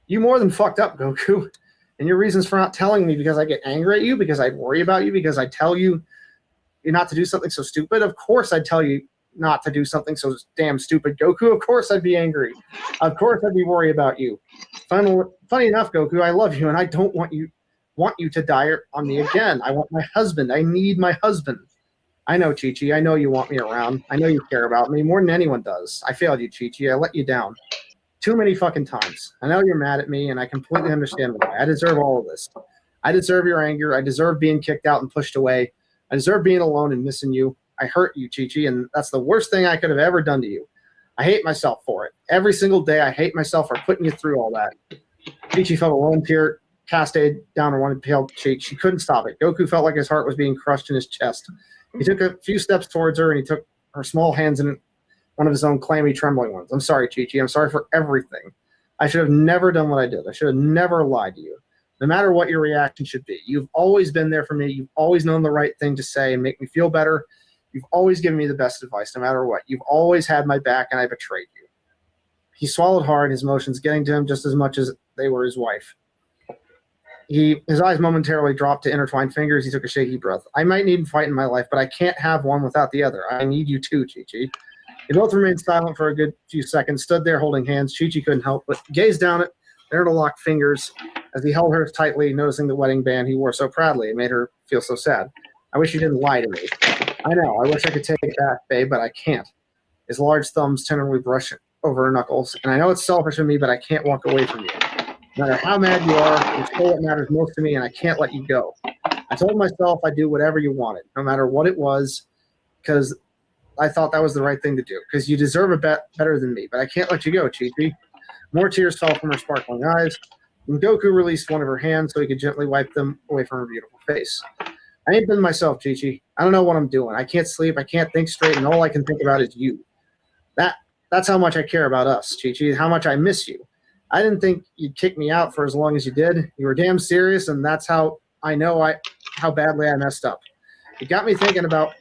Speaker 2: You more than fucked up, Goku. And your reasons for not telling me because I get angry at you, because I worry about you, because I tell you you're not to do something so stupid. Of course I'd tell you not to do something so damn stupid, Goku. Of course I'd be angry. Of course I'd be worried about you. Funny enough, Goku, I love you and I don't want you to die on me again. I want my husband. I need my husband. I know, Chi-Chi. I know you want me around. I know you care about me more than anyone does. I failed you, Chi-Chi. I let you down. Too many fucking times. I know you're mad at me, and I completely understand why. I deserve all of this. I deserve your anger. I deserve being kicked out and pushed away. I deserve being alone and missing you. I hurt you, Chi-Chi, and that's the worst thing I could have ever done to you. I hate myself for it. Every single day, I hate myself for putting you through all that. Chi-Chi felt a lone tear cascade down her one pale cheek. She couldn't stop it. Goku felt like his heart was being crushed in his chest. He took a few steps towards her, and he took her small hands in one of his own clammy, trembling ones. I'm sorry, Chi-Chi. I'm sorry for everything. I should have never done what I did. I should have never lied to you. No matter what your reaction should be, you've always been there for me. You've always known the right thing to say and make me feel better. You've always given me the best advice, no matter what. You've always had my back, and I betrayed you. He swallowed hard, his emotions getting to him just as much as they were his wife. His eyes momentarily dropped to intertwined fingers. He took a shaky breath. I might need a fight in my life, but I can't have one without the other. I need you too, Chi-Chi. They both remained silent for a good few seconds, stood there holding hands. Chi-Chi couldn't help but gaze down at their interlocked fingers as he held hers tightly, noticing the wedding band he wore so proudly. It made her feel so sad. I wish you didn't lie to me. I know. I wish I could take it back, babe, but I can't. His large thumbs tenderly brushed over her knuckles. And I know it's selfish of me, but I can't walk away from you. No matter how mad you are, you're still what matters most to me, and I can't let you go. I told myself I'd do whatever you wanted, no matter what it was, because I thought that was the right thing to do, because you deserve a better than me, but I can't let you go, Chi-Chi. More tears fell from her sparkling eyes, and Goku released one of her hands so he could gently wipe them away from her beautiful face. I ain't been myself, Chi-Chi. I don't know what I'm doing. I can't sleep. I can't think straight, and all I can think about is you. That's how much I care about us, Chi-Chi, how much I miss you. I didn't think you'd kick me out for as long as you did. You were damn serious, and that's how I know how badly I messed up. It got me thinking about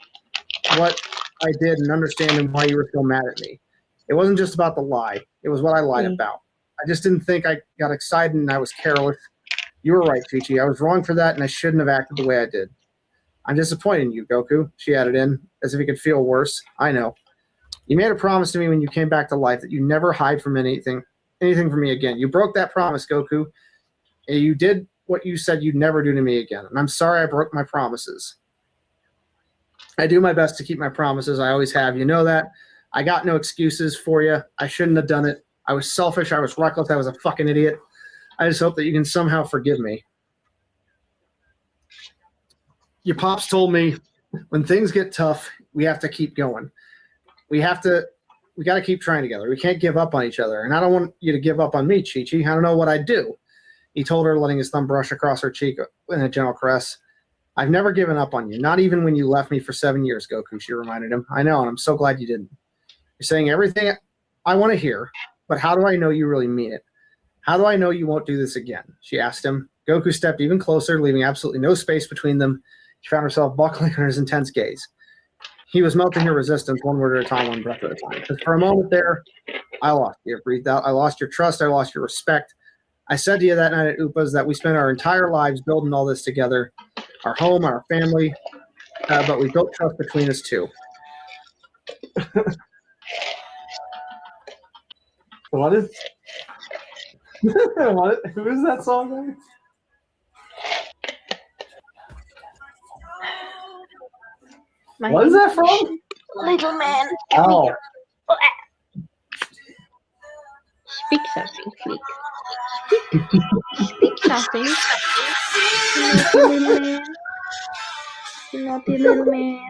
Speaker 2: what I did and understanding why you were so mad at me. It wasn't just about the lie. It was what I lied about. I just didn't think I got excited and I was careless. You were right, Chi-Chi. I was wrong for that, and I shouldn't have acted the way I did. I'm disappointed in you, Goku, she added in, as if he could feel worse. I know. You made a promise to me when you came back to life that you never hide from anything from me again. You broke that promise, Goku. And you did what you said you'd never do to me again. And I'm sorry I broke my promises. I do my best to keep my promises. I always have. You know that. I got no excuses for you. I shouldn't have done it. I was selfish. I was reckless. I was a fucking idiot. I just hope that you can somehow forgive me. Your pops told me when things get tough, we have to keep going. We got to keep trying together. We can't give up on each other. And I don't want you to give up on me, Chi-Chi. I don't know what I'd do. He told her, letting his thumb brush across her cheek in a gentle caress. I've never given up on you, not even when you left me for 7 years, Goku, she reminded him. I know, and I'm so glad you didn't. You're saying everything I want to hear, but how do I know you really mean it? How do I know you won't do this again? She asked him. Goku stepped even closer, leaving absolutely no space between them. She found herself buckling under his intense gaze. He was melting her resistance one word at a time, one breath at a time. Because for a moment there, I lost you. Breathed out. I lost your trust. I lost your respect. I said to you that night at Upa's that we spent our entire lives building all this together, our home, our family, but we built trust between us too. What is? Who is that song? What is that from?
Speaker 5: Little man.
Speaker 2: Oh.
Speaker 5: Speak something, Fleek. Speak something. Naughty little man. Naughty little man.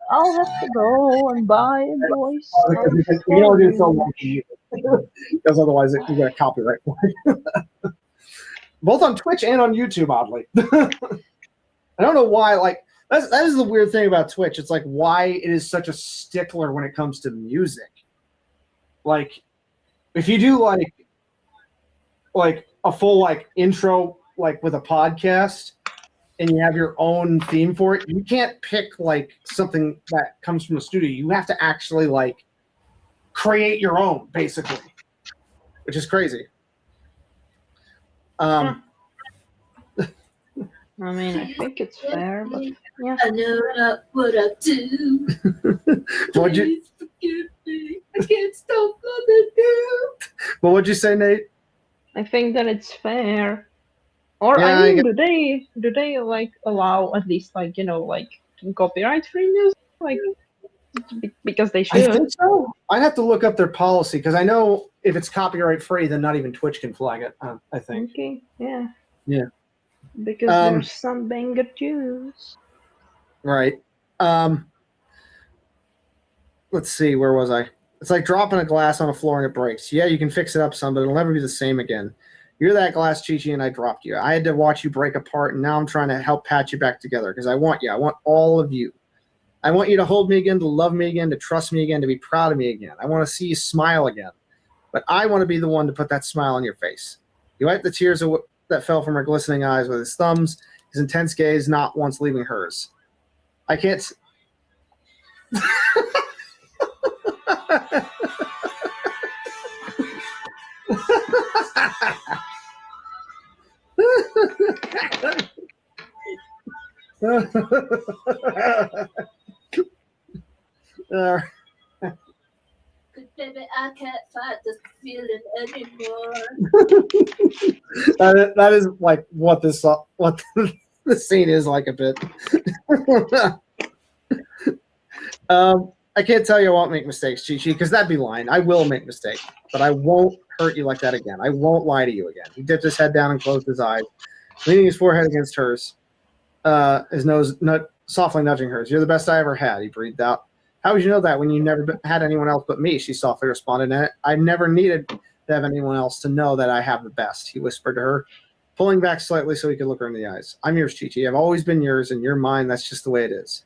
Speaker 5: I'll have to go and buy a voice.
Speaker 2: You know, do so long because otherwise you get a copyright for it. Both on Twitch and on YouTube, oddly. I don't know why. Like that is the weird thing about Twitch. It's like why it is such a stickler when it comes to music. Like, if you do like a full intro with a podcast, and you have your own theme for it, you can't pick like something that comes from the studio. You have to actually like create your own, basically, which is crazy.
Speaker 5: I mean, I think it's fair, but yeah.
Speaker 1: I know not what I do.
Speaker 2: What'd you?
Speaker 1: Please forgive me. I can't stop loving you.
Speaker 2: Well, what'd you say, Nate?
Speaker 5: I think that it's fair. Or
Speaker 2: Yeah,
Speaker 5: I
Speaker 2: I
Speaker 5: mean, do they like allow at least like like copyright free music like because they
Speaker 2: I
Speaker 5: should.
Speaker 2: think so. I'd have to look up their policy because I know if it's copyright free, then not even Twitch can flag it. I think.
Speaker 5: Okay, yeah.
Speaker 2: Yeah.
Speaker 5: Because there's some banger tunes.
Speaker 2: Right. Let's see. Where was I? It's like dropping a glass on a floor and it breaks. Yeah, you can fix it up some, but it'll never be the same again. You're that glass, Chi-Chi, and I dropped you. I had to watch you break apart, and now I'm trying to help patch you back together because I want you. I want all of you. I want you to hold me again, to love me again, to trust me again, to be proud of me again. I want to see you smile again. But I want to be the one to put that smile on your face. He wiped the tears that fell from her glistening eyes with his thumbs, his intense gaze not once leaving hers. I can't...
Speaker 1: Cause baby, I can't fight this feeling anymore.
Speaker 2: that is like what this what the scene is like a bit. I can't tell you I won't make mistakes, Chi-Chi, because that'd be lying. I will make mistakes, but I won't hurt you like that again. I won't lie to you again. He dipped his head down and closed his eyes, leaning his forehead against hers, his nose softly nudging hers. You're the best I ever had, he breathed out. How would you know that when you never had anyone else but me? She softly responded. And I never needed to have anyone else to know that I have the best, he whispered to her, pulling back slightly so he could look her in the eyes. I'm yours, Chi-Chi. I've always been yours, and you're mine. That's just the way it is.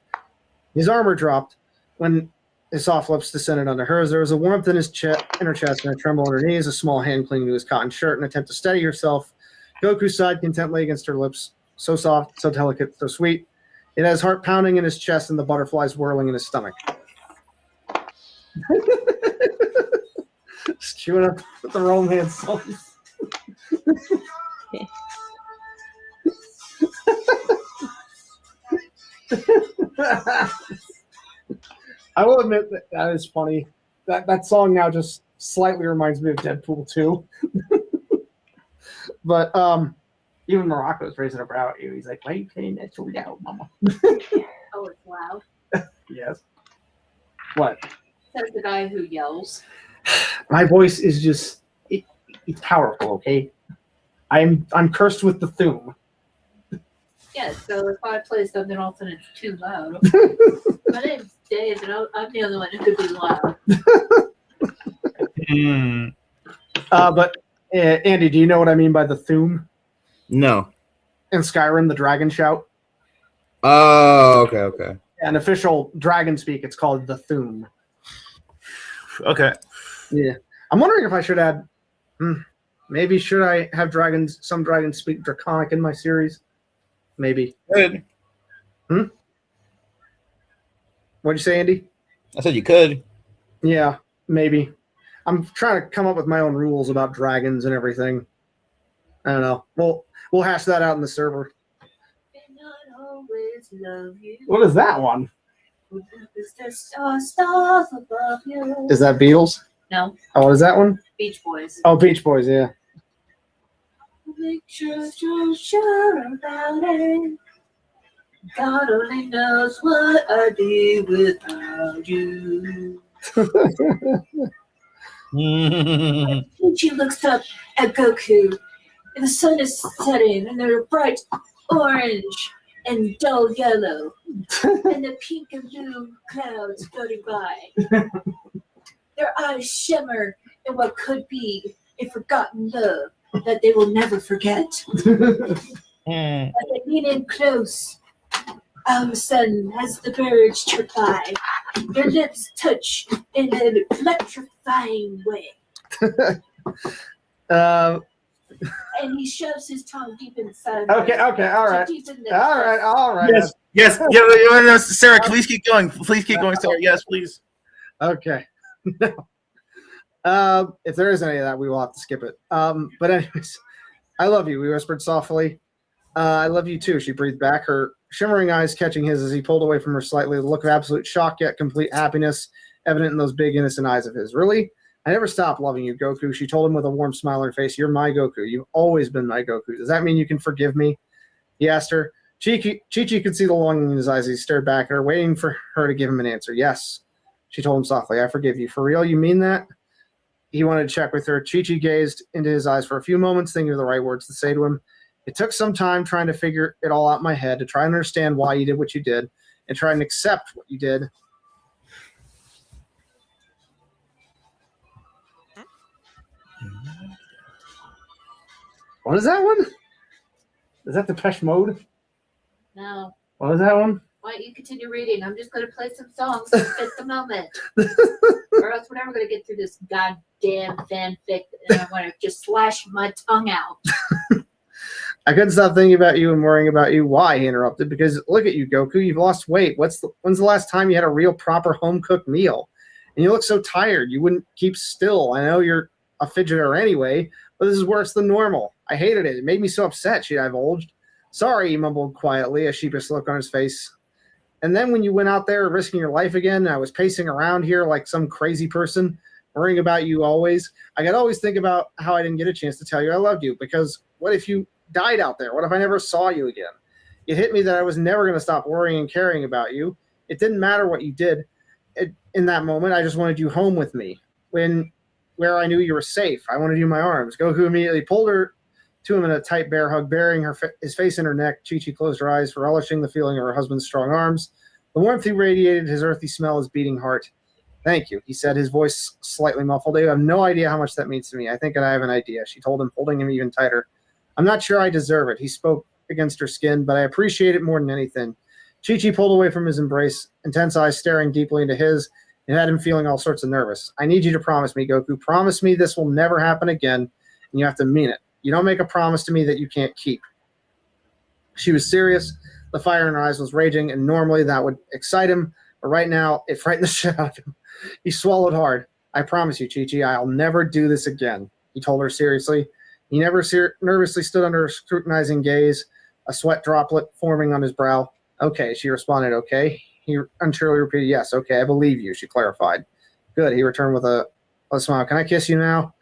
Speaker 2: His armor dropped when his soft lips descended onto hers. There was a warmth in her chest and a tremble on her knees, a small hand clinging to his cotton shirt in an attempt to steady herself. Goku sighed contently against her lips, so soft, so delicate, so sweet. It had his heart pounding in his chest and the butterflies whirling in his stomach. Just chewing up with the romance songs. I will admit that is funny. That song now just slightly reminds me of Deadpool 2. But even Morocco's raising a brow at you. He's like, why are you playing that so loud, mama?
Speaker 1: Oh, it's loud.
Speaker 2: Yes. What?
Speaker 1: Says the guy who yells.
Speaker 2: My voice is just it's powerful, okay? I'm cursed with the Thum.
Speaker 1: Yeah, so if I play something else and it's too loud. My name's Dave, and I'm the only one who could be loud.
Speaker 2: But Andy, do you know what I mean by the Thum?
Speaker 3: No.
Speaker 2: In Skyrim, the dragon shout.
Speaker 3: Oh, okay.
Speaker 2: An official dragon speak, it's called the Thum.
Speaker 3: Okay.
Speaker 2: Yeah. I'm wondering if I should add maybe should I have some dragons speak Draconic in my series? Maybe.
Speaker 3: Good.
Speaker 2: What'd you say, Andy?
Speaker 3: I said you could.
Speaker 2: Yeah, maybe. I'm trying to come up with my own rules about dragons and everything. I don't know. We'll hash that out in the server. What is that one? Is that Beatles?
Speaker 1: No,
Speaker 2: Oh, what is that one?
Speaker 1: Beach Boys.
Speaker 2: Oh, Beach Boys, yeah.
Speaker 1: Make sure you're sure about it. God only knows what I'd do without you. She looks up at Goku, and the sun is setting, and they're bright orange and dull yellow, and the pink and blue clouds floating by. Their eyes shimmer in what could be a forgotten love that they will never forget. As they lean in close, all of a sudden, as the birds chirp by, their lips touch in an electrifying way. and he shoves his tongue deep inside.
Speaker 2: Okay, all right.
Speaker 1: Deep in the
Speaker 2: All right.
Speaker 4: Yes, yes, yeah, Sarah, please keep going. Please keep going, Sarah. Yes, please.
Speaker 2: Okay. If there is any of that, we will have to skip it. But anyways, I love you, we whispered softly. I love you too, she breathed back, her shimmering eyes catching his as he pulled away from her slightly, the look of absolute shock yet complete happiness evident in those big innocent eyes of his. Really? I never stopped loving you, Goku, she told him with a warm smile on her face. You're my Goku. You've always been my Goku. Does that mean you can forgive me? He asked her. Chi-Chi could see the longing in his eyes as he stared back at her, waiting for her to give him an answer. Yes, she told him softly. I forgive you. For real, you mean that? He wanted to check with her. Chi-Chi gazed into his eyes for a few moments, thinking of the right words to say to him. It took some time trying to figure it all out in my head, to try and understand why you did what you did, and try and accept what you did. What is that one? Is that Depeche Mode?
Speaker 1: No.
Speaker 2: What is that one?
Speaker 1: Why don't you continue reading? I'm just going to play some songs at the moment. Or else we're never going to get through this goddamn fanfic, and I'm going to just slash my tongue out.
Speaker 2: I couldn't stop thinking about you and worrying about you. Why? He interrupted. Because look at you, Goku. You've lost weight. When's the last time you had a real proper home-cooked meal? And you look so tired. You wouldn't keep still. I know you're a fidgeter anyway, but this is worse than normal. I hated it. It made me so upset, she divulged. Sorry, he mumbled quietly, a sheepish look on his face. And then when you went out there risking your life again, I was pacing around here like some crazy person, worrying about you always. I could always think about how I didn't get a chance to tell you I loved you, because what if you died out there? What if I never saw you again? It hit me that I was never going to stop worrying and caring about you. It didn't matter what you did. In that moment, I just wanted you home with me, where I knew you were safe. I wanted you in my arms. Goku immediately pulled her to him in a tight bear hug, burying his face in her neck. Chi-Chi closed her eyes, relishing the feeling of her husband's strong arms. The warmth he radiated, his earthy smell, his beating heart. Thank you, he said, his voice slightly muffled. You have no idea how much that means to me. I think I have an idea, she told him, holding him even tighter. I'm not sure I deserve it. He spoke against her skin, but I appreciate it more than anything. Chi-Chi pulled away from his embrace, intense eyes staring deeply into his, and had him feeling all sorts of nervous. I need you to promise me, Goku. Promise me this will never happen again, and you have to mean it. You don't make a promise to me that you can't keep. She was serious. The fire in her eyes was raging, and normally that would excite him, but right now it frightened the shit out of him. He swallowed hard. I promise you, Chi-Chi, I'll never do this again, he told her seriously. He never nervously stood under her scrutinizing gaze, a sweat droplet forming on his brow. Okay, she responded, okay. He unsurely repeated, yes, okay, I believe you, she clarified. Good, he returned with a smile. Can I kiss you now?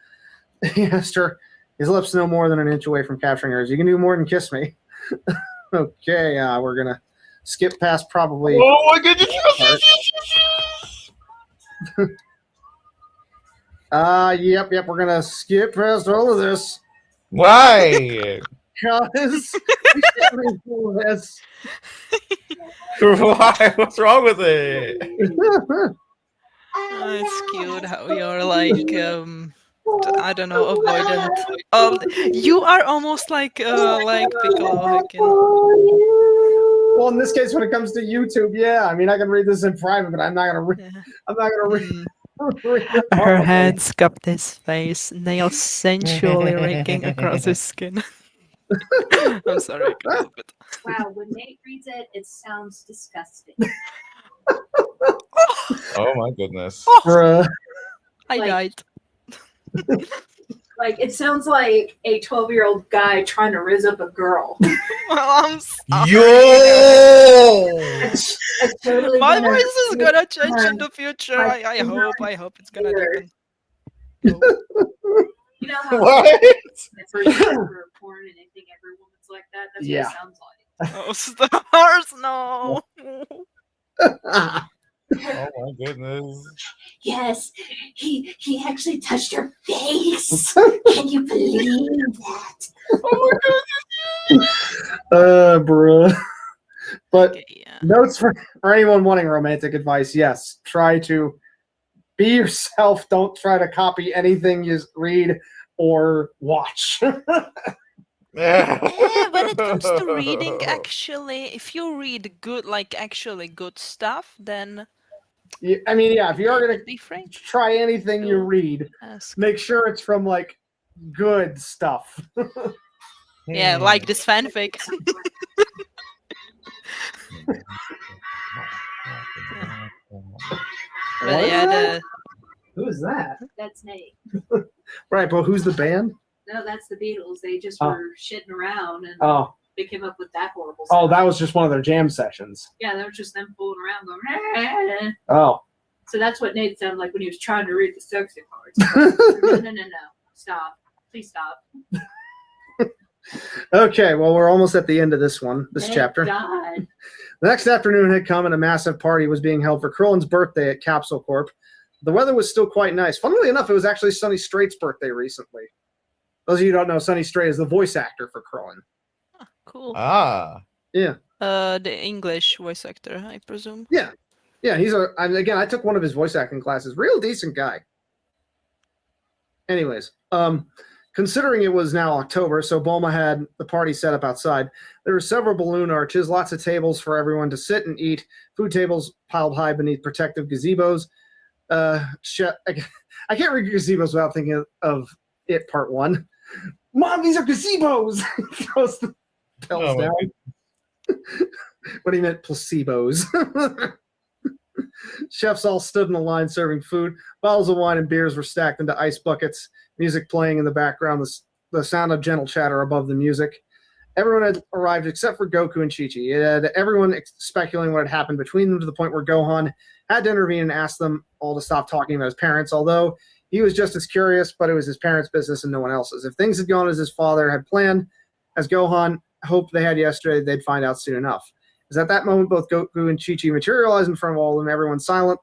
Speaker 2: He asked her, his lips no more than an inch away from capturing hers. You can do more than kiss me. Okay, we're going to skip past probably...
Speaker 4: Oh my goodness!
Speaker 2: Yep, we're going to skip past all of this.
Speaker 4: Why?
Speaker 2: Because this.
Speaker 4: Why? What's wrong with it?
Speaker 6: Oh, it's cute how you're like, I don't know, avoidant. You are almost like Piccolo.
Speaker 2: Well, in this case, when it comes to YouTube, yeah. I mean, I can read this in private, but I'm not gonna read.
Speaker 6: Yeah.
Speaker 2: I'm not gonna read.
Speaker 6: Her hands cupped his face, nails sensually raking across his skin. I'm sorry, I can't help it.
Speaker 1: Wow, when Nate reads it, it sounds disgusting.
Speaker 4: Oh my goodness.
Speaker 2: Bruh.
Speaker 6: I
Speaker 1: Like-
Speaker 6: died.
Speaker 1: Like, it sounds like a 12-year-old guy trying to rizz up a girl.
Speaker 6: Well, I'm sorry.
Speaker 4: Yo!
Speaker 1: It's totally
Speaker 6: My
Speaker 1: gonna-
Speaker 6: voice is gonna change in the future. I hope it's gonna happen.
Speaker 1: You know how
Speaker 4: What?
Speaker 1: the first for porn and they think every woman's like that? That's
Speaker 2: Yeah.
Speaker 1: what it sounds like.
Speaker 6: Oh, stars, no.
Speaker 4: Oh my goodness.
Speaker 1: Yes, he actually touched her face. Can you believe that?
Speaker 4: Oh my goodness.
Speaker 2: Bruh. But
Speaker 6: Okay, yeah.
Speaker 2: notes for anyone wanting romantic advice, yes. Try to be yourself. Don't try to copy anything you read or watch.
Speaker 6: When it comes to reading, actually, if you read good, like actually good stuff, then
Speaker 2: I mean, yeah, if you are going to
Speaker 6: different.
Speaker 2: try anything you read,
Speaker 6: Ask.
Speaker 2: make sure it's from like good stuff.
Speaker 6: Yeah, like this fanfic. But yeah, the
Speaker 2: Who is that?
Speaker 1: That's Nate.
Speaker 2: Right, but who's the band?
Speaker 1: No, that's the Beatles. They just
Speaker 2: Oh.
Speaker 1: were shitting around and
Speaker 2: Oh,
Speaker 1: they came up with that horrible
Speaker 2: oh,
Speaker 1: sound.
Speaker 2: that was just one of their jam sessions.
Speaker 1: Yeah, that was just them fooling around going.
Speaker 2: Oh.
Speaker 1: So that's what Nate sounded like when he was trying to read the sexy parts. No. Stop. Please stop.
Speaker 2: Okay, well, we're almost at the end of this
Speaker 1: Thank
Speaker 2: chapter.
Speaker 1: God.
Speaker 2: The next afternoon had come and a massive party was being held for Krillin's birthday at Capsule Corp. The weather was still quite nice. Funnily enough, it was actually Sonny Straight's birthday recently. Those of you who don't know, Sonny Strait is the voice actor for Krillin.
Speaker 6: cool.
Speaker 3: Ah.
Speaker 6: The English voice actor, I presume.
Speaker 2: Yeah, he's I took one of his voice acting classes. Real decent guy. Anyways, considering it was now October, so Bulma had the party set up outside. There were several balloon arches, lots of tables for everyone to sit and eat, food tables piled high beneath protective gazebos. I can't read gazebos without thinking of It Part 1. Mom, these are gazebos! Throws the bells down. What he meant, placebos. Chefs all stood in a line serving food. Bottles of wine and beers were stacked into ice buckets. Music playing in the background. The sound of gentle chatter above the music. Everyone had arrived except for Goku and Chi-Chi. It had everyone speculating what had happened between them to the point where Gohan had to intervene and ask them all to stop talking about his parents, although he was just as curious, but it was his parents' business and no one else's. If things had gone as his father had planned, as Gohan hoped they had yesterday, they'd find out soon enough. As at that moment, both Goku and Chi-Chi materialized in front of all of them, everyone silent,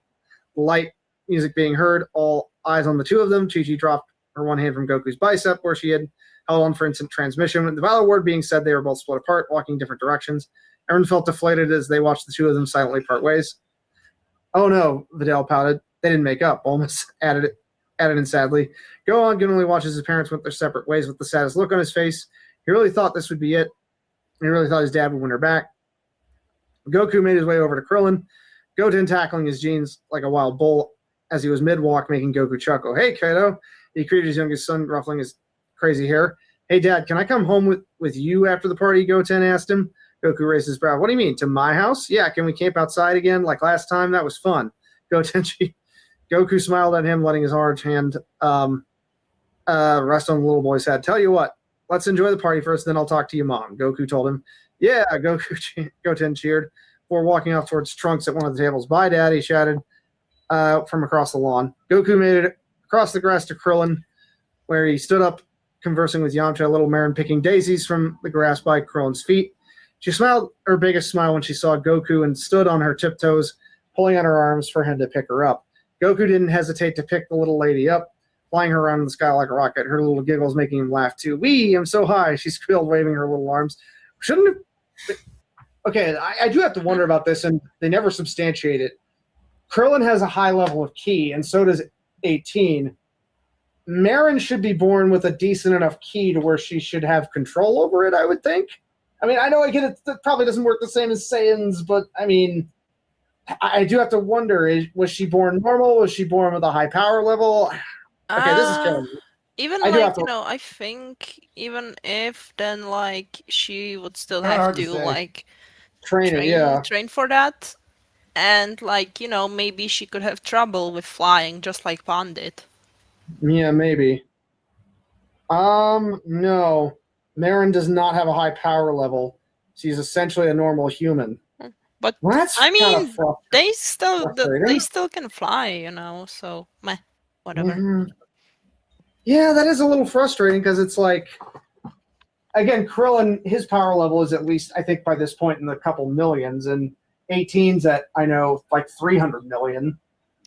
Speaker 2: the light music being heard, all eyes on the two of them. Chi-Chi dropped her one hand from Goku's bicep, where she had held on for instant transmission. With the valor word being said, they were both split apart, walking different directions. Everyone felt deflated as they watched the two of them silently part ways. Oh no, Videl pouted. They didn't make up. Bulma added in sadly. Gohan can only watch as his parents went their separate ways with the saddest look on his face. He really thought this would be it. He really thought his dad would win her back. Goku made his way over to Krillin, Goten tackling his jeans like a wild bull as he was mid-walk, making Goku chuckle. Hey, Kato. He greeted his youngest son, ruffling his crazy hair. Hey, Dad, can I come home with you after the party? Goten asked him. Goku raised his brow. What do you mean, to my house? Yeah, can we camp outside again like last time? That was fun. Goku smiled at him, letting his orange hand rest on the little boy's head. Tell you what, let's enjoy the party first, then I'll talk to you, Mom. Goku told him. Yeah, Goten cheered before walking off towards Trunks at one of the tables. Bye, Dad, he shouted from across the lawn. Goku made it across the grass to Krillin, where he stood up conversing with Yamcha, little Marin picking daisies from the grass by Krillin's feet. She smiled her biggest smile when she saw Goku and stood on her tiptoes, pulling on her arms for him to pick her up. Goku didn't hesitate to pick the little lady up, flying her around in the sky like a rocket. Her little giggles making him laugh too. Wee, I'm so high, she squealed, waving her little arms. Shouldn't have... Okay, I do have to wonder about this, and they never substantiate it. Krillin has a high level of ki, and so does 18. Marin should be born with a decent enough ki to where she should have control over it, I would think. I mean, I know I get it, that probably doesn't work the same as Saiyans, but I mean, I do have to wonder, was she born normal? Was she born with a high power level? Okay, this is killing me.
Speaker 6: Even
Speaker 2: I do
Speaker 6: like,
Speaker 2: have to-
Speaker 6: you know, I think even if then like she would still
Speaker 2: Hard
Speaker 6: have
Speaker 2: to
Speaker 6: to
Speaker 2: say.
Speaker 6: like
Speaker 2: Train,
Speaker 6: train for that. And like, you know, maybe she could have trouble with flying just like Pan did.
Speaker 2: Yeah, maybe. No. Marin does not have a high power level. She's essentially a normal human.
Speaker 6: But
Speaker 2: Well, that's
Speaker 6: I
Speaker 2: kinda
Speaker 6: mean,
Speaker 2: frustrating.
Speaker 6: they still can fly, you know, so meh, whatever.
Speaker 2: Mhm. Yeah, that is a little frustrating because it's like, again, Krillin, his power level is at least, I think, by this point in the couple millions, and 18's at, I know, like 300 million.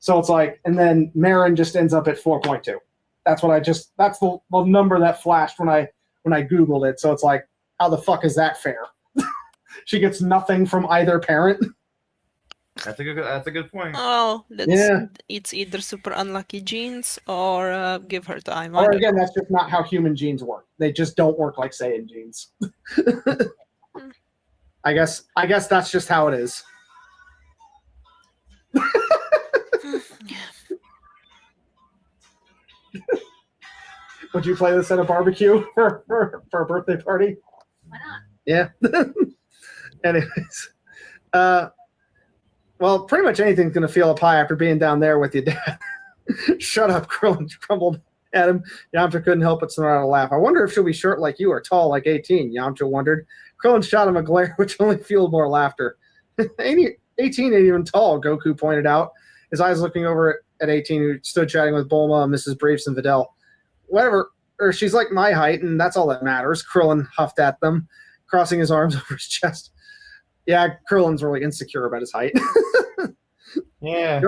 Speaker 2: So it's like, and then Marin just ends up at 4.2. That's the number that flashed when I Googled it. So it's like, how the fuck is that fair? She gets nothing from either parent.
Speaker 4: That's a good point.
Speaker 6: Oh,
Speaker 2: Yeah.
Speaker 6: It's either super unlucky genes or give her time. I
Speaker 2: Or
Speaker 6: don't
Speaker 2: again,
Speaker 6: know.
Speaker 2: that's just not how human genes work. They just don't work like Saiyan genes. I guess that's just how it is. Would you play this at a barbecue for a birthday party?
Speaker 1: Why not?
Speaker 2: Yeah. Anyways, well, pretty much anything's gonna feel up high after being down there with you, Dad. Shut up, Krillin crumbled at him. Yamcha couldn't help but snort out a laugh. I wonder if she'll be short like you or tall like 18, Yamcha wondered. Krillin shot him a glare, which only fueled more laughter. 18 ain't even tall, Goku pointed out, his eyes looking over at 18, who stood chatting with Bulma, Mrs. Briefs, and Videl. Whatever, or she's like my height, and that's all that matters, Krillin huffed at them, crossing his arms over his chest. Yeah, Krillin's really insecure about his height.
Speaker 3: Yeah.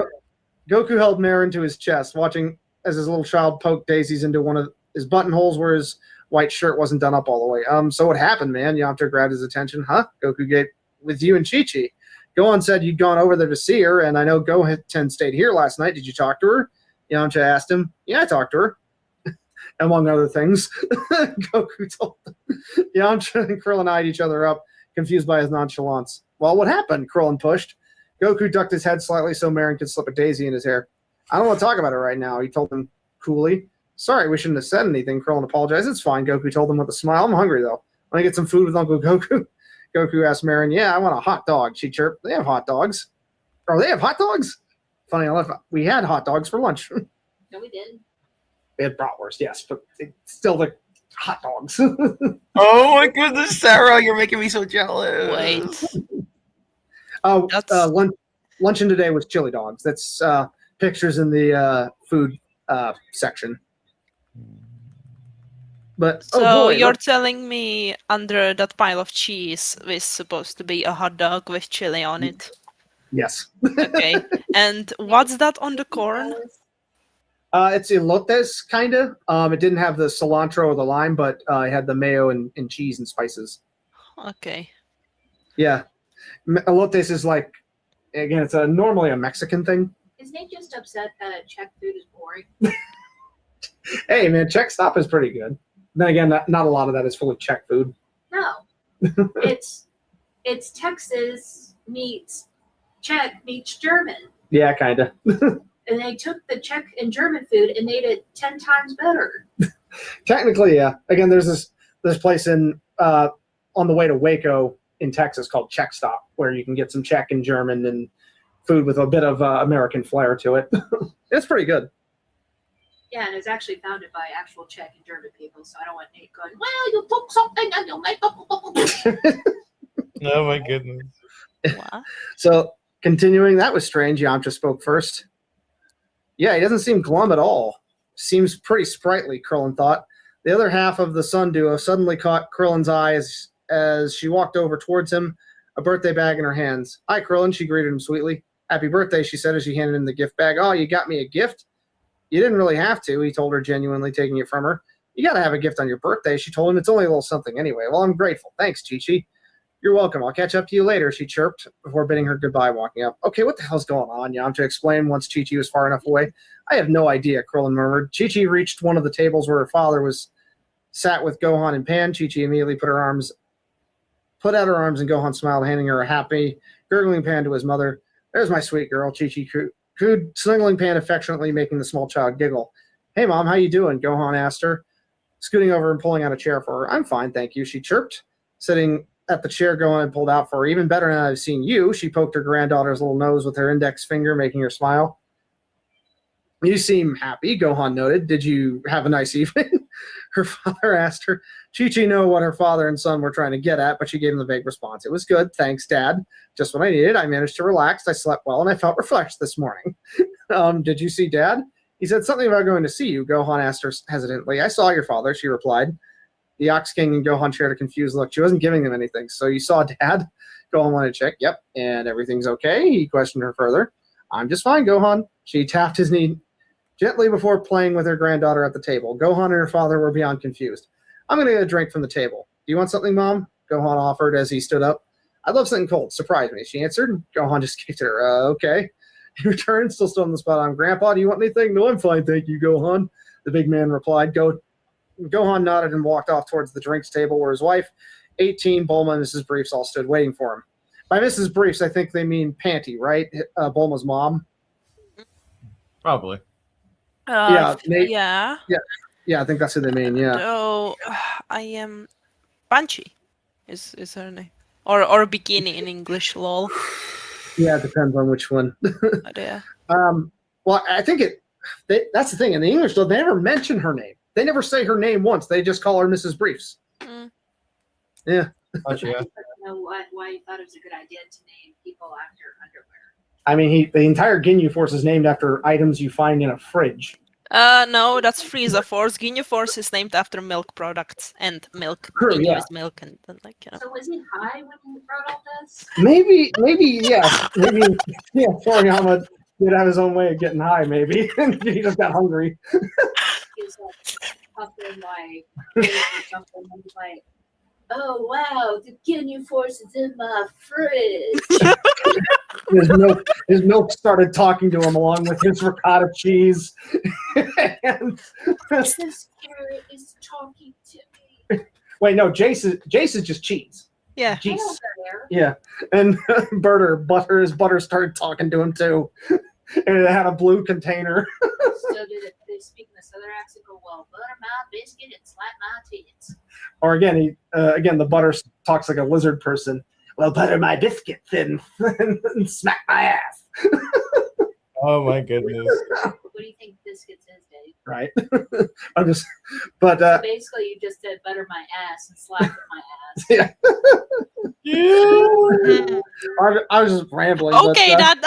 Speaker 2: Goku held Marin to his chest, watching as his little child poked daisies into one of his buttonholes where his white shirt wasn't done up all the way. So what happened, man? Yamcha grabbed his attention. Huh? Goku gave with you and Chi-Chi. Gohan said you'd gone over there to see her, and I know Goten stayed here last night. Did you talk to her? Yamcha asked him. Yeah, I talked to her. Among other things. Goku told them. Yamcha and Krillin eyed each other up, confused by his nonchalance. Well, what happened? Krillin pushed. Goku ducked his head slightly so Marin could slip a daisy in his hair. I don't want to talk about it right now, he told him coolly. Sorry, we shouldn't have said anything, Krillin apologized. It's fine, Goku told him with a smile. I'm hungry, though. Want to get some food with Uncle Goku? Goku asked Marin. Yeah, I want a hot dog, she chirped. They have hot dogs. Oh, they have hot dogs? Funny enough, we had hot dogs for lunch.
Speaker 1: No, we didn't.
Speaker 2: They had bratwurst, yes, but it's still the hot dogs.
Speaker 4: Oh my goodness, Sarah, you're making me so jealous.
Speaker 6: Wait.
Speaker 2: Luncheon today was chili dogs. That's pictures in the food section. But
Speaker 6: So you're telling me under that pile of cheese is supposed to be a hot dog with chili on it?
Speaker 2: Yes.
Speaker 6: Okay. And what's that on the corn?
Speaker 2: It's elotes, kind of. It didn't have the cilantro or the lime, but it had the mayo and cheese and spices.
Speaker 6: Okay.
Speaker 2: Yeah. Elotes is like, again, it's normally a Mexican thing.
Speaker 1: Isn't he just upset that Czech food is boring?
Speaker 2: Hey, man, Czech stop is pretty good. Then again, not a lot of that is full of Czech food.
Speaker 1: No. it's Texas meets Czech meets German.
Speaker 2: Yeah, kind of.
Speaker 1: And they took the Czech and German food and made it 10 times better.
Speaker 2: Technically, yeah. Again, there's this place in on the way to Waco in Texas called Czech Stop, where you can get some Czech and German and food with a bit of American flair to it. It's pretty good.
Speaker 1: Yeah, and it was actually founded by actual Czech and German people, so I don't want Nate going, well, you took something and you'll make up.
Speaker 3: Oh my goodness.
Speaker 6: What?
Speaker 2: So, continuing, that was strange. Yamcha spoke first. Yeah, he doesn't seem glum at all. Seems pretty sprightly, Krillin thought. The other half of the Sun Duo suddenly caught Krillin's eyes as she walked over towards him, a birthday bag in her hands. Hi, Krillin, she greeted him sweetly. Happy birthday, she said as she handed him the gift bag. Oh, you got me a gift? You didn't really have to, he told her, genuinely taking it from her. You got to have a gift on your birthday, she told him. It's only a little something anyway. Well, I'm grateful. Thanks, Chi-Chi. You're welcome. I'll catch up to you later, she chirped before bidding her goodbye, walking up. Okay, what the hell's going on? Yamcha explained once Chi-Chi was far enough away. I have no idea, Krillin murmured. Chi-Chi reached one of the tables where her father was sat with Gohan and Pan. Chi-Chi immediately put out her arms, and Gohan smiled, handing her a happy, gurgling Pan to his mother. There's my sweet girl, Chi-Chi cooed, snuggling Pan affectionately, making the small child giggle. Hey, Mom, how you doing? Gohan asked her, scooting over and pulling out a chair for her. I'm fine, thank you, she chirped, sitting at the chair Gohan had pulled out for her. Even better now I've seen you. She poked her granddaughter's little nose with her index finger, making her smile. You seem happy, Gohan noted. Did you have a nice evening? Her father asked her. Chi-Chi knew what her father and son were trying to get at, but she gave him the vague response. It was good, thanks, Dad. Just what I needed. I managed to relax. I slept well, and I felt refreshed this morning. Did you see Dad? He said something about going to see you, Gohan asked her hesitantly. I saw your father, she replied. The Ox King and Gohan shared a confused look. She wasn't giving them anything. So you saw Dad? Gohan wanted to check. Yep. And everything's okay? He questioned her further. I'm just fine, Gohan. She tapped his knee gently before playing with her granddaughter at the table. Gohan and her father were beyond confused. I'm going to get a drink from the table. Do you want something, Mom? Gohan offered as he stood up. I'd love something cold. Surprise me, she answered. Gohan just kicked her. Okay. He returned, still stood on the spot. I'm Grandpa. Do you want anything? No, I'm fine, thank you, Gohan. The big man replied. Gohan nodded and walked off towards the drinks table where his wife, 18, Bulma, and Mrs. Briefs all stood waiting for him. By Mrs. Briefs, I think they mean Panty, right? Bulma's mom.
Speaker 3: Probably.
Speaker 2: Yeah, Nate-
Speaker 6: Yeah.
Speaker 2: Yeah, I think that's who they mean. Yeah.
Speaker 6: So I am Banshee is her name. Or bikini in English, lol.
Speaker 2: Yeah, it depends on which one.
Speaker 6: But yeah.
Speaker 2: Well, I think that's the thing. In the English, though, they never mention her name. They never say her name once. They just call her Mrs. Briefs.
Speaker 6: Mm.
Speaker 2: Yeah.
Speaker 3: Gotcha, yeah.
Speaker 1: I don't know why you thought it was a good idea to name people after underwear.
Speaker 2: I mean, the entire Ginyu Force is named after items you find in a fridge.
Speaker 6: No, that's Frieza Force. Ginyu Force is named after milk products and milk.
Speaker 2: Sure,
Speaker 6: Ginyu
Speaker 2: yeah.
Speaker 6: is milk and like, you know.
Speaker 1: So was he high when he wrote all this?
Speaker 2: Maybe, yeah. Maybe, yeah, Toriyama did have his own way of getting high, maybe. He just got hungry.
Speaker 1: He was like puffing like or something, and he's like, "Oh wow, the Ginyu Force is in my fridge."
Speaker 2: His milk started talking to him along with his ricotta cheese. And,
Speaker 1: This carrot is talking to me.
Speaker 2: wait, no, Jace is just cheese.
Speaker 6: Yeah.
Speaker 1: I
Speaker 2: Jace.
Speaker 1: don't care.
Speaker 2: Yeah, and his butter started talking to him too, and it had a blue container.
Speaker 1: So did they speak in the southern accent? Go, well, butter my biscuit and slap my tits.
Speaker 2: Or again, the butter talks like a lizard person. Well, butter my biscuits and smack my ass.
Speaker 3: Oh my goodness.
Speaker 1: What do you think biscuits is, Dave?
Speaker 2: Right. I'm just, but
Speaker 1: So basically, you just said butter my ass and slap my ass.
Speaker 2: yeah. I was just rambling.
Speaker 6: Okay,
Speaker 2: but,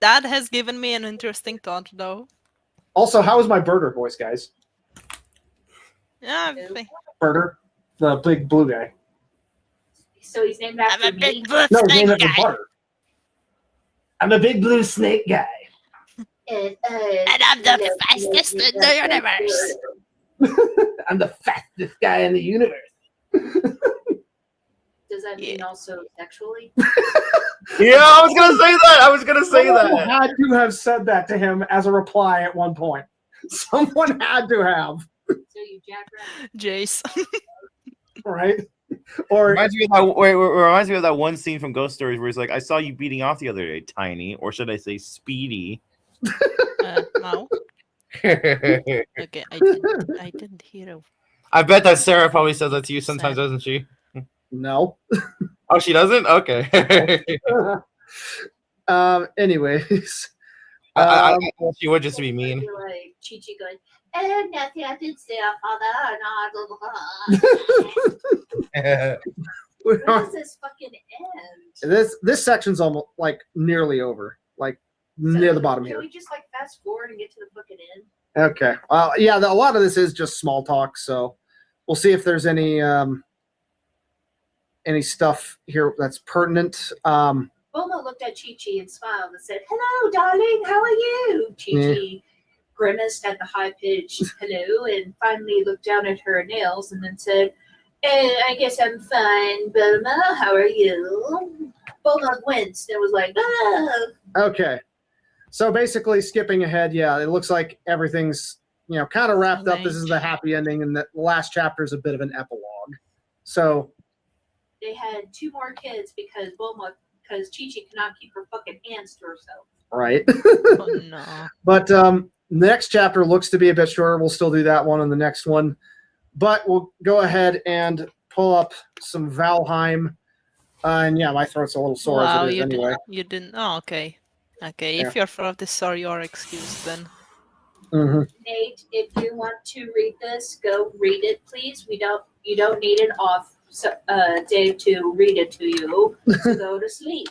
Speaker 6: that has given me an interesting thought, though.
Speaker 2: Also, how is my birder voice, guys?
Speaker 6: Yeah,
Speaker 2: Birder, the big blue guy.
Speaker 1: So he's named after
Speaker 6: I'm a
Speaker 1: me.
Speaker 6: big blue
Speaker 2: No, his name
Speaker 6: snake
Speaker 2: is
Speaker 6: guy.
Speaker 2: Butter. I'm a big blue snake guy.
Speaker 1: And
Speaker 6: I'm the fastest in the universe.
Speaker 2: I'm the fastest guy in the universe.
Speaker 1: Does that mean also sexually?
Speaker 3: Yeah, I was gonna say that.
Speaker 2: Someone had to have said that to him as a reply at one point. Someone had to have,
Speaker 1: So you jack around.
Speaker 6: Jace.
Speaker 2: right? Or
Speaker 3: Reminds me of that one scene from Ghost Stories where he's like, "I saw you beating off the other day, Tiny," or should I say, Speedy?
Speaker 6: No. Okay, I didn't hear.
Speaker 3: I bet that Sarah probably says that to you sometimes, doesn't she?
Speaker 2: no.
Speaker 3: Oh, she doesn't? Okay.
Speaker 2: Anyways,
Speaker 3: I she would just be mean.
Speaker 1: You're like Chi-Chi going, and nothing I did say, father, no, blah, blah, blah. Where does this fucking end?
Speaker 2: this section's almost like nearly over, like near the bottom
Speaker 1: Can
Speaker 2: here.
Speaker 1: we just like fast forward and get to the fucking end?
Speaker 2: Okay. Yeah, a lot of this is just small talk, so we'll see if there's any stuff here that's pertinent.
Speaker 1: Bulma looked at Chi-Chi and smiled and said, "Hello, darling, how are you?" Chi-Chi grimaced at the high-pitched hello and finally looked down at her nails and then said, I guess I'm fine, Bulma. How are you? Bulma winced and was like, "Ah."
Speaker 2: Okay. So basically, skipping ahead, yeah, it looks like everything's, kind of wrapped up. This is the happy ending, and the last chapter is a bit of an epilogue. So
Speaker 1: They had 2 more kids because Chi-Chi cannot keep her fucking hands to herself.
Speaker 2: right.
Speaker 6: Oh no.
Speaker 2: But the next chapter looks to be a bit shorter. We'll still do that one on the next one. But we'll go ahead and pull up some Valheim. And yeah, my throat's a little sore as it is anyway.
Speaker 6: You didn't. Oh, okay. Okay,
Speaker 2: Yeah.
Speaker 6: if your throat is sore, you're excused then.
Speaker 2: Mm-hmm.
Speaker 1: Nate, if you want to read this, go read it, please. You don't need an off day to read it to you. So go to sleep.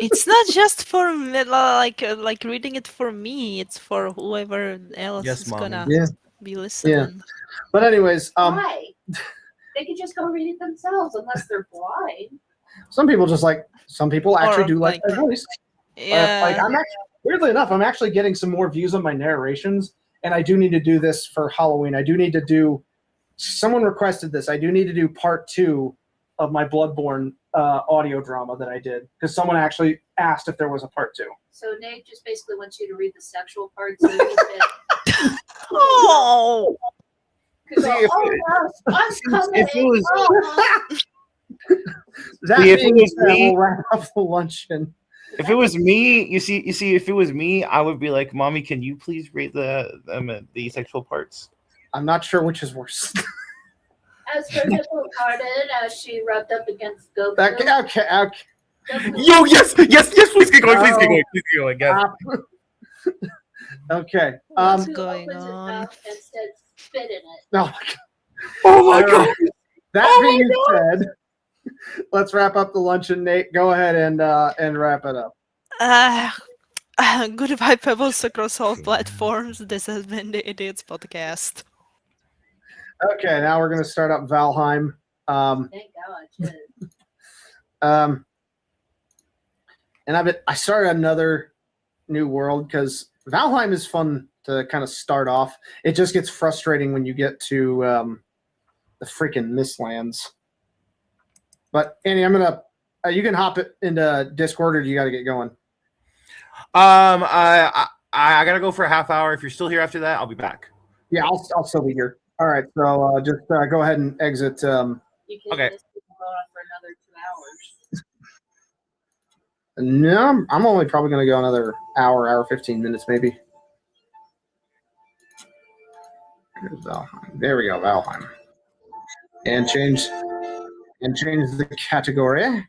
Speaker 6: It's not just for me, like reading it for me. It's for whoever else
Speaker 3: Yes,
Speaker 6: is
Speaker 3: Mommy.
Speaker 6: gonna
Speaker 2: Yeah.
Speaker 6: be listening.
Speaker 2: But anyways,
Speaker 1: Why? They could just go read it themselves unless they're blind.
Speaker 2: some people actually
Speaker 6: Or,
Speaker 2: do like
Speaker 6: like-
Speaker 2: their voice.
Speaker 6: Yeah.
Speaker 2: Like I'm actually, weirdly enough, I'm actually getting some more views on my narrations, and I do need to do this for Halloween. I do need to do. Someone requested this. I do need to do part 2 of my Bloodborne audio drama that I did because someone actually asked if there was a part 2.
Speaker 1: So Nate just basically wants you to read the sexual parts. So you can
Speaker 6: Oh.
Speaker 1: go,
Speaker 3: See, if-
Speaker 1: "Oh, no, I'm coming."
Speaker 3: if it was-
Speaker 1: Oh.
Speaker 2: That
Speaker 3: See, if it
Speaker 2: being
Speaker 3: was
Speaker 2: said,
Speaker 3: me-
Speaker 2: we'll wrap up the luncheon.
Speaker 4: If it was me, you see, if it was me, I would be like, "Mommy, can you please rate the sexual parts?"
Speaker 2: I'm not sure which is worse.
Speaker 1: As for nipple hearted, as she rubbed up against Goku.
Speaker 2: Okay.
Speaker 1: Goku
Speaker 4: Yo, yes, please get going, please get going, yes.
Speaker 2: Okay.
Speaker 1: Goku
Speaker 6: going
Speaker 1: opens his
Speaker 6: on?
Speaker 1: mouth and said, "Spit in it."
Speaker 2: No.
Speaker 4: Oh my god!
Speaker 2: That
Speaker 4: Oh
Speaker 2: being
Speaker 4: my
Speaker 2: said, let's wrap up the luncheon. Nate, go ahead and wrap it up.
Speaker 6: Goodbye, Pebbles across all platforms. This has been the Idiots Podcast.
Speaker 2: Okay, now we're gonna start up Valheim.
Speaker 1: Thank God. Shit.
Speaker 2: And I started another new world because Valheim is fun to kind of start off. It just gets frustrating when you get to the freaking Mistlands. But Andy, I'm gonna you can hop it into Discord, or do you got to get going?
Speaker 4: I gotta go for a half hour. If you're still here after that, I'll be back.
Speaker 2: Yeah, I'll still be here. All right, so just go ahead and exit.
Speaker 1: You can
Speaker 4: Okay.
Speaker 1: just keep going on for another 2 hours.
Speaker 2: No, I'm only probably going to go another hour 15 minutes maybe. Here's Valheim. There we go, Valheim. And change the category.